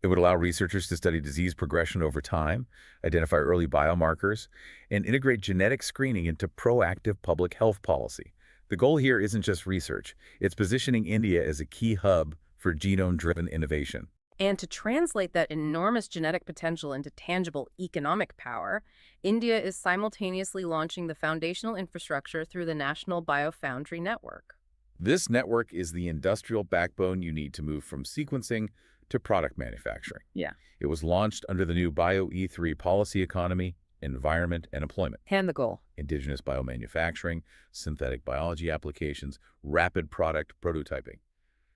It would allow researchers to study disease progression over time, identify early biomarkers, and integrate genetic screening into proactive public health policy. The goal here isn't just research. It's positioning India as a key hub for genome-driven innovation. And to translate that enormous genetic potential into tangible economic power, India is simultaneously launching the foundational infrastructure through the National Biofoundry Network. This network is the industrial backbone you need to move from sequencing to product manufacturing. Yeah. It was launched under the new Bio-E3 policy economy, environment, and employment. And the goal. Indigenous biomanufacturing, synthetic biology applications, rapid product prototyping.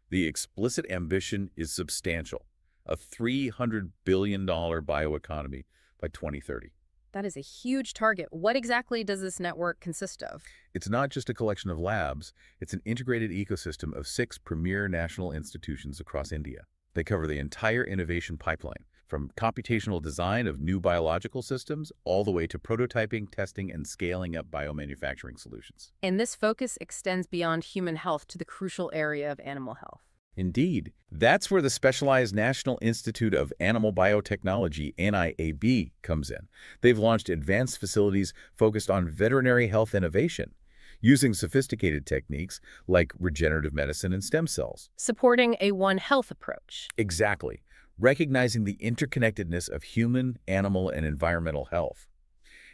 The explicit ambition is substantial, a $300 billion bioeconomy by 2030. That is a huge target. What exactly does this network consist of? It's not just a collection of labs, it's an integrated ecosystem of 6 premier national institutions across India. They cover the entire innovation pipeline, from computational design of new biological systems all the way to prototyping, testing, and scaling up biomanufacturing solutions. And this focus extends beyond human health to the crucial area of animal health. Indeed, that's where the Specialized National Institute of Animal Biotechnology, NIAB, comes in. They've launched advanced facilities focused on veterinary health innovation, using sophisticated techniques like regenerative medicine and stem cells. Supporting a One Health approach. Exactly, recognizing the interconnectedness of human, animal, and environmental health.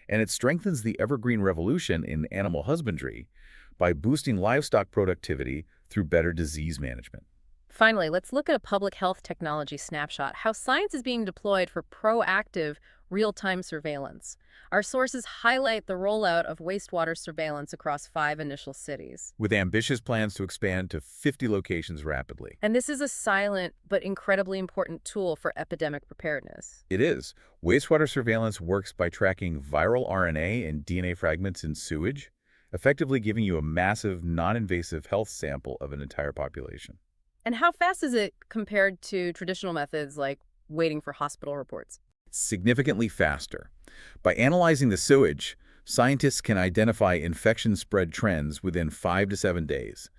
And it strengthens the evergreen revolution in animal husbandry by boosting livestock productivity through better disease management. Finally, let's look at a public health technology snapshot, how science is being deployed for proactive, real-time surveillance. Our sources highlight the rollout of wastewater surveillance across 5 initial cities. With ambitious plans to expand to 50 locations rapidly. And this is a silent but incredibly important tool for epidemic preparedness. It is. Wastewater surveillance works by tracking viral RNA and DNA fragments in sewage, effectively giving you a massive, non-invasive health sample of an entire population. And how fast is it compared to traditional methods like waiting for hospital reports? Significantly faster. By analyzing the sewage, scientists can identify infection spread trends within 5 to 7 days.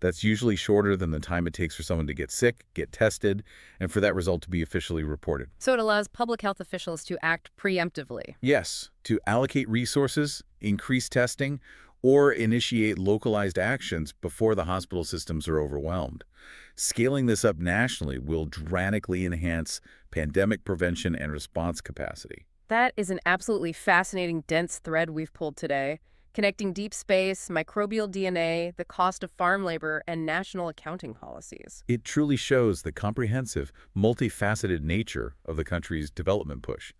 That's usually shorter than the time it takes for someone to get sick, get tested, and for that result to be officially reported. So it allows public health officials to act preemptively. Yes, to allocate resources, increase testing, or initiate localized actions before the hospital systems are overwhelmed. Scaling this up nationally will dramatically enhance pandemic prevention and response capacity. That is an absolutely fascinating, dense thread we've pulled today, connecting deep space, microbial DNA, the cost of farm labor, and national accounting policies. It truly shows the comprehensive, multifaceted nature of the country's development push.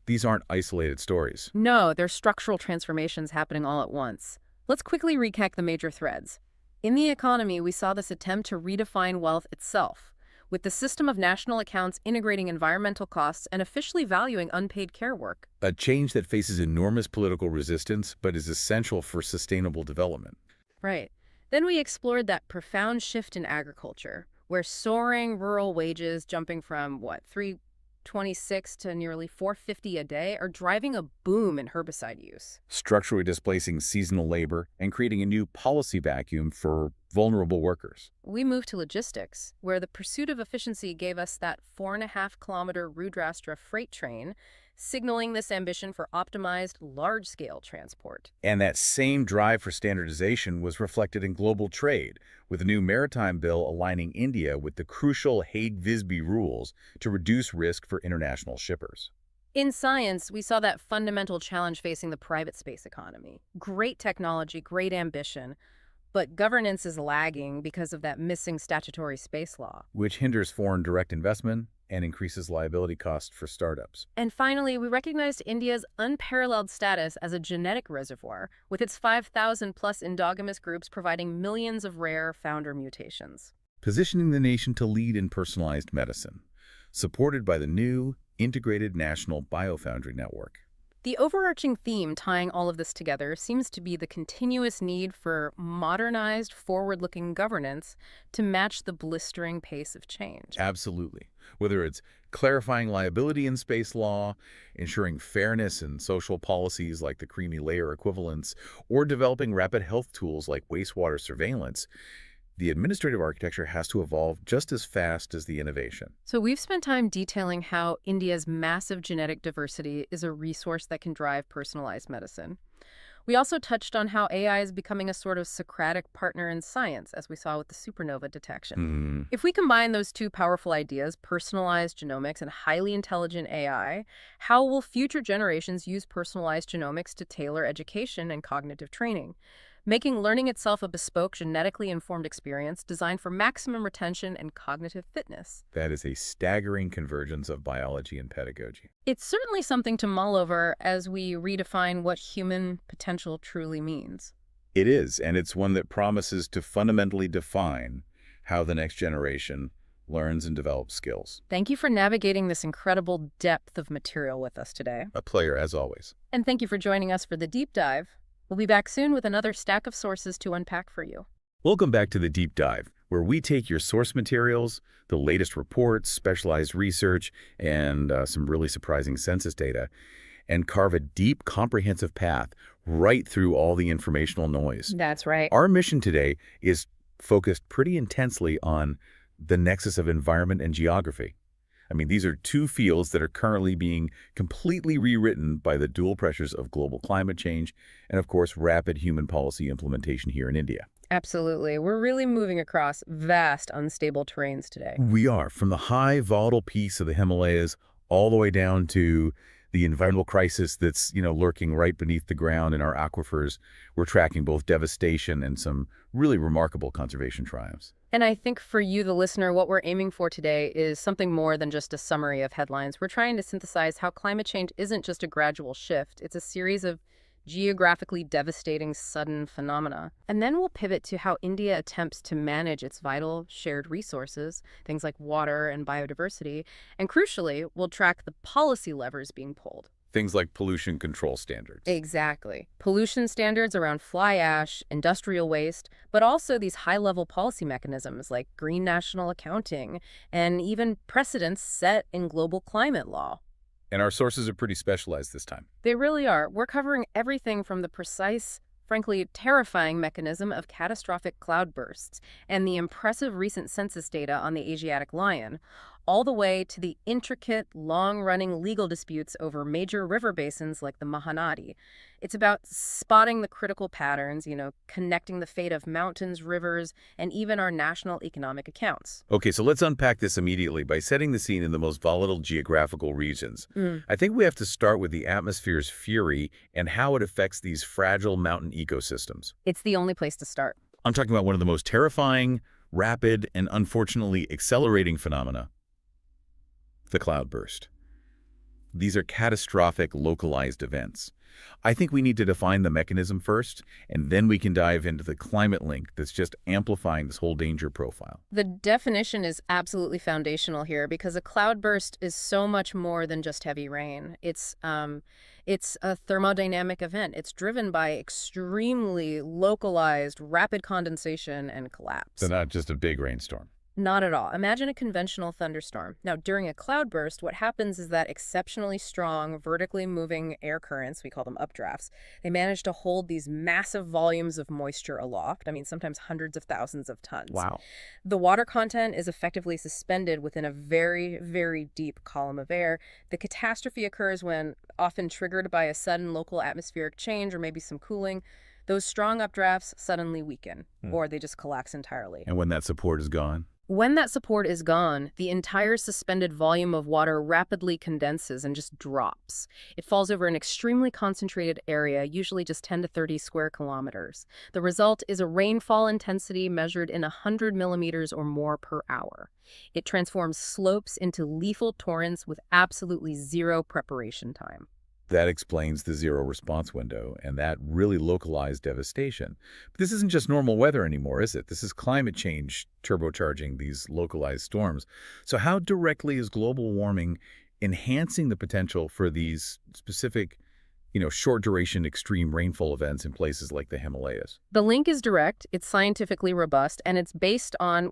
These aren't isolated stories. No, they're structural transformations happening all at once. Let's quickly recap the major threads. In the economy, we saw this attempt to redefine wealth itself, with the system of national accounts integrating environmental costs and officially valuing unpaid care work. A change that faces enormous political resistance, but is essential for sustainable development. Right. Then we explored that profound shift in agriculture, where soaring rural wages jumping from, $3.26 to nearly $4.50 a day are driving a boom in herbicide use. Structurally displacing seasonal labor and creating a new policy vacuum for vulnerable workers. We moved to logistics, where the pursuit of efficiency gave us that 4.5-kilometer Rudrastra freight train, signaling this ambition for optimized, large-scale transport. And that same drive for standardization was reflected in global trade, with the new maritime bill aligning India with the crucial Hague-Visby rules to reduce risk for international shippers. In science, we saw that fundamental challenge facing the private space economy. Great technology, great ambition, but governance is lagging because of that missing statutory space law. Which hinders foreign direct investment and increases liability costs for startups. And finally, we recognized India's unparalleled status as a genetic reservoir, with its 5,000-plus endogamous groups providing millions of rare founder mutations. Positioning the nation to lead in personalized medicine, supported by the new Integrated National Biofoundry Network. The overarching theme tying all of this together seems to be the continuous need for modernized, forward-looking governance to match the blistering pace of change. Absolutely. Whether it's clarifying liability in space law, ensuring fairness in social policies like the creamy layer equivalence, or developing rapid health tools like wastewater surveillance, the administrative architecture has to evolve just as fast as the innovation. So we've spent time detailing how India's massive genetic diversity is a resource that can drive personalized medicine. We also touched on how AI is becoming a sort of Socratic partner in science, as we saw with the supernova detection. If we combine those two powerful ideas, personalized genomics and highly intelligent AI, how will future generations use personalized genomics to tailor education and cognitive training? making learning itself a bespoke, genetically informed experience designed for maximum retention and cognitive fitness. That is a staggering convergence of biology and pedagogy. It's certainly something to mull over as we redefine what human potential truly means. It is, and it's one that promises to fundamentally define how the next generation learns and develops skills. Thank you for navigating this incredible depth of material with us today. A pleasure, as always. And thank you for joining us for the deep dive. We'll be back soon with another stack of sources to unpack for you. Welcome back to the Deep Dive, where we take your source materials, the latest reports, specialized research, and some really surprising census data, and carve a deep, comprehensive path right through all the informational noise. That's right. Our mission today is focused pretty intensely on the nexus of environment and geography. I mean, these are two fields that are currently being completely rewritten by the dual pressures of global climate change and, of course, rapid human policy implementation here in India. Absolutely. We're really moving across vast, unstable terrains today. We are, from the high, volatile peaks of the Himalayas all the way down to the environmental crisis that's, lurking right beneath the ground in our aquifers. We're tracking both devastation and some really remarkable conservation triumphs. And I think for you, the listener, what we're aiming for today is something more than just a summary of headlines. We're trying to synthesize how climate change isn't just a gradual shift. It's a series of geographically devastating sudden phenomena. And then we'll pivot to how India attempts to manage its vital shared resources, things like water and biodiversity. And crucially, we'll track the policy levers being pulled. Things like pollution control standards. Exactly. Pollution standards around fly ash, industrial waste, but also these high-level policy mechanisms like green national accounting and even precedents set in global climate law. And our sources are pretty specialized this time. They really are. We're covering everything from the precise, frankly terrifying mechanism of catastrophic cloudbursts and the impressive recent census data on the Asiatic lion, all the way to the intricate, long-running legal disputes over major river basins like the Mahanadi. It's about spotting the critical patterns, connecting the fate of mountains, rivers, and even our national economic accounts. Okay, so let's unpack this immediately by setting the scene in the most volatile geographical regions. I think we have to start with the atmosphere's fury and how it affects these fragile mountain ecosystems. It's the only place to start. I'm talking about one of the most terrifying, rapid, and unfortunately accelerating phenomena: the cloudburst. These are catastrophic, localized events. I think we need to define the mechanism first, and then we can dive into the climate link that's just amplifying this whole danger profile. The definition is absolutely foundational here because a cloudburst is so much more than just heavy rain. It's a thermodynamic event. It's driven by extremely localized, rapid condensation and collapse. So not just a big rainstorm. Not at all. Imagine a conventional thunderstorm. Now, during a cloudburst, what happens is that exceptionally strong, vertically moving air currents, we call them updrafts, they manage to hold these massive volumes of moisture aloft. I mean, sometimes hundreds of thousands of tons. Wow. The water content is effectively suspended within a very, very deep column of air. The catastrophe occurs when, often triggered by a sudden local atmospheric change or maybe some cooling, those strong updrafts suddenly weaken, or they just collapse entirely. And when that support is gone? When that support is gone, the entire suspended volume of water rapidly condenses and just drops. It falls over an extremely concentrated area, usually just 10 to 30 square kilometers. The result is a rainfall intensity measured in 100 millimeters or more per hour. It transforms slopes into lethal torrents with absolutely zero preparation time. That explains the zero response window and that really localized devastation. But this isn't just normal weather anymore, is it? This is climate change turbocharging these localized storms. So how directly is global warming enhancing the potential for these specific, short duration extreme rainfall events in places like the Himalayas? The link is direct, it's scientifically robust, and it's based on,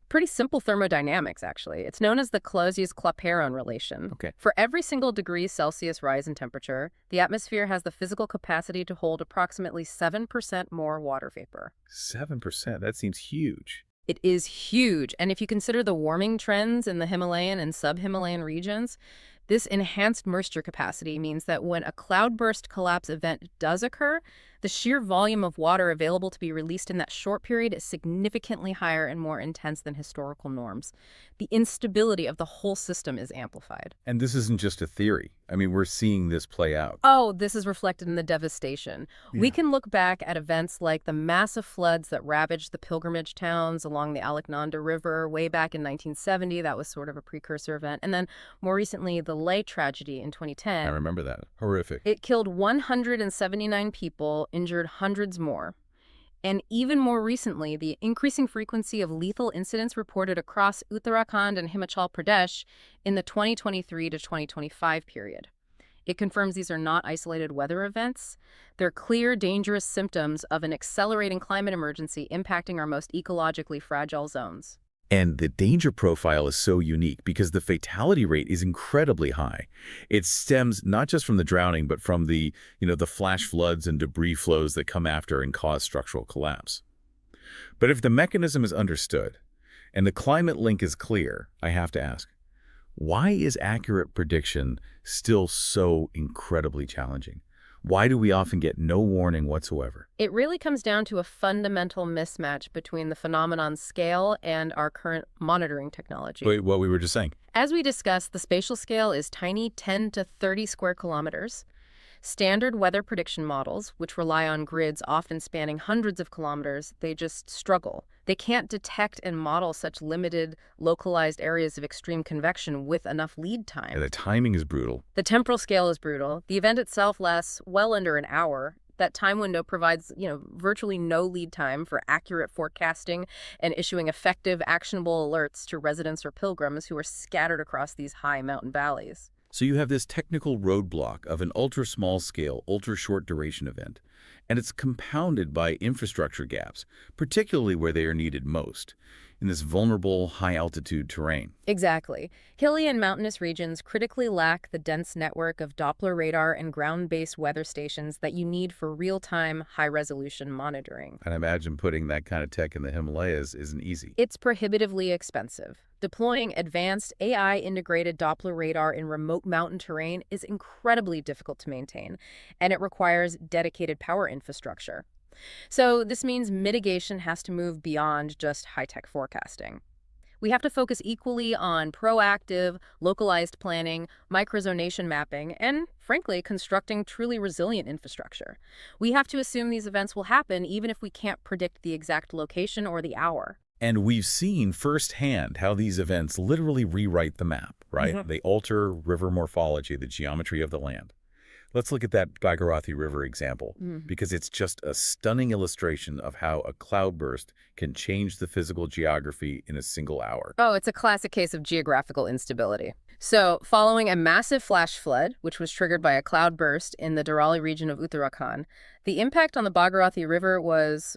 pretty simple thermodynamics, actually. It's known as the Clausius-Clapeyron relation. Okay. For every single degree Celsius rise in temperature, the atmosphere has the physical capacity to hold approximately 7% more water vapor. 7%? That seems huge. It is huge. And if you consider the warming trends in the Himalayan and sub-Himalayan regions, this enhanced moisture capacity means that when a cloudburst collapse event does occur, The sheer volume of water available to be released in that short period is significantly higher and more intense than historical norms. The instability of the whole system is amplified. And this isn't just a theory. I mean, we're seeing this play out. Oh, this is reflected in the devastation. We Yeah. can look back at events like the massive floods that ravaged the pilgrimage towns along the Alaknanda River way back in 1970. That was sort of a precursor event. And then more recently, the Leh tragedy in I 2010. remember that. Horrific. It killed 179 people, injured hundreds more. And even more recently, the increasing frequency of lethal incidents reported across Uttarakhand and Himachal Pradesh in the 2023 to 2025 period. It confirms these are not isolated weather events. They're clear, dangerous symptoms of an accelerating climate emergency impacting our most ecologically fragile zones. And the danger profile is so unique because the fatality rate is incredibly high. It stems not just from the drowning, but from the flash floods and debris flows that come after and cause structural collapse. But if the mechanism is understood and the climate link is clear, I have to ask, why is accurate prediction still so incredibly challenging? Why do we often get no warning whatsoever? It really comes down to a fundamental mismatch between the phenomenon's scale and our current monitoring technology. Wait, what we were just saying. As we discussed, the spatial scale is tiny, 10 to 30 square kilometers. Standard weather prediction models, which rely on grids often spanning hundreds of kilometers, they just struggle. They can't detect and model such limited, localized areas of extreme convection with enough lead time. Yeah, the timing is brutal. The temporal scale is brutal. The event itself lasts well under an hour. That time window provides, virtually no lead time for accurate forecasting and issuing effective, actionable alerts to residents or pilgrims who are scattered across these high mountain valleys. So you have this technical roadblock of an ultra-small scale, ultra-short duration event, and it's compounded by infrastructure gaps, particularly where they are needed most, in this vulnerable, high-altitude terrain. Exactly. Hilly and mountainous regions critically lack the dense network of Doppler radar and ground-based weather stations that you need for real-time, high-resolution monitoring. And I imagine putting that kind of tech in the Himalayas isn't easy. It's prohibitively expensive. Deploying advanced AI-integrated Doppler radar in remote mountain terrain is incredibly difficult to maintain, and it requires dedicated power infrastructure. So this means mitigation has to move beyond just high-tech forecasting. We have to focus equally on proactive, localized planning, microzonation mapping, and, frankly, constructing truly resilient infrastructure. We have to assume these events will happen even if we can't predict the exact location or the hour. And we've seen firsthand how these events literally rewrite the map, right? Mm-hmm. They alter river morphology, the geometry of the land. Let's look at that Bhagirathi River example, because it's just a stunning illustration of how a cloudburst can change the physical geography in a single hour. Oh, it's a classic case of geographical instability. So, following a massive flash flood, which was triggered by a cloudburst in the Dharauli region of Uttarakhand, the impact on the Bhagirathi River was,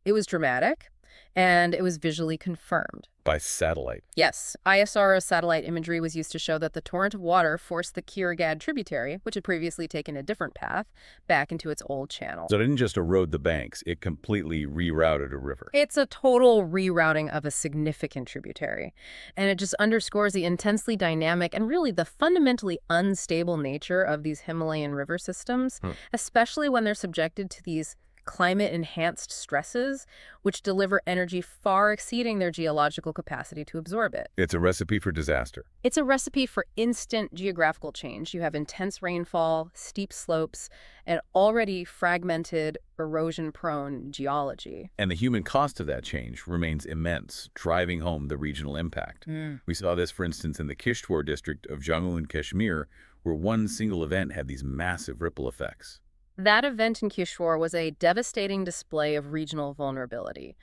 it was dramatic, and it was visually confirmed. By satellite. Yes, ISRO satellite imagery was used to show that the torrent of water forced the Kirgad tributary, which had previously taken a different path, back into its old channel. So it didn't just erode the banks, it completely rerouted a river. It's a total rerouting of a significant tributary, and it just underscores the intensely dynamic and really the fundamentally unstable nature of these Himalayan river systems, especially when they're subjected to these climate-enhanced stresses, which deliver energy far exceeding their geological capacity to absorb it. It's a recipe for disaster. It's a recipe for instant geographical change. You have intense rainfall, steep slopes, and already fragmented, erosion-prone geology. And the human cost of that change remains immense, driving home the regional impact. We saw this, for instance, in the Kishtwar district of Jammu and Kashmir, where one single event had these massive ripple effects. That event in Kishtwar was a devastating display of regional vulnerability.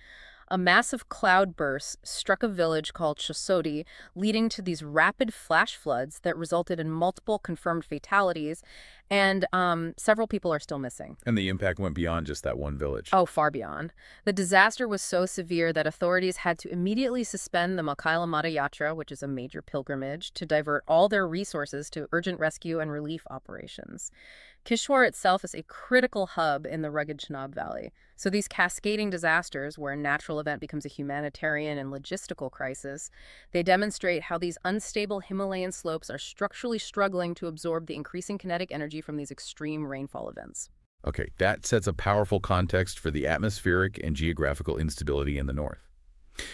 A massive cloudburst struck a village called Shasodi, leading to these rapid flash floods that resulted in multiple confirmed fatalities, and several people are still missing. And the impact went beyond just that one village. Oh, far beyond. The disaster was so severe that authorities had to immediately suspend the Makaila Mata Yatra, which is a major pilgrimage, to divert all their resources to urgent rescue and relief operations. Kishtwar itself is a critical hub in the rugged Chenab Valley. So these cascading disasters, where a natural event becomes a humanitarian and logistical crisis, they demonstrate how these unstable Himalayan slopes are structurally struggling to absorb the increasing kinetic energy from these extreme rainfall events. Okay, that sets a powerful context for the atmospheric and geographical instability in the north.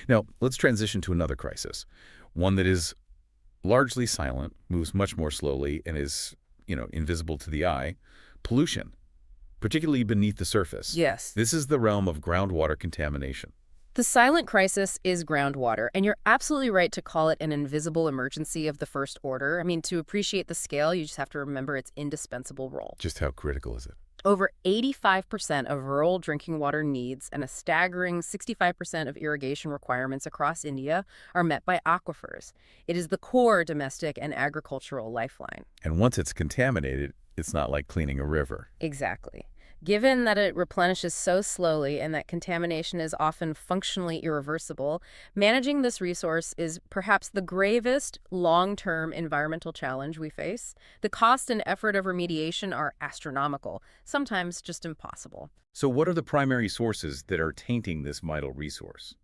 Now, let's transition to another crisis, one that is largely silent, moves much more slowly, and is, invisible to the eye: pollution, particularly beneath the surface. Yes. This is the realm of groundwater contamination. The silent crisis is groundwater, and you're absolutely right to call it an invisible emergency of the first order. I mean, to appreciate the scale, you just have to remember its indispensable role. Just how critical is it? Over 85% of rural drinking water needs and a staggering 65% of irrigation requirements across India are met by aquifers. It is the core domestic and agricultural lifeline. And once it's contaminated, it's not like cleaning a river. Exactly. Given that it replenishes so slowly and that contamination is often functionally irreversible, managing this resource is perhaps the gravest long-term environmental challenge we face. The cost and effort of remediation are astronomical, sometimes just impossible. So what are the primary sources that are tainting this vital resource?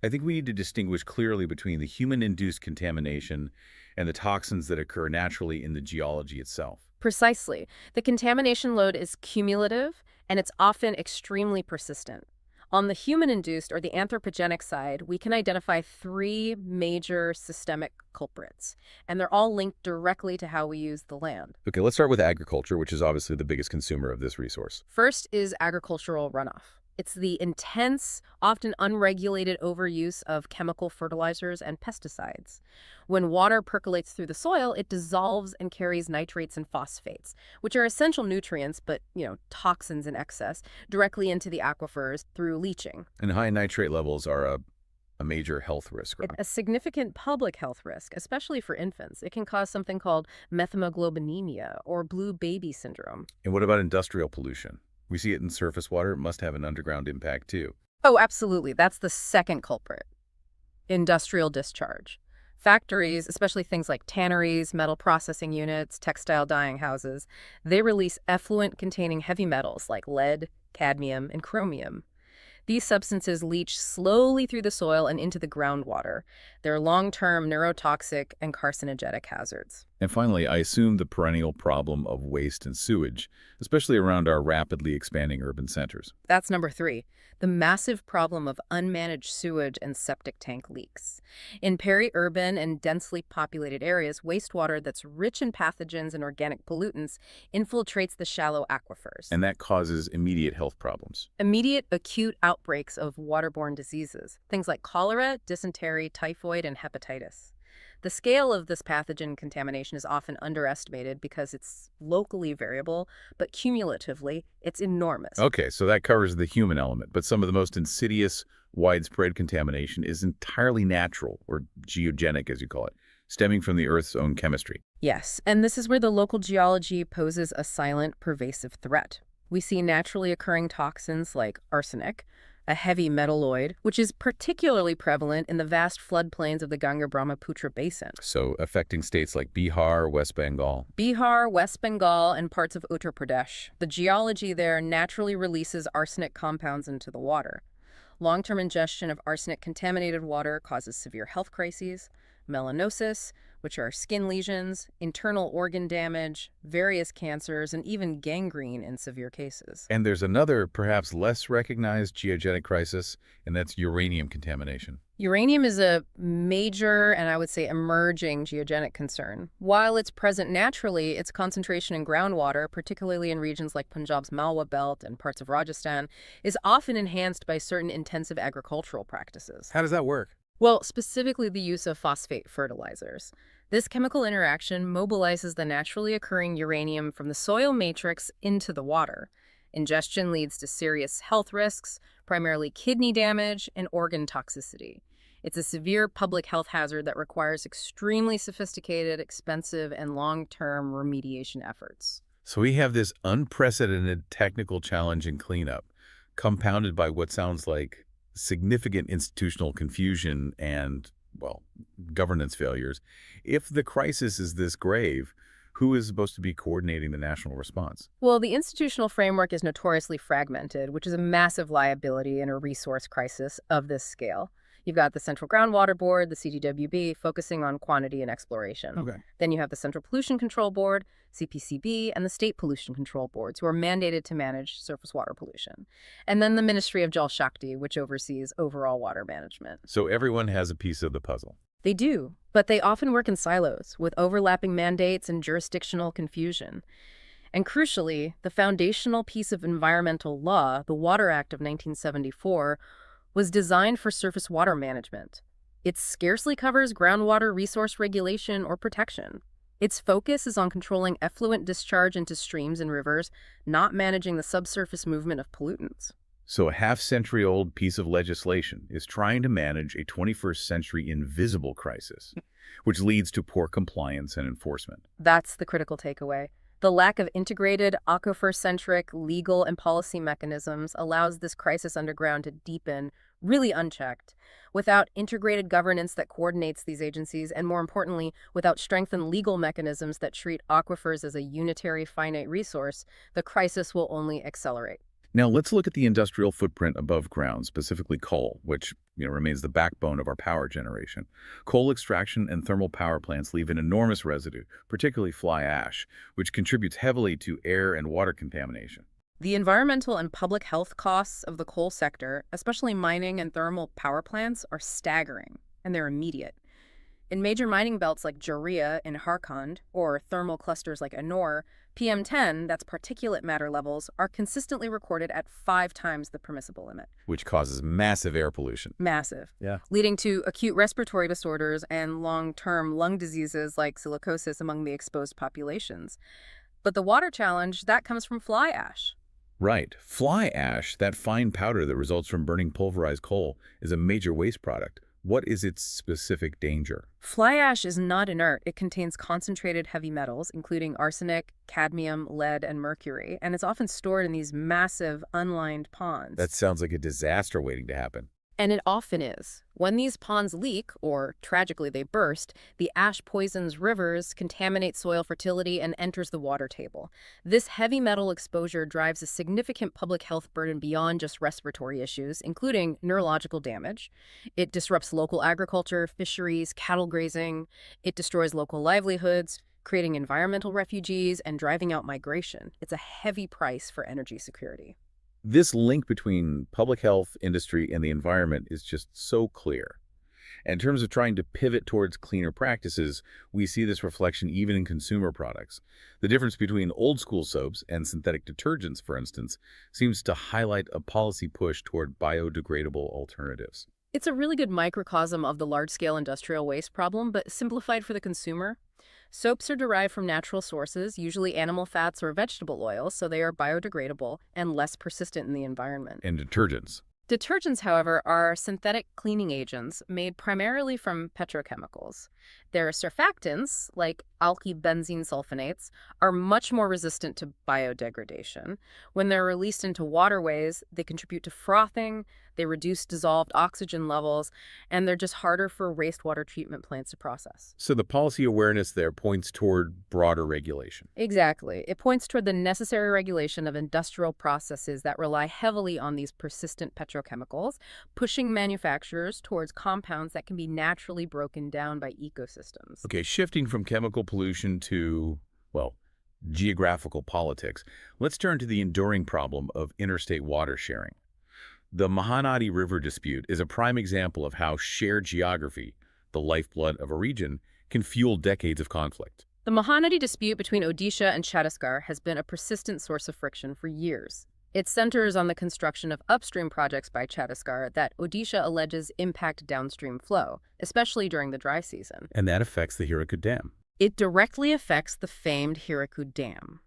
I think we need to distinguish clearly between the human-induced contamination and the toxins that occur naturally in the geology itself. Precisely. The contamination load is cumulative, and it's often extremely persistent. On the human-induced or the anthropogenic side, we can identify three major systemic culprits, and they're all linked directly to how we use the land. Okay, let's start with agriculture, which is obviously the biggest consumer of this resource. First is agricultural runoff. It's the intense, often unregulated overuse of chemical fertilizers and pesticides. When water percolates through the soil, it dissolves and carries nitrates and phosphates, which are essential nutrients, but, toxins in excess, directly into the aquifers through leaching. And high nitrate levels are a major health risk, right? A significant public health risk, especially for infants. It can cause something called methemoglobinemia or blue baby syndrome. And what about industrial pollution? We see it in surface water. It must have an underground impact, too. Oh, absolutely. That's the second culprit. Industrial discharge. Factories, especially things like tanneries, metal processing units, textile dyeing houses, they release effluent containing heavy metals like lead, cadmium, and chromium. These substances leach slowly through the soil and into the groundwater. They're long-term neurotoxic and carcinogenic hazards. And finally, I assume the perennial problem of waste and sewage, especially around our rapidly expanding urban centers. That's number 3, the massive problem of unmanaged sewage and septic tank leaks. In peri-urban and densely populated areas, wastewater that's rich in pathogens and organic pollutants infiltrates the shallow aquifers. And that causes immediate health problems. Immediate acute outbreaks of waterborne diseases, things like cholera, dysentery, typhoid, and hepatitis. The scale of this pathogen contamination is often underestimated because it's locally variable, but cumulatively, it's enormous. Okay, so that covers the human element, but some of the most insidious, widespread contamination is entirely natural, or geogenic, as you call it, stemming from the Earth's own chemistry. Yes, and this is where the local geology poses a silent, pervasive threat. We see naturally occurring toxins like arsenic, a heavy metalloid, which is particularly prevalent in the vast floodplains of the Ganga-Brahmaputra basin. So affecting states like Bihar, West Bengal. Bihar, West Bengal, and parts of Uttar Pradesh. The geology there naturally releases arsenic compounds into the water. Long-term ingestion of arsenic-contaminated water causes severe health crises, melanosis, which are skin lesions, internal organ damage, various cancers, and even gangrene in severe cases. And there's another, perhaps less recognized geogenic crisis, and that's uranium contamination. Uranium is a major and I would say emerging geogenic concern. While it's present naturally, its concentration in groundwater, particularly in regions like Punjab's Malwa Belt and parts of Rajasthan, is often enhanced by certain intensive agricultural practices. How does that work? Well, specifically the use of phosphate fertilizers. This chemical interaction mobilizes the naturally occurring uranium from the soil matrix into the water. Ingestion leads to serious health risks, primarily kidney damage and organ toxicity. It's a severe public health hazard that requires extremely sophisticated, expensive, and long-term remediation efforts. So we have this unprecedented technical challenge in cleanup, compounded by what sounds like significant institutional confusion and, well, governance failures. If the crisis is this grave, who is supposed to be coordinating the national response? Well, the institutional framework is notoriously fragmented, which is a massive liability in a resource crisis of this scale. You've got the Central Groundwater Board, the CGWB, focusing on quantity and exploration. Okay. Then you have the Central Pollution Control Board, CPCB, and the State Pollution Control Boards, who are mandated to manage surface water pollution. And then the Ministry of Jal Shakti, which oversees overall water management. So everyone has a piece of the puzzle. They do, but they often work in silos, with overlapping mandates and jurisdictional confusion. And crucially, the foundational piece of environmental law, the Water Act of 1974, was designed for surface water management. It scarcely covers groundwater resource regulation or protection. Its focus is on controlling effluent discharge into streams and rivers, not managing the subsurface movement of pollutants. So a half-century-old piece of legislation is trying to manage a 21st century invisible crisis, which leads to poor compliance and enforcement. That's the critical takeaway. The lack of integrated, aquifer-centric legal and policy mechanisms allows this crisis underground to deepen, really unchecked. Without integrated governance that coordinates these agencies, and more importantly, without strengthened legal mechanisms that treat aquifers as a unitary, finite resource, the crisis will only accelerate. Now let's look at the industrial footprint above ground, specifically coal, which remains the backbone of our power generation. Coal extraction and thermal power plants leave an enormous residue, particularly fly ash, which contributes heavily to air and water contamination. The environmental and public health costs of the coal sector, especially mining and thermal power plants, are staggering, and they're immediate. In major mining belts like Jyotirao in Jharkhand, or thermal clusters like Ennore, PM10, that's particulate matter levels, are consistently recorded at 5 times the permissible limit. Which causes massive air pollution. Massive. Yeah. Leading to acute respiratory disorders and long-term lung diseases like silicosis among the exposed populations. But the water challenge, that comes from fly ash. Right. Fly ash, that fine powder that results from burning pulverized coal, is a major waste product. What is its specific danger? Fly ash is not inert. It contains concentrated heavy metals, including arsenic, cadmium, lead, and mercury, and it's often stored in these massive, unlined ponds. That sounds like a disaster waiting to happen. And it often is. When these ponds leak, or tragically they burst, the ash poisons rivers, contaminates soil fertility, and enters the water table. This heavy metal exposure drives a significant public health burden beyond just respiratory issues, including neurological damage. It disrupts local agriculture, fisheries, cattle grazing. It destroys local livelihoods, creating environmental refugees and driving out migration. It's a heavy price for energy security. This link between public health, industry, and the environment is just so clear. In terms of trying to pivot towards cleaner practices, we see this reflection even in consumer products. The difference between old-school soaps and synthetic detergents, for instance, seems to highlight a policy push toward biodegradable alternatives. It's a really good microcosm of the large-scale industrial waste problem, but simplified for the consumer. Soaps are derived from natural sources, usually animal fats or vegetable oils, so they are biodegradable and less persistent in the environment. And detergents. Detergents, however, are synthetic cleaning agents made primarily from petrochemicals. Their surfactants, like alkylbenzene sulfonates, are much more resistant to biodegradation. When they're released into waterways, they contribute to frothing, they reduce dissolved oxygen levels, and they're just harder for wastewater treatment plants to process. So the policy awareness there points toward broader regulation. Exactly. It points toward the necessary regulation of industrial processes that rely heavily on these persistent petrochemicals, pushing manufacturers towards compounds that can be naturally broken down by ecosystems. Okay, shifting from chemical pollution to, well, geographical politics, let's turn to the enduring problem of interstate water sharing. The Mahanadi River dispute is a prime example of how shared geography, the lifeblood of a region, can fuel decades of conflict. The Mahanadi dispute between Odisha and Chhattisgarh has been a persistent source of friction for years. It centers on the construction of upstream projects by Chhattisgarh that Odisha alleges impact downstream flow, especially during the dry season. And that affects the Hirakud Dam. It directly affects the famed Hirakud Dam.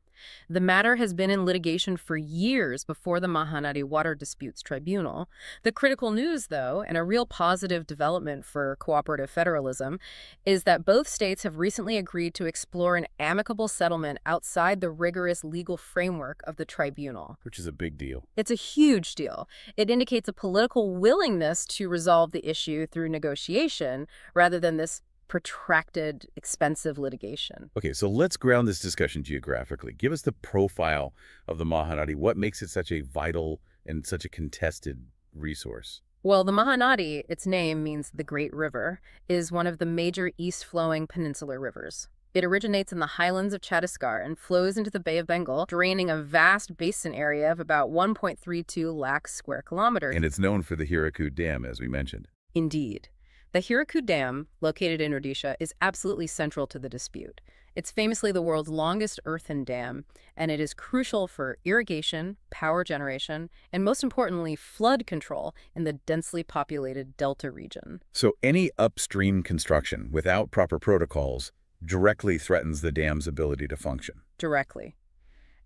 The matter has been in litigation for years before the Mahanadi Water Disputes Tribunal. The critical news, though, and a real positive development for cooperative federalism, is that both states have recently agreed to explore an amicable settlement outside the rigorous legal framework of the tribunal. Which is a big deal. It's a huge deal. It indicates a political willingness to resolve the issue through negotiation rather than this protracted, expensive litigation. Okay, so let's ground this discussion geographically. Give us the profile of the Mahanadi. What makes it such a vital and such a contested resource? Well, the Mahanadi, its name means the Great River, is one of the major east-flowing peninsular rivers. It originates in the highlands of Chhattisgarh and flows into the Bay of Bengal, draining a vast basin area of about 1.32 lakhs square kilometers. And it's known for the Hirakud Dam, as we mentioned. Indeed. The Hirakud Dam, located in Odisha, is absolutely central to the dispute. It's famously the world's longest earthen dam, and it is crucial for irrigation, power generation, and most importantly, flood control in the densely populated delta region. So any upstream construction without proper protocols directly threatens the dam's ability to function. Directly.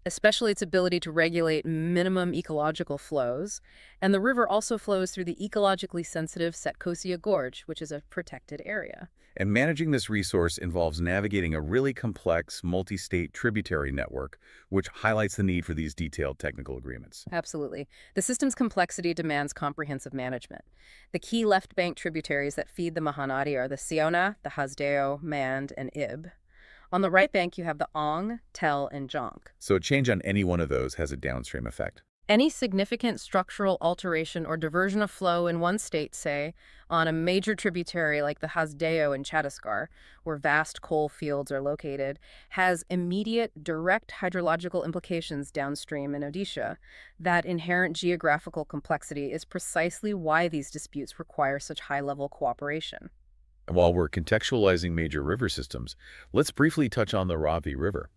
Especially its ability to regulate minimum ecological flows, and the river also flows through the ecologically sensitive Setkosia Gorge, which is a protected area. And managing this resource involves navigating a really complex multi-state tributary network, which highlights the need for these detailed technical agreements. Absolutely. The system's complexity demands comprehensive management. The key left bank tributaries that feed the Mahanadi are the Siona, the Hasdeo, Mand, and Ib. On the right bank, you have the Ong, Tel, and Jonk. So a change on any one of those has a downstream effect. Any significant structural alteration or diversion of flow in one state, say, on a major tributary like the Hasdeo in Chhattisgarh, where vast coal fields are located, has immediate, direct hydrological implications downstream in Odisha. That inherent geographical complexity is precisely why these disputes require such high-level cooperation. While we're contextualizing major river systems, let's briefly touch on the Ravi River.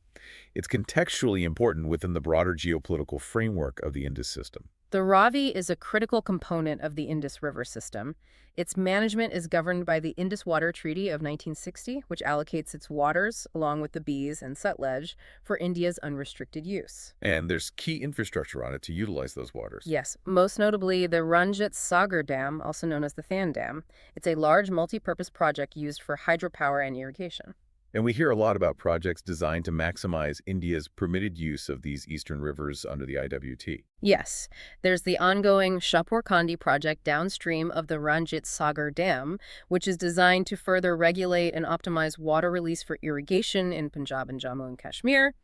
It's contextually important within the broader geopolitical framework of the Indus system. The Ravi is a critical component of the Indus River system. Its management is governed by the Indus Water Treaty of 1960, which allocates its waters, along with the Bees and Sutlej, for India's unrestricted use. And there's key infrastructure on it to utilize those waters. Yes, most notably the Ranjit Sagar Dam, also known as the Than Dam. It's a large multi-purpose project used for hydropower and irrigation. And we hear a lot about projects designed to maximize India's permitted use of these eastern rivers under the IWT. Yes, there's the ongoing Shapur Kandi project downstream of the Ranjit Sagar Dam, which is designed to further regulate and optimize water release for irrigation in Punjab and Jammu and Kashmir.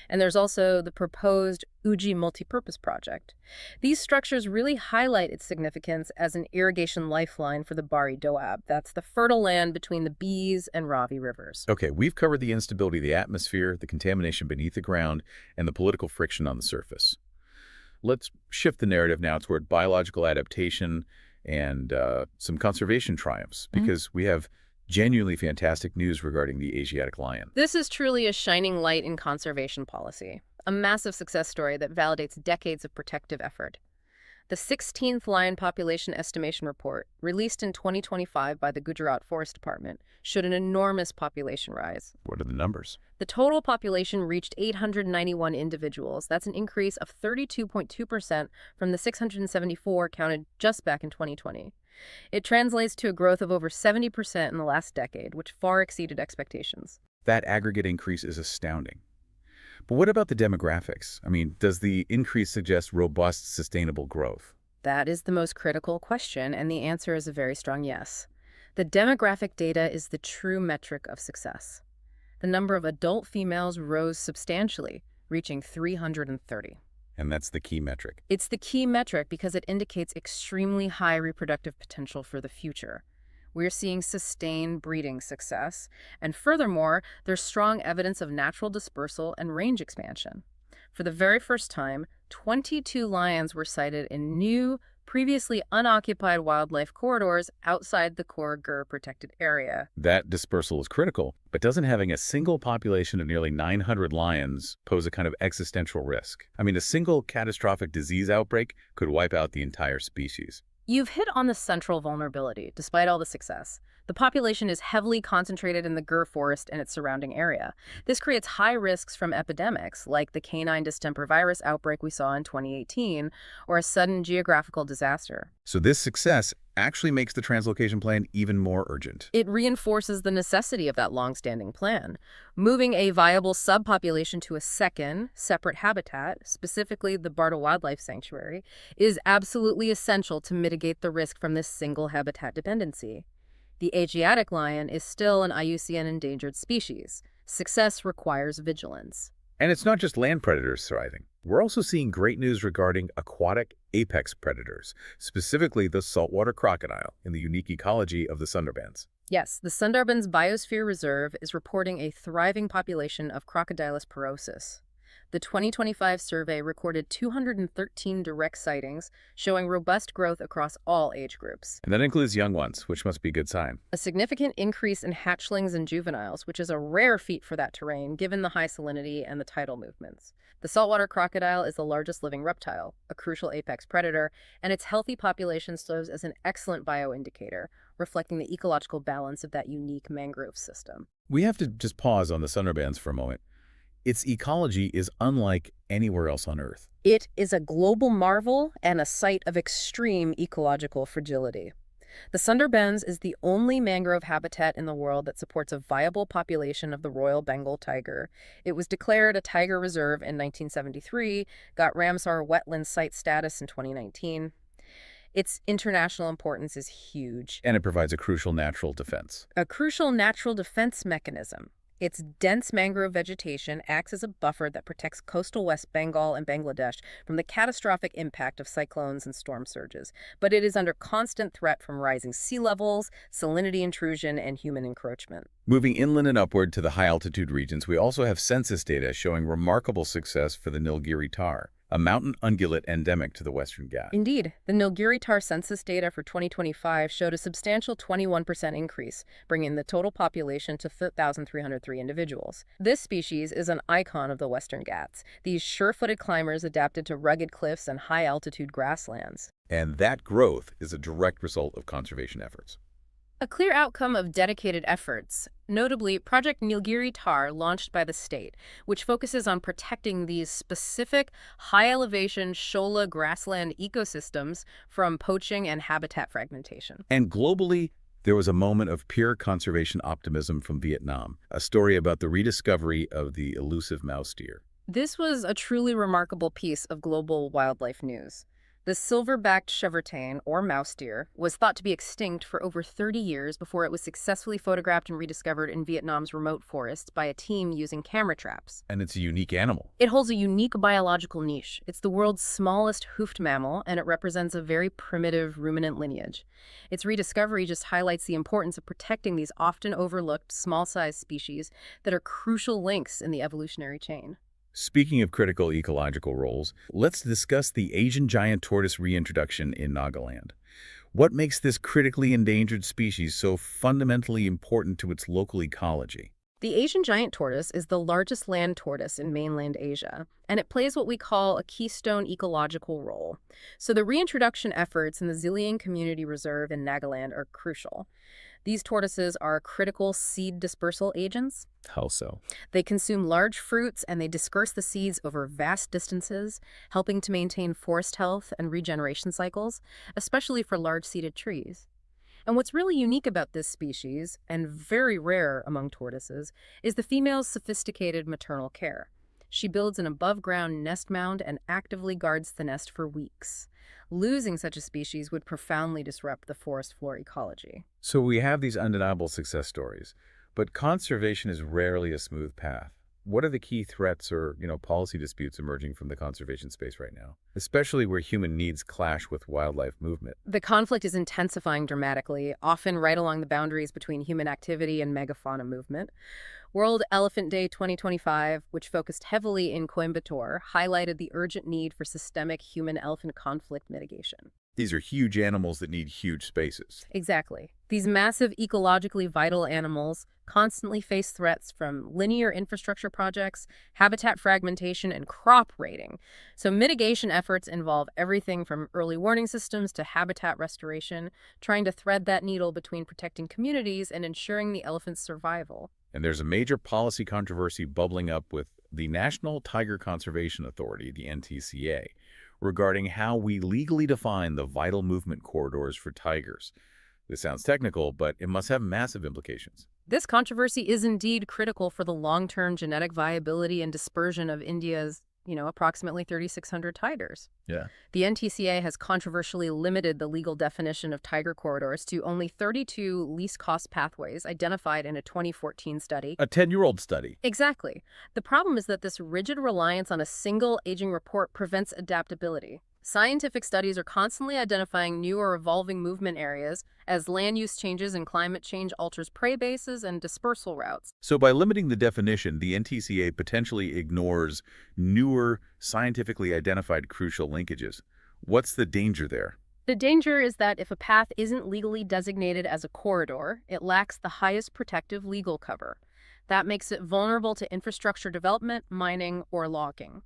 And there's also the proposed Uji multipurpose project. These structures really highlight its significance as an irrigation lifeline for the Bari Doab. That's the fertile land between the Bees and Ravi rivers. Okay, we've covered the instability of the atmosphere, the contamination beneath the ground, and the political friction on the surface. Let's shift the narrative now toward biological adaptation and some conservation triumphs, because we have genuinely fantastic news regarding the Asiatic lion. This is truly a shining light in conservation policy, a massive success story that validates decades of protective effort. The 16th lion population estimation report, released in 2025 by the Gujarat Forest Department, showed an enormous population rise. What are the numbers? The total population reached 891 individuals. That's an increase of 32.2% from the 674 counted just back in 2020. It translates to a growth of over 70% in the last decade, which far exceeded expectations. That aggregate increase is astounding. But what about the demographics? I mean, does the increase suggest robust, sustainable growth? That is the most critical question, and the answer is a very strong yes. The demographic data is the true metric of success. The number of adult females rose substantially, reaching 330. And that's the key metric. It's the key metric because it indicates extremely high reproductive potential for the future. We're seeing sustained breeding success, and furthermore, there's strong evidence of natural dispersal and range expansion. For the very first time, 22 lions were sighted in new, previously unoccupied wildlife corridors outside the core GER protected area. That dispersal is critical, but doesn't having a single population of nearly 900 lions pose a kind of existential risk? I mean, a single catastrophic disease outbreak could wipe out the entire species. You've hit on the central vulnerability, despite all the success. The population is heavily concentrated in the GER forest and its surrounding area. This creates high risks from epidemics, like the canine distemper virus outbreak we saw in 2018, or a sudden geographical disaster. So this success actually makes the translocation plan even more urgent. It reinforces the necessity of that long-standing plan. Moving a viable subpopulation to a second, separate habitat, specifically the Barda Wildlife Sanctuary, is absolutely essential to mitigate the risk from this single habitat dependency. The Asiatic lion is still an IUCN endangered species. Success requires vigilance. And it's not just land predators thriving. We're also seeing great news regarding aquatic apex predators, specifically the saltwater crocodile in the unique ecology of the Sundarbans. Yes, the Sundarbans Biosphere Reserve is reporting a thriving population of Crocodylus porosus. The 2025 survey recorded 213 direct sightings, showing robust growth across all age groups. And that includes young ones, which must be a good sign. A significant increase in hatchlings and juveniles, which is a rare feat for that terrain given the high salinity and the tidal movements. The saltwater crocodile is the largest living reptile, a crucial apex predator, and its healthy population serves as an excellent bioindicator, reflecting the ecological balance of that unique mangrove system. We have to just pause on the Sundarbans for a moment. Its ecology is unlike anywhere else on Earth. It is a global marvel and a site of extreme ecological fragility. The Sundarbans is the only mangrove habitat in the world that supports a viable population of the Royal Bengal tiger. It was declared a tiger reserve in 1973, got Ramsar wetland site status in 2019. Its international importance is huge. And it provides a crucial natural defense. A crucial natural defense mechanism. Its dense mangrove vegetation acts as a buffer that protects coastal West Bengal and Bangladesh from the catastrophic impact of cyclones and storm surges. But it is under constant threat from rising sea levels, salinity intrusion, and human encroachment. Moving inland and upward to the high-altitude regions, we also have census data showing remarkable success for the Nilgiri tar, a mountain ungulate endemic to the Western Ghats. Indeed, the Nilgiri tar census data for 2025 showed a substantial 21% increase, bringing the total population to 1,303 individuals. This species is an icon of the Western Ghats, these sure-footed climbers adapted to rugged cliffs and high-altitude grasslands. And that growth is a direct result of conservation efforts. A clear outcome of dedicated efforts, notably Project Nilgiri Tar launched by the state, which focuses on protecting these specific high-elevation shola grassland ecosystems from poaching and habitat fragmentation. And globally, there was a moment of pure conservation optimism from Vietnam, a story about the rediscovery of the elusive mouse deer. This was a truly remarkable piece of global wildlife news. The silver-backed chevrotain, or mouse deer, was thought to be extinct for over 30 years before it was successfully photographed and rediscovered in Vietnam's remote forests by a team using camera traps. And it's a unique animal. It holds a unique biological niche. It's the world's smallest hoofed mammal, and it represents a very primitive ruminant lineage. Its rediscovery just highlights the importance of protecting these often overlooked small-sized species that are crucial links in the evolutionary chain. Speaking of critical ecological roles, let's discuss the Asian giant tortoise reintroduction in Nagaland. What makes this critically endangered species so fundamentally important to its local ecology? The Asian giant tortoise is the largest land tortoise in mainland Asia, and it plays what we call a keystone ecological role. So the reintroduction efforts in the Ziliang Community Reserve in Nagaland are crucial. These tortoises are critical seed dispersal agents. How so? They consume large fruits and they disperse the seeds over vast distances, helping to maintain forest health and regeneration cycles, especially for large-seeded trees. And what's really unique about this species, and very rare among tortoises, is the female's sophisticated maternal care. She builds an above-ground nest mound and actively guards the nest for weeks. Losing such a species would profoundly disrupt the forest floor ecology. So we have these undeniable success stories, but conservation is rarely a smooth path. What are the key threats or, policy disputes emerging from the conservation space right now, especially where human needs clash with wildlife movement? The conflict is intensifying dramatically, often right along the boundaries between human activity and megafauna movement. World Elephant Day 2025, which focused heavily in Coimbatore, highlighted the urgent need for systemic human-elephant conflict mitigation. These are huge animals that need huge spaces. Exactly. These massive ecologically vital animals constantly face threats from linear infrastructure projects, habitat fragmentation, and crop raiding. So mitigation efforts involve everything from early warning systems to habitat restoration, trying to thread that needle between protecting communities and ensuring the elephant's survival. And there's a major policy controversy bubbling up with the National Tiger Conservation Authority, the NTCA, regarding how we legally define the vital movement corridors for tigers. This sounds technical, but it must have massive implications. This controversy is indeed critical for the long-term genetic viability and dispersion of India's approximately 3,600 tigers. Yeah. The NTCA has controversially limited the legal definition of tiger corridors to only 32 least-cost pathways identified in a 2014 study. A 10-year-old study. Exactly. The problem is that this rigid reliance on a single aging report prevents adaptability. Scientific studies are constantly identifying new or evolving movement areas as land use changes and climate change alters prey bases and dispersal routes. So by limiting the definition, the NTCA potentially ignores newer, scientifically identified crucial linkages. What's the danger there? The danger is that if a path isn't legally designated as a corridor, it lacks the highest protective legal cover. That makes it vulnerable to infrastructure development, mining, or logging.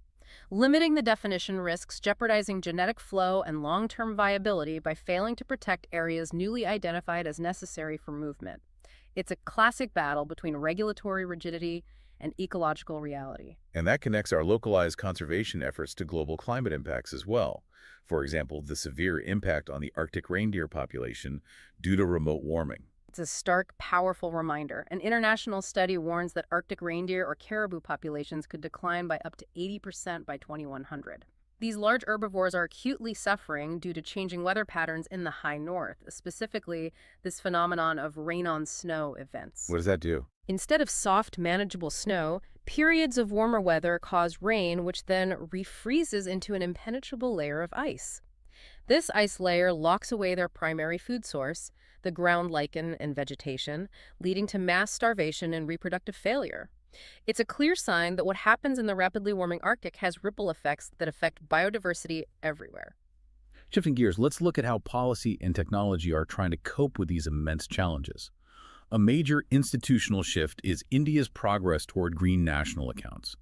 Limiting the definition risks jeopardizing genetic flow and long-term viability by failing to protect areas newly identified as necessary for movement. It's a classic battle between regulatory rigidity and ecological reality. And that connects our localized conservation efforts to global climate impacts as well. For example, the severe impact on the Arctic reindeer population due to remote warming. It's a stark, powerful reminder. An international study warns that Arctic reindeer or caribou populations could decline by up to 80% by 2100. These large herbivores are acutely suffering due to changing weather patterns in the high north, specifically this phenomenon of rain-on-snow events. What does that do? Instead of soft, manageable snow, periods of warmer weather cause rain, which then refreezes into an impenetrable layer of ice. This ice layer locks away their primary food source, the ground lichen and vegetation, leading to mass starvation and reproductive failure. It's a clear sign that what happens in the rapidly warming Arctic has ripple effects that affect biodiversity everywhere. Shifting gears, let's look at how policy and technology are trying to cope with these immense challenges. A major institutional shift is India's progress toward green national accounts.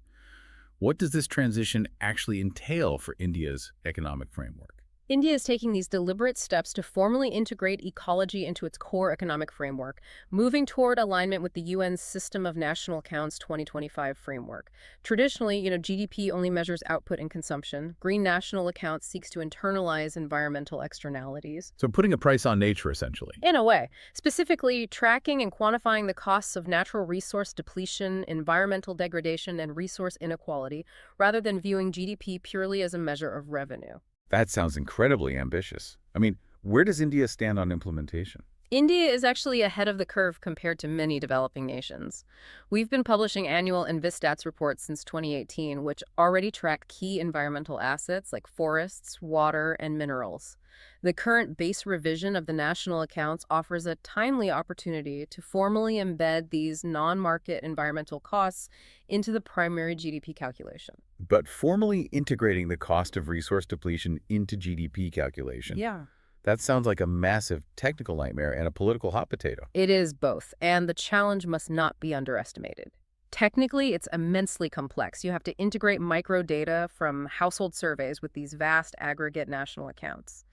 What does this transition actually entail for India's economic framework? India is taking these deliberate steps to formally integrate ecology into its core economic framework, moving toward alignment with the UN's System of National Accounts 2025 framework. Traditionally, GDP only measures output and consumption. Green national accounts seeks to internalize environmental externalities. So putting a price on nature, essentially. In a way, specifically tracking and quantifying the costs of natural resource depletion, environmental degradation, and resource inequality, rather than viewing GDP purely as a measure of revenue. That sounds incredibly ambitious. I mean, where does India stand on implementation? India is actually ahead of the curve compared to many developing nations. We've been publishing annual Envistats reports since 2018, which already track key environmental assets like forests, water, and minerals. The current base revision of the national accounts offers a timely opportunity to formally embed these non-market environmental costs into the primary GDP calculation. But formally integrating the cost of resource depletion into GDP calculation. Yeah. That sounds like a massive technical nightmare and a political hot potato. It is both, and the challenge must not be underestimated. Technically, it's immensely complex. You have to integrate microdata from household surveys with these vast aggregate national accounts.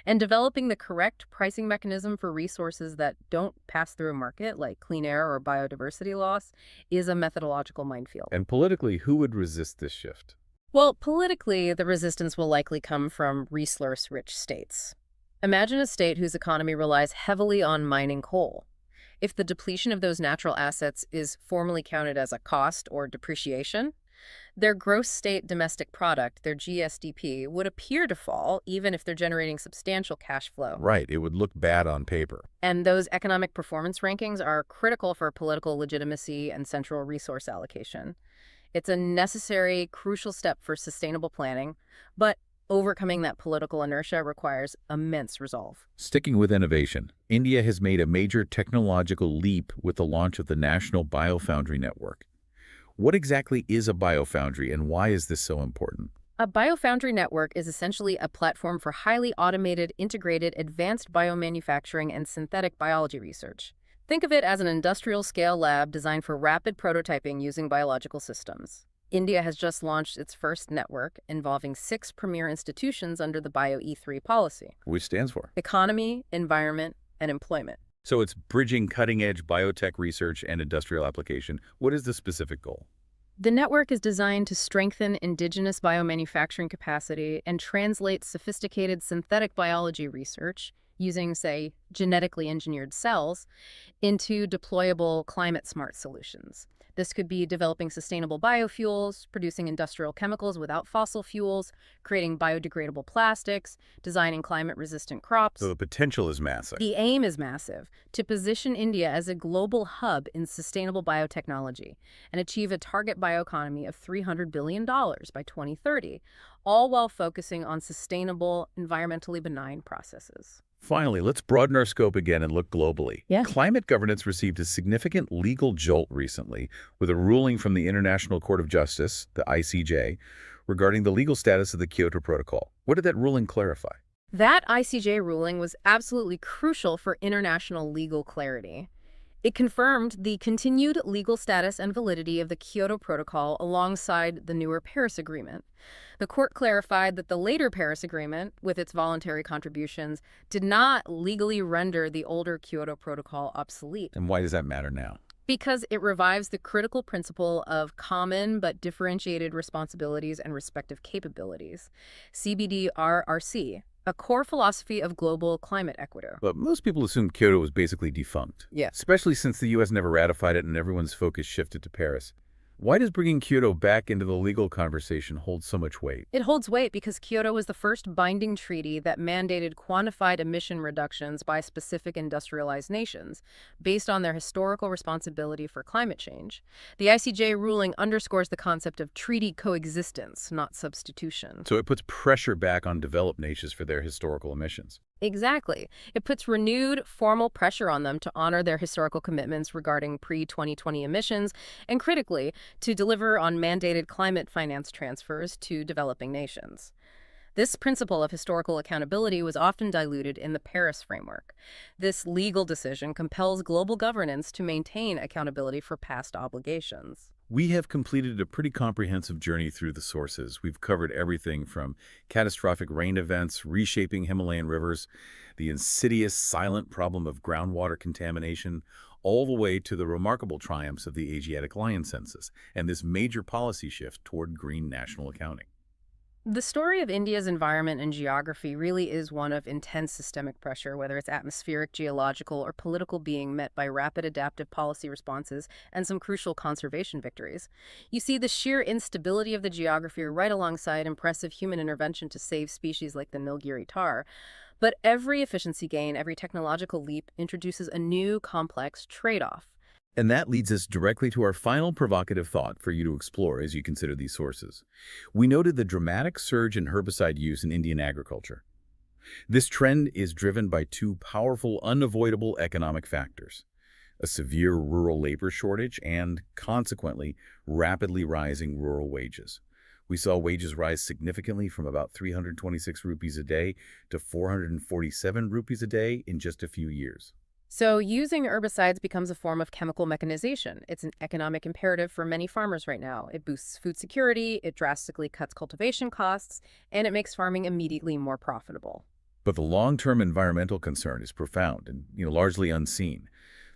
And developing the correct pricing mechanism for resources that don't pass through a market, like clean air or biodiversity loss, is a methodological minefield. And politically, who would resist this shift? Well, politically, the resistance will likely come from resource-rich states. Imagine a state whose economy relies heavily on mining coal. If the depletion of those natural assets is formally counted as a cost or depreciation, their gross state domestic product, their GSDP, would appear to fall even if they're generating substantial cash flow. Right, it would look bad on paper. And those economic performance rankings are critical for political legitimacy and central resource allocation. It's a necessary, crucial step for sustainable planning, but overcoming that political inertia requires immense resolve. Sticking with innovation, India has made a major technological leap with the launch of the National Biofoundry Network. What exactly is a biofoundry and why is this so important? A biofoundry network is essentially a platform for highly automated, integrated, advanced biomanufacturing and synthetic biology research. Think of it as an industrial-scale lab designed for rapid prototyping using biological systems. India has just launched its first network involving 6 premier institutions under the Bio-E3 policy. Which stands for? Economy, environment, and employment. So it's bridging cutting-edge biotech research and industrial application. What is the specific goal? The network is designed to strengthen indigenous biomanufacturing capacity and translate sophisticated synthetic biology research using, say, genetically engineered cells, into deployable climate-smart solutions. This could be developing sustainable biofuels, producing industrial chemicals without fossil fuels, creating biodegradable plastics, designing climate-resistant crops. So the potential is massive. The aim is massive, to position India as a global hub in sustainable biotechnology and achieve a target bioeconomy of $300 billion by 2030, all while focusing on sustainable, environmentally benign processes. Finally, let's broaden our scope again and look globally. Yeah. Climate governance received a significant legal jolt recently with a ruling from the International Court of Justice, the ICJ, regarding the legal status of the Kyoto Protocol. What did that ruling clarify? That ICJ ruling was absolutely crucial for international legal clarity. It confirmed the continued legal status and validity of the Kyoto Protocol alongside the newer Paris Agreement. The court clarified that the later Paris Agreement, with its voluntary contributions, did not legally render the older Kyoto Protocol obsolete. And why does that matter now? Because it revives the critical principle of common but differentiated responsibilities and respective capabilities. CBDRRC, a core philosophy of global climate equity. But most people assumed Kyoto was basically defunct. Yeah. Especially since the U.S. never ratified it and everyone's focus shifted to Paris. Why does bringing Kyoto back into the legal conversation hold so much weight? It holds weight because Kyoto was the first binding treaty that mandated quantified emission reductions by specific industrialized nations based on their historical responsibility for climate change. The ICJ ruling underscores the concept of treaty coexistence, not substitution. So it puts pressure back on developed nations for their historical emissions. Exactly. It puts renewed formal pressure on them to honor their historical commitments regarding pre-2020 emissions and, critically, to deliver on mandated climate finance transfers to developing nations. This principle of historical accountability was often diluted in the Paris framework. This legal decision compels global governance to maintain accountability for past obligations. We have completed a pretty comprehensive journey through the sources. We've covered everything from catastrophic rain events, reshaping Himalayan rivers, the insidious, silent problem of groundwater contamination, all the way to the remarkable triumphs of the Asiatic lion census and this major policy shift toward green national accounting. The story of India's environment and geography really is one of intense systemic pressure, whether it's atmospheric, geological, or political, being met by rapid adaptive policy responses and some crucial conservation victories. You see the sheer instability of the geography right alongside impressive human intervention to save species like the Nilgiri tar. But every efficiency gain, every technological leap introduces a new complex trade-off. And that leads us directly to our final provocative thought for you to explore as you consider these sources. We noted the dramatic surge in herbicide use in Indian agriculture. This trend is driven by two powerful, unavoidable economic factors: a severe rural labor shortage and, consequently, rapidly rising rural wages. We saw wages rise significantly from about 326 rupees a day to 447 rupees a day in just a few years. So using herbicides becomes a form of chemical mechanization. It's an economic imperative for many farmers right now. It boosts food security, it drastically cuts cultivation costs, and it makes farming immediately more profitable. But the long-term environmental concern is profound and largely unseen.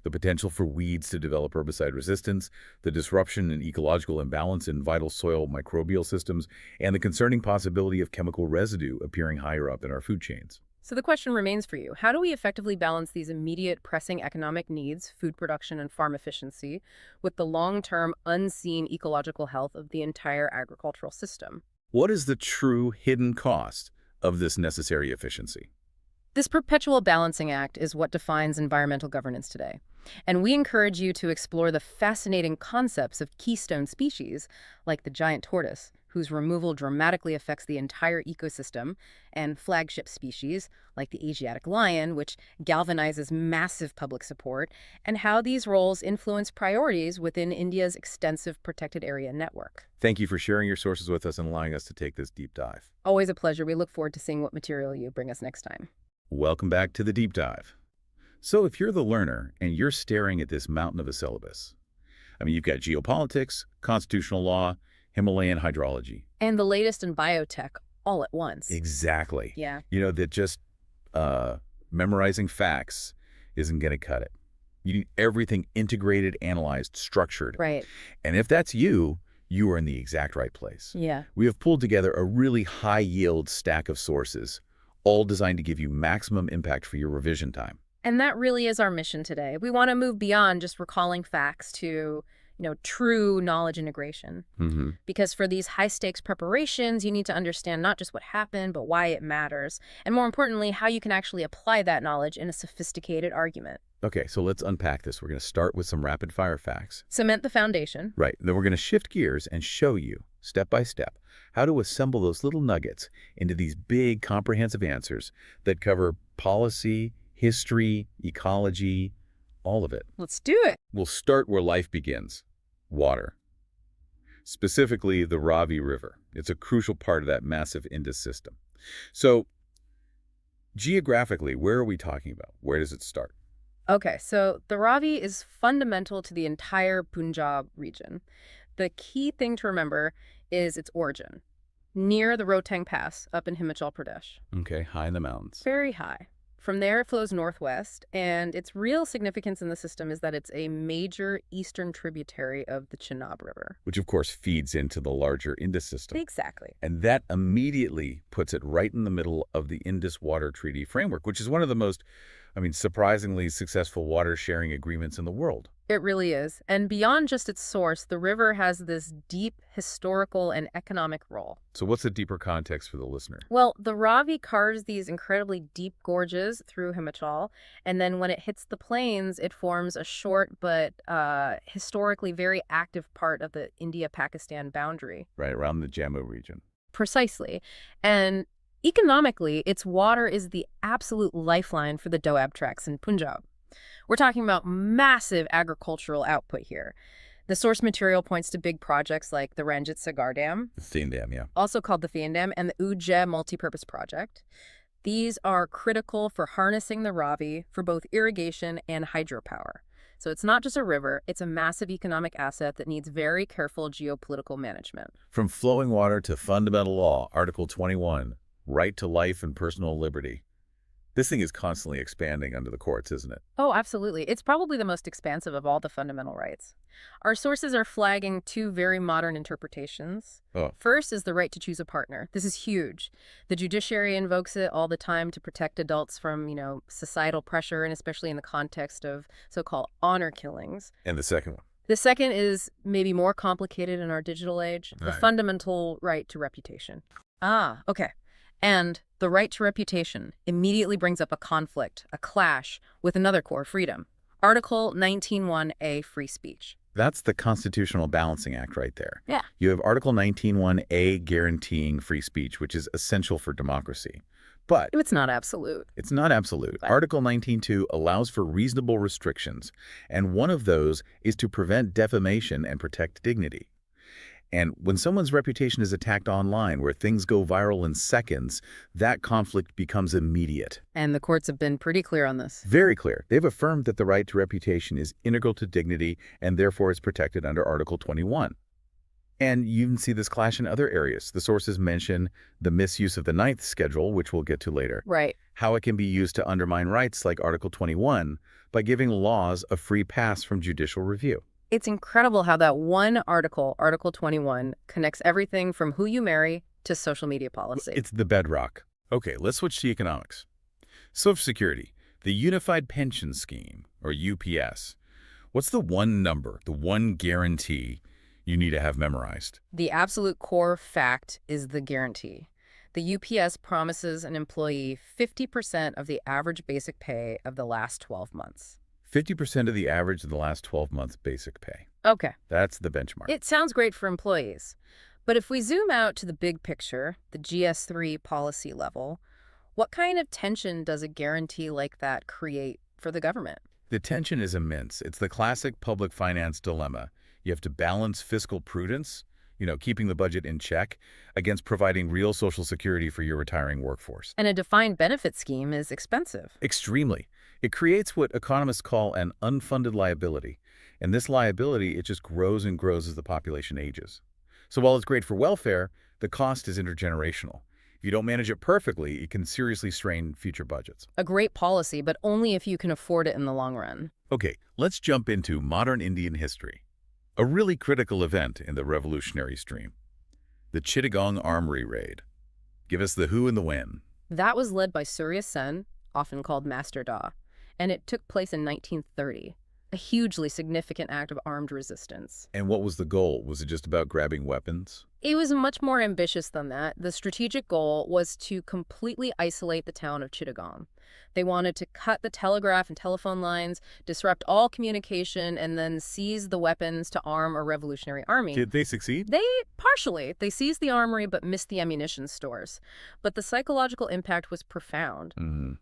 The potential for weeds to develop herbicide resistance, the disruption and ecological imbalance in vital soil microbial systems, and the concerning possibility of chemical residue appearing higher up in our food chains. So the question remains for you: how do we effectively balance these immediate pressing economic needs, food production and farm efficiency, with the long-term unseen ecological health of the entire agricultural system? What is the true hidden cost of this necessary efficiency? This perpetual balancing act is what defines environmental governance today. And we encourage you to explore the fascinating concepts of keystone species, like the giant tortoise, whose removal dramatically affects the entire ecosystem, and flagship species, like the Asiatic lion, which galvanizes massive public support, and how these roles influence priorities within India's extensive protected area network. Thank you for sharing your sources with us and allowing us to take this deep dive. Always a pleasure. We look forward to seeing what material you bring us next time. Welcome back to the deep dive. So if you're the learner and you're staring at this mountain of a syllabus, you've got geopolitics, constitutional law, Himalayan hydrology. And the latest in biotech all at once. Exactly. Yeah. That just memorizing facts isn't going to cut it. You need everything integrated, analyzed, structured. Right. And if that's you, you are in the exact right place. Yeah. We have pulled together a really high-yield stack of sources, all designed to give you maximum impact for your revision time. And that really is our mission today. We want to move beyond just recalling facts to, true knowledge integration. Because for these high-stakes preparations, you need to understand not just what happened, but why it matters. And more importantly, how you can actually apply that knowledge in a sophisticated argument. Okay, so let's unpack this. We're going to start with some rapid-fire facts. Cement the foundation. Right. Then we're going to shift gears and show you, step by step, how to assemble those little nuggets into these big, comprehensive answers that cover policy, history, ecology, all of it. Let's do it. We'll start where life begins. Water. Specifically, the Ravi River. It's a crucial part of that massive Indus system. So, geographically, where are we talking about? Where does it start? Okay, so the Ravi is fundamental to the entire Punjab region. The key thing to remember is its origin, near the Rohtang Pass up in Himachal Pradesh. Okay, high in the mountains. Very high. From there, it flows northwest, and its real significance in the system is that it's a major eastern tributary of the Chenab River. Which, of course, feeds into the larger Indus system. Exactly. And that immediately puts it right in the middle of the Indus Water Treaty Framework, which is one of the most, surprisingly successful water-sharing agreements in the world. It really is. And beyond just its source, the river has this deep historical and economic role. So what's the deeper context for the listener? Well, the Ravi carves these incredibly deep gorges through Himachal, and then when it hits the plains, it forms a short but historically very active part of the India-Pakistan boundary. Right, around the Jammu region. Precisely. And economically, its water is the absolute lifeline for the Doab tracts in Punjab. We're talking about massive agricultural output here. The source material points to big projects like the Ranjit Sagar Dam, The Thien Dam, yeah. also called the Thien Dam, and the Ujjain multipurpose project. These are critical for harnessing the Ravi for both irrigation and hydropower. So it's not just a river, it's a massive economic asset that needs very careful geopolitical management. From flowing water to fundamental law, Article 21, right to life and personal liberty. This thing is constantly expanding under the courts, isn't it? Oh, absolutely. It's probably the most expansive of all the fundamental rights. Our sources are flagging two very modern interpretations. Oh. First is the right to choose a partner. This is huge. The judiciary invokes it all the time to protect adults from, societal pressure, and especially in the context of so-called honor killings. And the second one? The second is maybe more complicated in our digital age, the Right. fundamental right to reputation. Ah, okay. And the right to reputation immediately brings up a conflict, a clash, with another core freedom. Article 19(1)A, free speech. That's the Constitutional Balancing Act right there. Yeah. You have Article 19(1)A guaranteeing free speech, which is essential for democracy. But It's not absolute. it's not absolute. But- Article 19(2) allows for reasonable restrictions, and one of those is to prevent defamation and protect dignity. And when someone's reputation is attacked online, where things go viral in seconds, that conflict becomes immediate. And the courts have been pretty clear on this. Very clear. They've affirmed that the right to reputation is integral to dignity and therefore is protected under Article 21. And you can see this clash in other areas. The sources mention the misuse of the Ninth Schedule, which we'll get to later. Right. How it can be used to undermine rights like Article 21 by giving laws a free pass from judicial review. It's incredible how that one article, Article 21, connects everything from who you marry to social media policy. It's the bedrock. Okay, let's switch to economics. Social Security, the Unified Pension Scheme, or UPS. What's the one number, the one guarantee you need to have memorized? The absolute core fact is the guarantee. The UPS promises an employee 50% of the average basic pay of the last 12 months. 50% of the average of the last 12 months basic pay. Okay. That's the benchmark. It sounds great for employees. But if we zoom out to the big picture, the GS3 policy level, what kind of tension does a guarantee like that create for the government? The tension is immense. It's the classic public finance dilemma. You have to balance fiscal prudence, keeping the budget in check, against providing real Social Security for your retiring workforce. And a defined benefit scheme is expensive. Extremely. It creates what economists call an unfunded liability. And this liability, it just grows and grows as the population ages. So while it's great for welfare, the cost is intergenerational. If you don't manage it perfectly, it can seriously strain future budgets. A great policy, but only if you can afford it in the long run. Okay, let's jump into modern Indian history. A really critical event in the revolutionary stream. The Chittagong Armory Raid. Give us the who and the when. That was led by Surya Sen, often called Master Da, and it took place in 1930, a hugely significant act of armed resistance. And what was the goal? Was it just about grabbing weapons? It was much more ambitious than that. The strategic goal was to completely isolate the town of Chittagong. They wanted to cut the telegraph and telephone lines, disrupt all communication, and then seize the weapons to arm a revolutionary army. Did they succeed? Partially. They seized the armory but missed the ammunition stores. But the psychological impact was profound.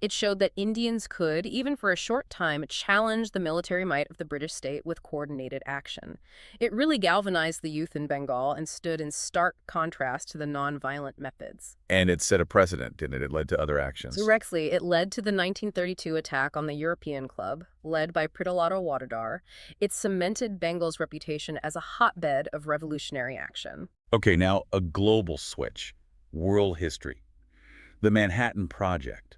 It showed that Indians could, even for a short time, challenge the military might of the British state with coordinated action. It really galvanized the youth in Bengal and stood in stark contrast to the nonviolent methods. And it set a precedent, didn't it? It led to other actions. Directly, it led to the 1932 attack on the European Club, led by Pritilata Waddedar. It cemented Bengal's reputation as a hotbed of revolutionary action. Okay, now a global switch. World history. The Manhattan Project.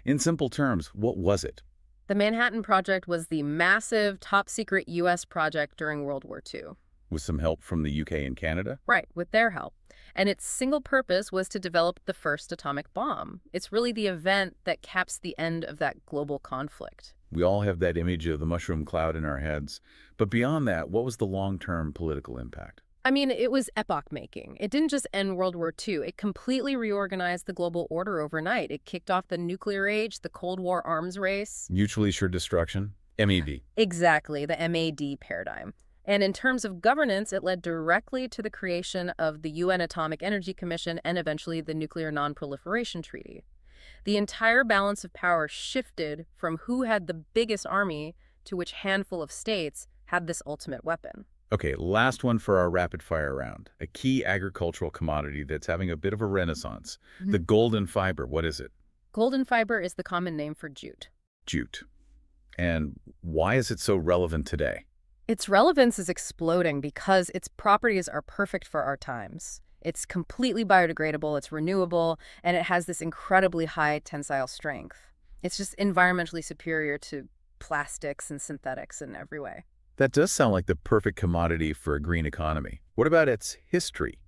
In simple terms, what was it? The Manhattan Project was the massive, top-secret U.S. project during World War II. With some help from the UK and Canada? Right, with their help. And its single purpose was to develop the first atomic bomb. It's really the event that caps the end of that global conflict. We all have that image of the mushroom cloud in our heads. But beyond that, what was the long-term political impact? I mean, it was epoch-making. It didn't just end World War II. It completely reorganized the global order overnight. It kicked off the nuclear age, the Cold War arms race. Mutually assured destruction? MED. Exactly, the MAD paradigm. And in terms of governance, it led directly to the creation of the UN Atomic Energy Commission and eventually the Nuclear Non-Proliferation Treaty. The entire balance of power shifted from who had the biggest army to which handful of states had this ultimate weapon. Okay, last one for our rapid-fire round. A key agricultural commodity that's having a bit of a renaissance. The golden fiber, what is it? Golden fiber is the common name for jute. Jute. And why is it so relevant today? Its relevance is exploding because its properties are perfect for our times. It's completely biodegradable, it's renewable, and it has this incredibly high tensile strength. It's just environmentally superior to plastics and synthetics in every way. That does sound like the perfect commodity for a green economy. What about its history?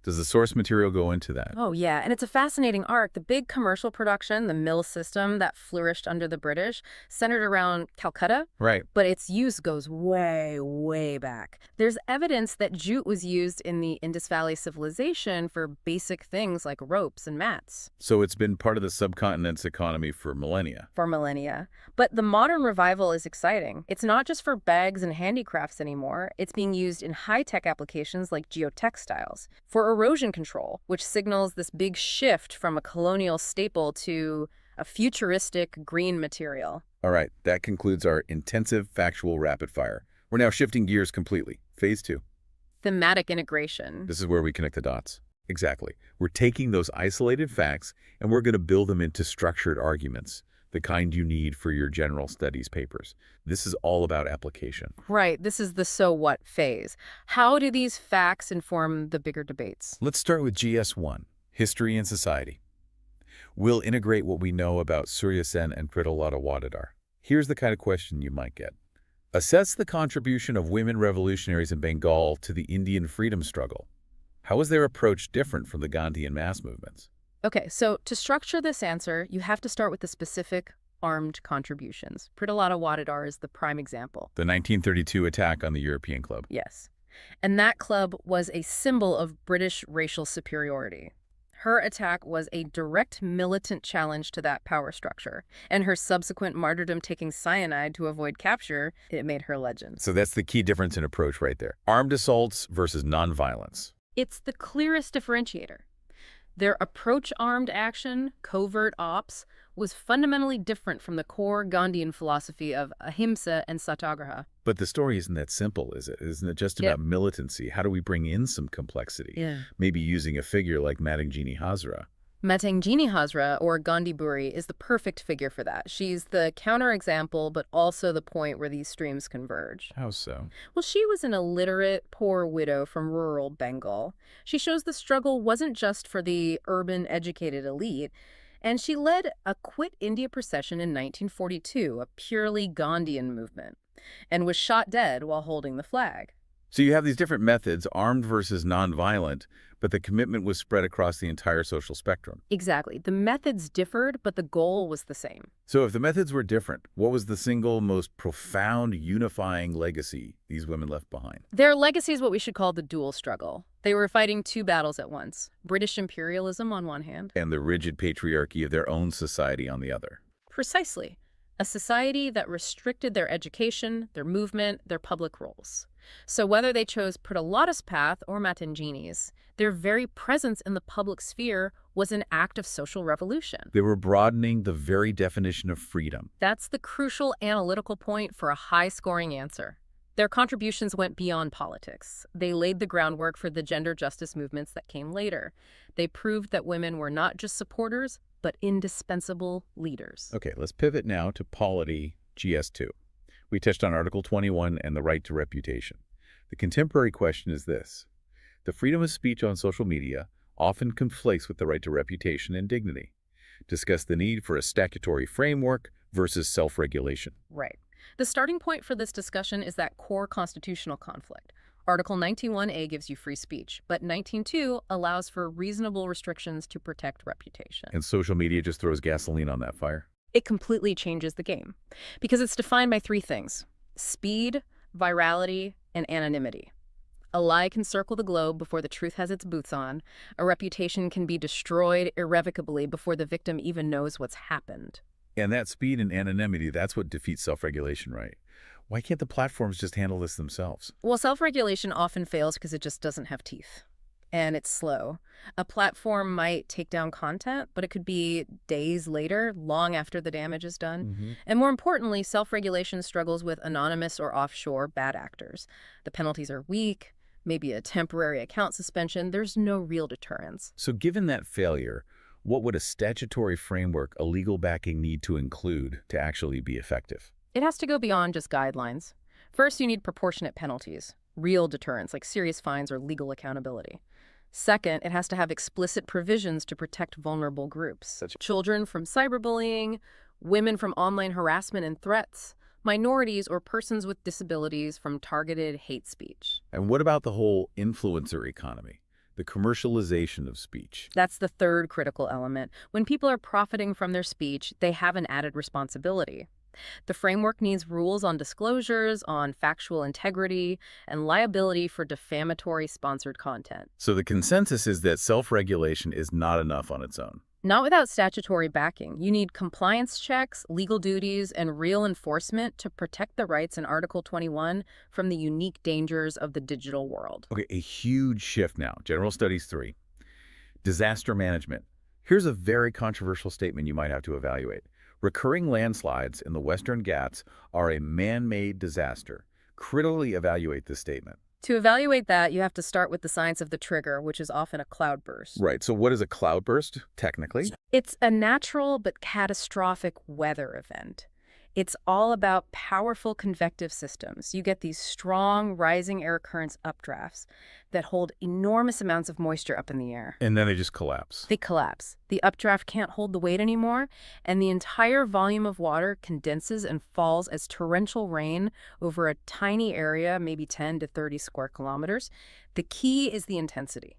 Does the source material go into that? Oh, yeah, and it's a fascinating arc. The big commercial production, the mill system that flourished under the British, centered around Calcutta. Right. But its use goes way, way back. There's evidence that jute was used in the Indus Valley civilization for basic things like ropes and mats. So it's been part of the subcontinent's economy for millennia. But the modern revival is exciting. It's not just for bags and handicrafts anymore. It's being used in high-tech applications like geotextiles, for erosion control, which signals this big shift from a colonial staple to a futuristic green material. All right, that concludes our intensive factual rapid fire. We're now shifting gears completely. Phase 2. Thematic integration. This is where we connect the dots. Exactly. We're taking those isolated facts and we're going to build them into structured arguments, the kind you need for your general studies papers. This is all about application. Right. This is the so what phase. How do these facts inform the bigger debates? Let's start with GS1, History and Society. We'll integrate what we know about Surya Sen and Pritilata Waddedar. Here's the kind of question you might get. Assess the contribution of women revolutionaries in Bengal to the Indian freedom struggle. How is their approach different from the Gandhian mass movements? Okay, so to structure this answer, you have to start with the specific armed contributions. Pritilata Waddedar is the prime example. The 1932 attack on the European Club. Yes. And that club was a symbol of British racial superiority. Her attack was a direct militant challenge to that power structure, and her subsequent martyrdom taking cyanide to avoid capture, it made her legend. So that's the key difference in approach right there. Armed assaults versus nonviolence. It's the clearest differentiator. Their approach armed action, covert ops, was fundamentally different from the core Gandhian philosophy of ahimsa and satyagraha. But the story isn't that simple, is it? Isn't it just about militancy? How do we bring in some complexity? Maybe using a figure like Matangini Hazra. Matangini Hazra, or Gandhi Buri, is the perfect figure for that. She's the counterexample, but also the point where these streams converge. How so? Well, she was an illiterate, poor widow from rural Bengal. She shows the struggle wasn't just for the urban, educated elite, and she led a Quit India procession in 1942, a purely Gandhian movement, and was shot dead while holding the flag. So you have these different methods, armed versus nonviolent, but the commitment was spread across the entire social spectrum. Exactly. The methods differed, but the goal was the same. So if the methods were different, what was the single most profound unifying legacy these women left behind? Their legacy is what we should call the dual struggle. They were fighting two battles at once: British imperialism on one hand. And the rigid patriarchy of their own society on the other. Precisely. A society that restricted their education, their movement, their public roles. So whether they chose Pritilata's path or Matangini's, their very presence in the public sphere was an act of social revolution. They were broadening the very definition of freedom. That's the crucial analytical point for a high-scoring answer. Their contributions went beyond politics. They laid the groundwork for the gender justice movements that came later. They proved that women were not just supporters, but indispensable leaders. Okay, let's pivot now to Polity GS2. We touched on Article 21 and the right to reputation. The contemporary question is this. The freedom of speech on social media often conflicts with the right to reputation and dignity. Discuss the need for a statutory framework versus self-regulation. Right. The starting point for this discussion is that core constitutional conflict. Article 19(1)A gives you free speech, but 19(2) allows for reasonable restrictions to protect reputation. And social media just throws gasoline on that fire. It completely changes the game because it's defined by three things: speed, virality, and anonymity. A lie can circle the globe before the truth has its boots on. A reputation can be destroyed irrevocably before the victim even knows what's happened. And that speed and anonymity, that's what defeats self-regulation, right? Why can't the platforms just handle this themselves? Well, self-regulation often fails because it just doesn't have teeth. And it's slow. A platform might take down content, but it could be days later, long after the damage is done. And more importantly, self-regulation struggles with anonymous or offshore bad actors. The penalties are weak, maybe a temporary account suspension. There's no real deterrence. So given that failure, what would a statutory framework, a legal backing need to include to actually be effective? It has to go beyond just guidelines. First, you need proportionate penalties, real deterrence like serious fines or legal accountability. Second, it has to have explicit provisions to protect vulnerable groups. Children from cyberbullying, women from online harassment and threats, minorities or persons with disabilities from targeted hate speech. And what about the whole influencer economy, the commercialization of speech? That's the third critical element. When people are profiting from their speech, they have an added responsibility. The framework needs rules on disclosures, on factual integrity, and liability for defamatory sponsored content. So the consensus is that self-regulation is not enough on its own. Not without statutory backing. You need compliance checks, legal duties, and real enforcement to protect the rights in Article 21 from the unique dangers of the digital world. Okay, a huge shift now. General Studies 3. Disaster management. Here's a very controversial statement you might have to evaluate. Recurring landslides in the Western Ghats are a man-made disaster. Critically evaluate this statement. To evaluate that, you have to start with the science of the trigger, which is often a cloudburst. Right, so what is a cloudburst, technically? It's a natural but catastrophic weather event. It's all about powerful convective systems. You get these strong rising air currents updrafts that hold enormous amounts of moisture up in the air. And then they just collapse. They collapse. The updraft can't hold the weight anymore, and the entire volume of water condenses and falls as torrential rain over a tiny area, maybe 10 to 30 square kilometers. The key is the intensity.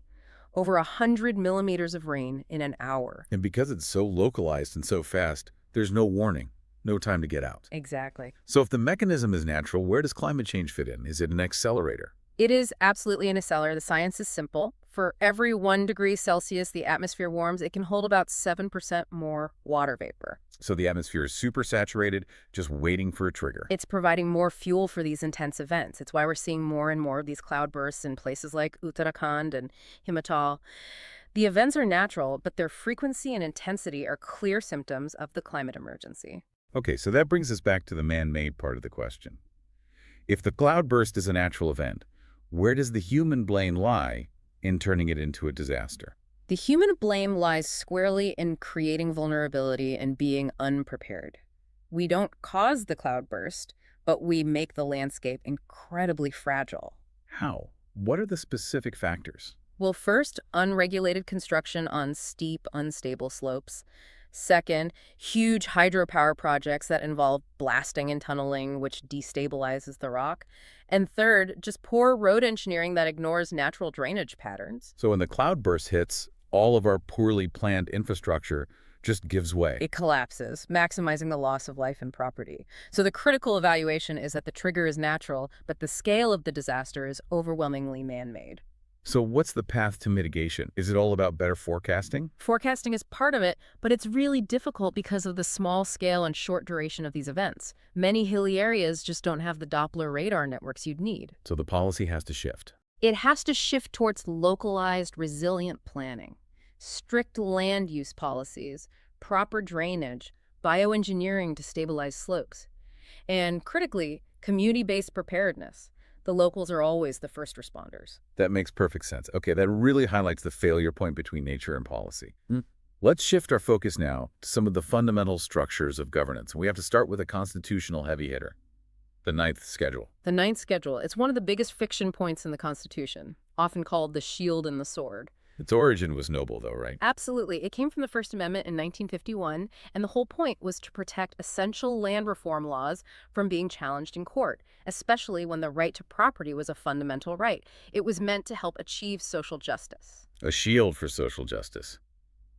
Over 100 millimeters of rain in an hour. And because it's so localized and so fast, there's no warning. No time to get out. Exactly. So if the mechanism is natural, where does climate change fit in? Is it an accelerator? It is absolutely an accelerator. The science is simple. For every 1 degree Celsius the atmosphere warms, it can hold about 7% more water vapor. So the atmosphere is super saturated, just waiting for a trigger. It's providing more fuel for these intense events. It's why we're seeing more and more of these cloudbursts in places like Uttarakhand and Himachal. The events are natural, but their frequency and intensity are clear symptoms of the climate emergency. Okay, so that brings us back to the man-made part of the question. If the cloudburst is a natural event, where does the human blame lie in turning it into a disaster? The human blame lies squarely in creating vulnerability and being unprepared. We don't cause the cloudburst, but we make the landscape incredibly fragile. How? What are the specific factors? Well, first, unregulated construction on steep, unstable slopes. Second, huge hydropower projects that involve blasting and tunneling, which destabilizes the rock. And third, just poor road engineering that ignores natural drainage patterns. So when the cloudburst hits, all of our poorly planned infrastructure just gives way. It collapses, maximizing the loss of life and property. So the critical evaluation is that the trigger is natural, but the scale of the disaster is overwhelmingly man-made. So what's the path to mitigation? Is it all about better forecasting? Forecasting is part of it, but it's really difficult because of the small scale and short duration of these events. Many hilly areas just don't have the Doppler radar networks you'd need. So the policy has to shift. It has to shift towards localized, resilient planning, strict land use policies, proper drainage, bioengineering to stabilize slopes, and critically, community-based preparedness. The locals are always the first responders. That makes perfect sense. Okay, that really highlights the failure point between nature and policy. Let's shift our focus now to some of the fundamental structures of governance. We have to start with a constitutional heavy hitter, the Ninth Schedule. The Ninth Schedule, it's one of the biggest friction points in the Constitution, often called the shield and the sword. Its origin was noble, though, right? Absolutely. It came from the First Amendment in 1951, and the whole point was to protect essential land reform laws from being challenged in court, especially when the right to property was a fundamental right. It was meant to help achieve social justice. A shield for social justice.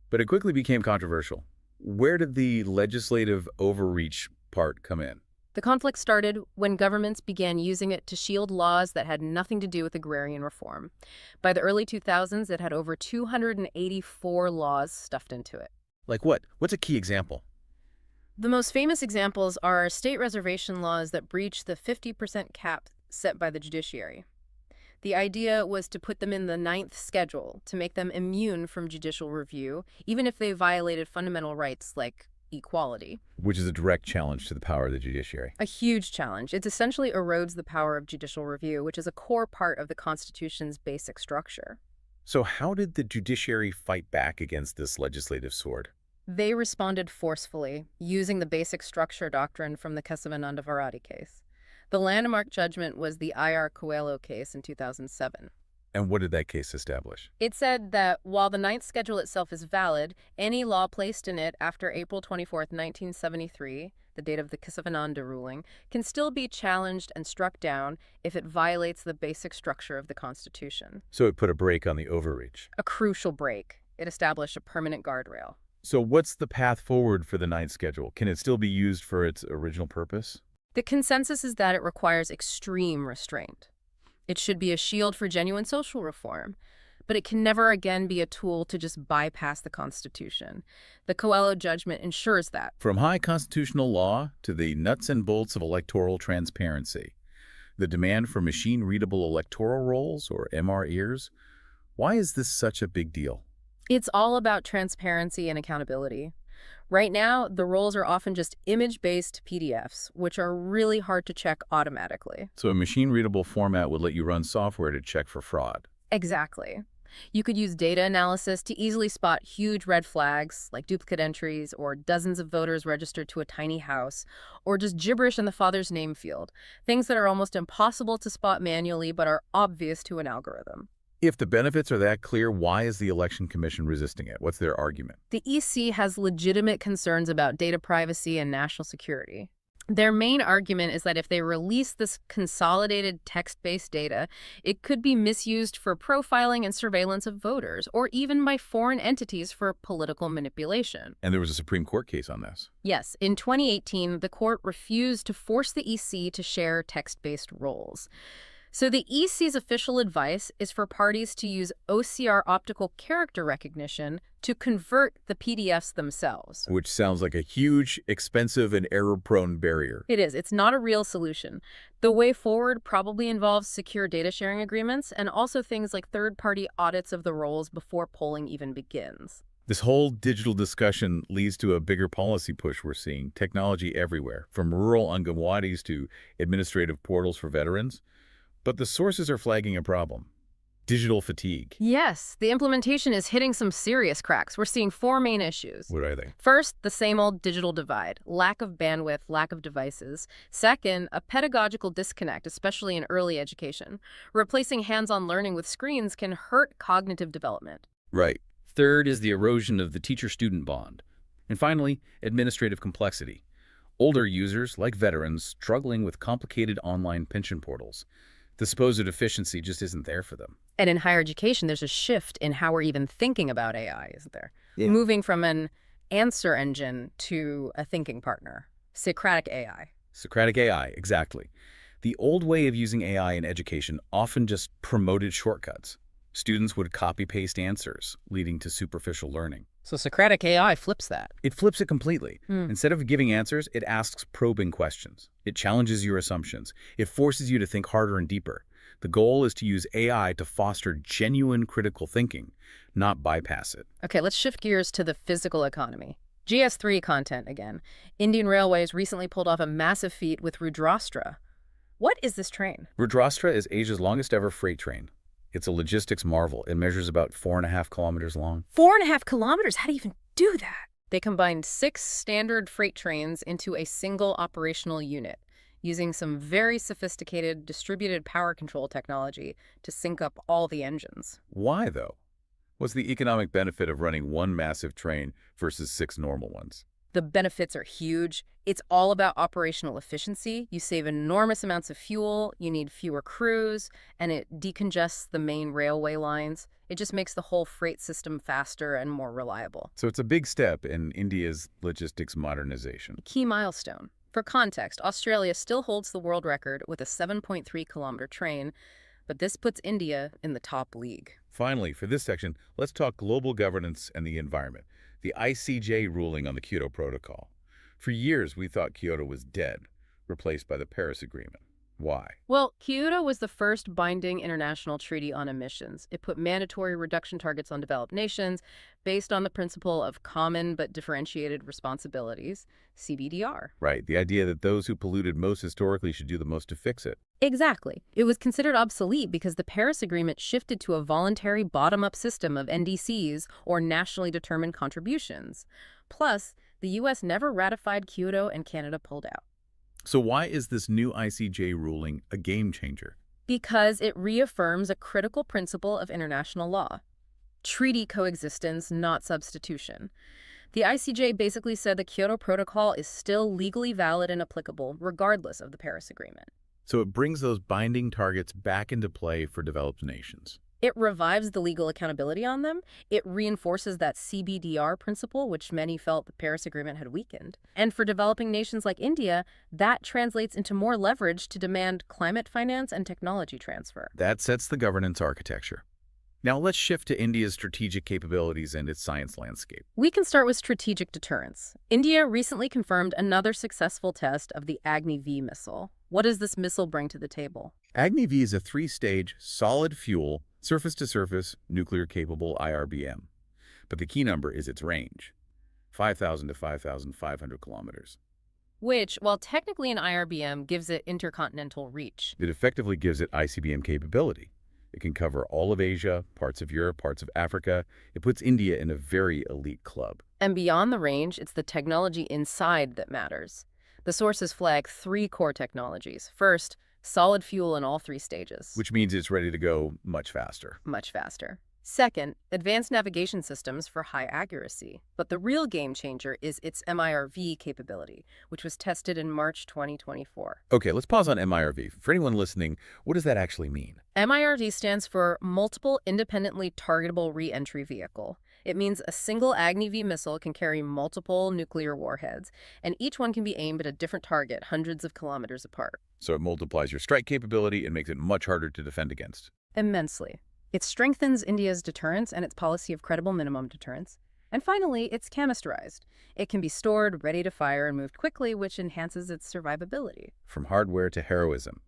But it quickly became controversial. Where did the legislative overreach part come in? The conflict started when governments began using it to shield laws that had nothing to do with agrarian reform. By the early 2000s, it had over 284 laws stuffed into it. Like what? What's a key example? The most famous examples are state reservation laws that breach the 50% cap set by the judiciary. The idea was to put them in the Ninth Schedule to make them immune from judicial review, even if they violated fundamental rights like equality. Which is a direct challenge to the power of the judiciary. A huge challenge. It essentially erodes the power of judicial review, which is a core part of the Constitution's basic structure. So how did the judiciary fight back against this legislative sword? They responded forcefully, using the basic structure doctrine from the Kesavananda Varadi case. The landmark judgment was the I.R. Coelho case in 2007. And what did that case establish? It said that while the Ninth Schedule itself is valid, any law placed in it after April 24, 1973, the date of the Kesavananda ruling, can still be challenged and struck down if it violates the basic structure of the Constitution. So it put a brake on the overreach. A crucial break. It established a permanent guardrail. So what's the path forward for the Ninth Schedule? Can it still be used for its original purpose? The consensus is that it requires extreme restraint. It should be a shield for genuine social reform, but it can never again be a tool to just bypass the Constitution. The Coelho judgment ensures that. From high constitutional law to the nuts and bolts of electoral transparency, the demand for machine-readable electoral rolls, or MR-ears, why is this such a big deal? It's all about transparency and accountability. Right now, the rolls are often just image-based PDFs, which are really hard to check automatically. So a machine-readable format would let you run software to check for fraud. Exactly. You could use data analysis to easily spot huge red flags, like duplicate entries or dozens of voters registered to a tiny house, or just gibberish in the father's name field, things that are almost impossible to spot manually but are obvious to an algorithm. If the benefits are that clear, why is the Election Commission resisting it? What's their argument? The EC has legitimate concerns about data privacy and national security. Their main argument is that if they release this consolidated text-based data, it could be misused for profiling and surveillance of voters, or even by foreign entities for political manipulation. And there was a Supreme Court case on this. Yes, in 2018, the court refused to force the EC to share text-based rolls. So the EC's official advice is for parties to use OCR optical character recognition to convert the PDFs themselves. Which sounds like a huge, expensive, and error-prone barrier. It is. It's not a real solution. The way forward probably involves secure data sharing agreements and also things like third-party audits of the rolls before polling even begins. This whole digital discussion leads to a bigger policy push we're seeing. Technology everywhere, from rural Anganwadis to administrative portals for veterans. But the sources are flagging a problem. Digital fatigue. Yes, the implementation is hitting some serious cracks. We're seeing four main issues. What are they? First, the same old digital divide. Lack of bandwidth, lack of devices. Second, a pedagogical disconnect, especially in early education. Replacing hands-on learning with screens can hurt cognitive development. Right. Third is the erosion of the teacher-student bond. And finally, administrative complexity. Older users, like veterans, struggling with complicated online pension portals. The supposed efficiency just isn't there for them. And in higher education, there's a shift in how we're even thinking about AI, isn't there? Yeah. Moving from an answer engine to a thinking partner. Socratic AI. Socratic AI, exactly. The old way of using AI in education often just promoted shortcuts. Students would copy-paste answers, leading to superficial learning. So Socratic AI flips that. It flips it completely. Instead of giving answers, it asks probing questions. It challenges your assumptions. It forces you to think harder and deeper. The goal is to use AI to foster genuine critical thinking, not bypass it. Okay, let's shift gears to the physical economy. GS3 content again. Indian Railways recently pulled off a massive feat with Rudrastra. What is this train? Rudrastra is Asia's longest ever freight train. It's a logistics marvel. It measures about 4.5 kilometers long. 4.5 kilometers? How do you even do that? They combined 6 standard freight trains into a single operational unit, using some very sophisticated distributed power control technology to sync up all the engines. Why, though? What's the economic benefit of running one massive train versus 6 normal ones? The benefits are huge. It's all about operational efficiency. You save enormous amounts of fuel, you need fewer crews, and it decongests the main railway lines. It just makes the whole freight system faster and more reliable. So it's a big step in India's logistics modernization. Key milestone. For context, Australia still holds the world record with a 7.3-kilometer train, but this puts India in the top league. Finally, for this section, let's talk global governance and the environment. The ICJ ruling on the Kyoto Protocol. For years, we thought Kyoto was dead, replaced by the Paris Agreement. Why? Well, Kyoto was the first binding international treaty on emissions. It put mandatory reduction targets on developed nations based on the principle of common but differentiated responsibilities, CBDR. Right, the idea that those who polluted most historically should do the most to fix it. Exactly. It was considered obsolete because the Paris Agreement shifted to a voluntary bottom-up system of NDCs, or nationally determined contributions. Plus, the U.S. never ratified Kyoto and Canada pulled out. So why is this new ICJ ruling a game changer? Because it reaffirms a critical principle of international law. Treaty coexistence, not substitution. The ICJ basically said the Kyoto Protocol is still legally valid and applicable, regardless of the Paris Agreement. So it brings those binding targets back into play for developed nations. It revives the legal accountability on them. It reinforces that CBDR principle, which many felt the Paris Agreement had weakened. And for developing nations like India, that translates into more leverage to demand climate finance and technology transfer. That sets the governance architecture. Now let's shift to India's strategic capabilities and its science landscape. We can start with strategic deterrence. India recently confirmed another successful test of the Agni-V missile. What does this missile bring to the table? Agni-V is a 3-stage, solid-fuel, surface-to-surface, nuclear-capable IRBM. But the key number is its range, 5,000 to 5,500 kilometers. Which, while technically an IRBM, gives it intercontinental reach. It effectively gives it ICBM capability. It can cover all of Asia, parts of Europe, parts of Africa. It puts India in a very elite club. And beyond the range, it's the technology inside that matters. The sources flag 3 core technologies. First, solid fuel in all 3 stages. Which means it's ready to go much faster. Much faster. Second, advanced navigation systems for high accuracy. But the real game changer is its MIRV capability, which was tested in March 2024. Okay, let's pause on MIRV. For anyone listening, what does that actually mean? MIRV stands for Multiple Independently Targetable Re-Entry Vehicle. It means a single Agni-V missile can carry multiple nuclear warheads, and each one can be aimed at a different target hundreds of kilometers apart. So it multiplies your strike capability and makes it much harder to defend against. Immensely. It strengthens India's deterrence and its policy of credible minimum deterrence. And finally, it's canisterized. It can be stored, ready to fire, and moved quickly, which enhances its survivability. From hardware to heroism.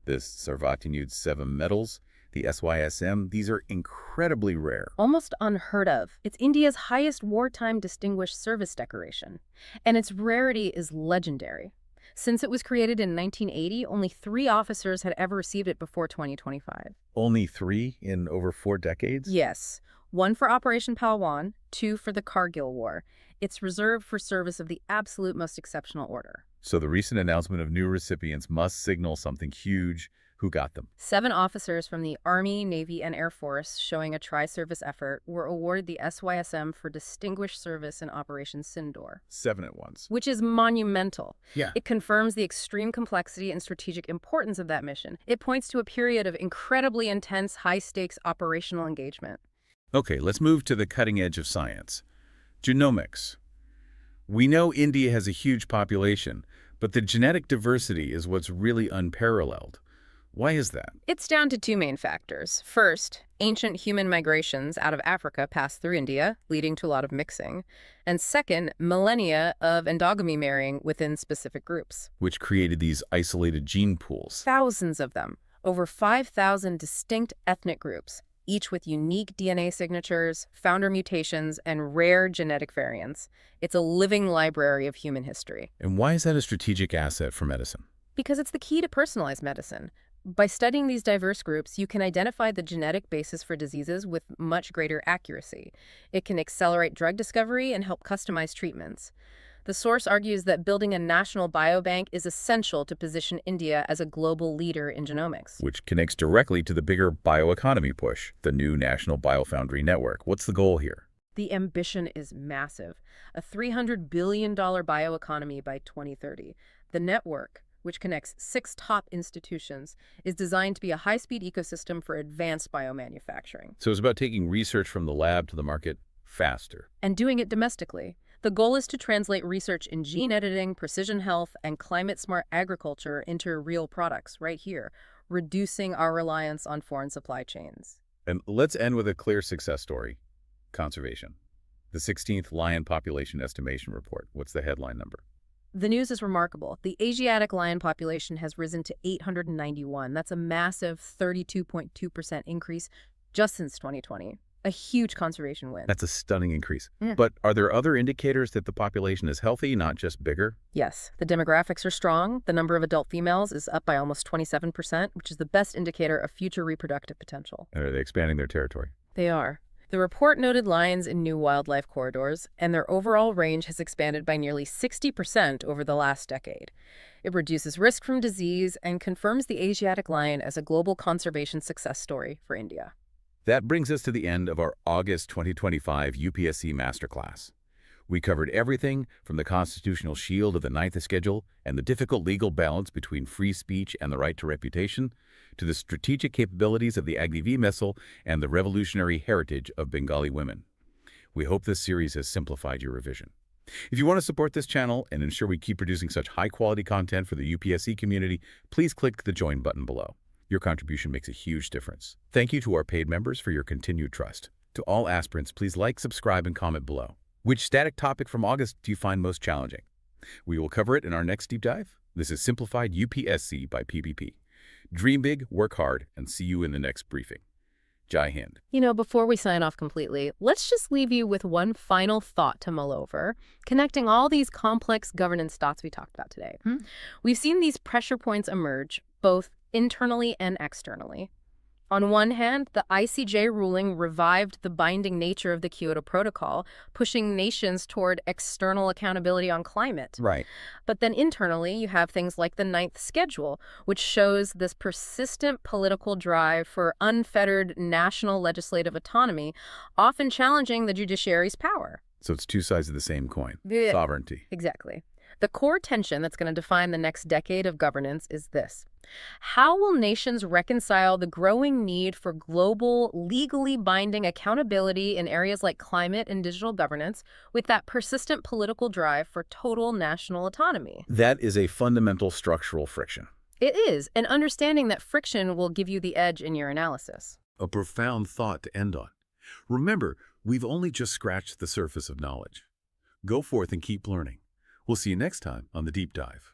This Sarvatinute 7 metals, the SYSM, these are incredibly rare. Almost unheard of. It's India's highest wartime distinguished service decoration. And its rarity is legendary. Since it was created in 1980, only 3 officers had ever received it before 2025. Only 3 in over 4 decades? Yes. 1 for Operation Palwan, 2 for the Kargil War. It's reserved for service of the absolute most exceptional order. So the recent announcement of new recipients must signal something huge, Who got them? 7 officers from the Army, Navy, and Air Force, showing a tri-service effort, were awarded the SYSM for Distinguished Service in Operation Sindoor. 7 at once. Which is monumental. Yeah. It confirms the extreme complexity and strategic importance of that mission. It points to a period of incredibly intense, high-stakes operational engagement. Okay, let's move to the cutting edge of science. Genomics. We know India has a huge population, but the genetic diversity is what's really unparalleled. Why is that? It's down to 2 main factors. First, ancient human migrations out of Africa passed through India, leading to a lot of mixing. And second, millennia of endogamy marrying within specific groups. Which created these isolated gene pools. Thousands of them. Over 5,000 distinct ethnic groups, each with unique DNA signatures, founder mutations, and rare genetic variants. It's a living library of human history. And why is that a strategic asset for medicine? Because it's the key to personalized medicine. By studying these diverse groups, you can identify the genetic basis for diseases with much greater accuracy. It can accelerate drug discovery and help customize treatments. The source argues that building a national biobank is essential to position India as a global leader in genomics. Which connects directly to the bigger bioeconomy push, the new National Biofoundry Network. What's the goal here? The ambition is massive. A $300 billion bioeconomy by 2030. The network, which connects 6 top institutions, is designed to be a high-speed ecosystem for advanced biomanufacturing. So it's about taking research from the lab to the market faster. And doing it domestically. The goal is to translate research in gene editing, precision health, and climate-smart agriculture into real products right here, reducing our reliance on foreign supply chains. And let's end with a clear success story. Conservation. The 16th Lion Population Estimation Report. What's the headline number? The news is remarkable. The Asiatic lion population has risen to 891. That's a massive 32.2% increase just since 2020. A huge conservation win. That's a stunning increase. Yeah. But are there other indicators that the population is healthy, not just bigger? Yes, the demographics are strong. The number of adult females is up by almost 27%, which is the best indicator of future reproductive potential. And are they expanding their territory? They are. The report noted lions in new wildlife corridors, and their overall range has expanded by nearly 60% over the last decade. It reduces risk from disease and confirms the Asiatic lion as a global conservation success story for India. That brings us to the end of our August 2025 UPSC Masterclass. We covered everything from the constitutional shield of the Ninth Schedule and the difficult legal balance between free speech and the right to reputation, to the strategic capabilities of the Agni-V missile and the revolutionary heritage of Bengali women. We hope this series has simplified your revision. If you want to support this channel and ensure we keep producing such high-quality content for the UPSC community, please click the Join button below. Your contribution makes a huge difference. Thank you to our paid members for your continued trust. To all aspirants, please like, subscribe, and comment below. Which static topic from August do you find most challenging? We will cover it in our next deep dive. This is Simplified UPSC by PPP. Dream big, work hard, and see you in the next briefing. Jai Hind. Before we sign off completely, let's just leave you with one final thought to mull over, connecting all these complex governance dots we talked about today. We've seen these pressure points emerge, both internally and externally. On one hand, the ICJ ruling revived the binding nature of the Kyoto Protocol, pushing nations toward external accountability on climate. Right. But then internally, you have things like the Ninth Schedule, which shows this persistent political drive for unfettered national legislative autonomy, often challenging the judiciary's power. So it's two sides of the same coin. Yeah. Sovereignty. Exactly. The core tension that's going to define the next decade of governance is this. How will nations reconcile the growing need for global, legally binding accountability in areas like climate and digital governance with that persistent political drive for total national autonomy? That is a fundamental structural friction. It is, and understanding that friction will give you the edge in your analysis. A profound thought to end on. Remember, we've only just scratched the surface of knowledge. Go forth and keep learning. We'll see you next time on The Deep Dive.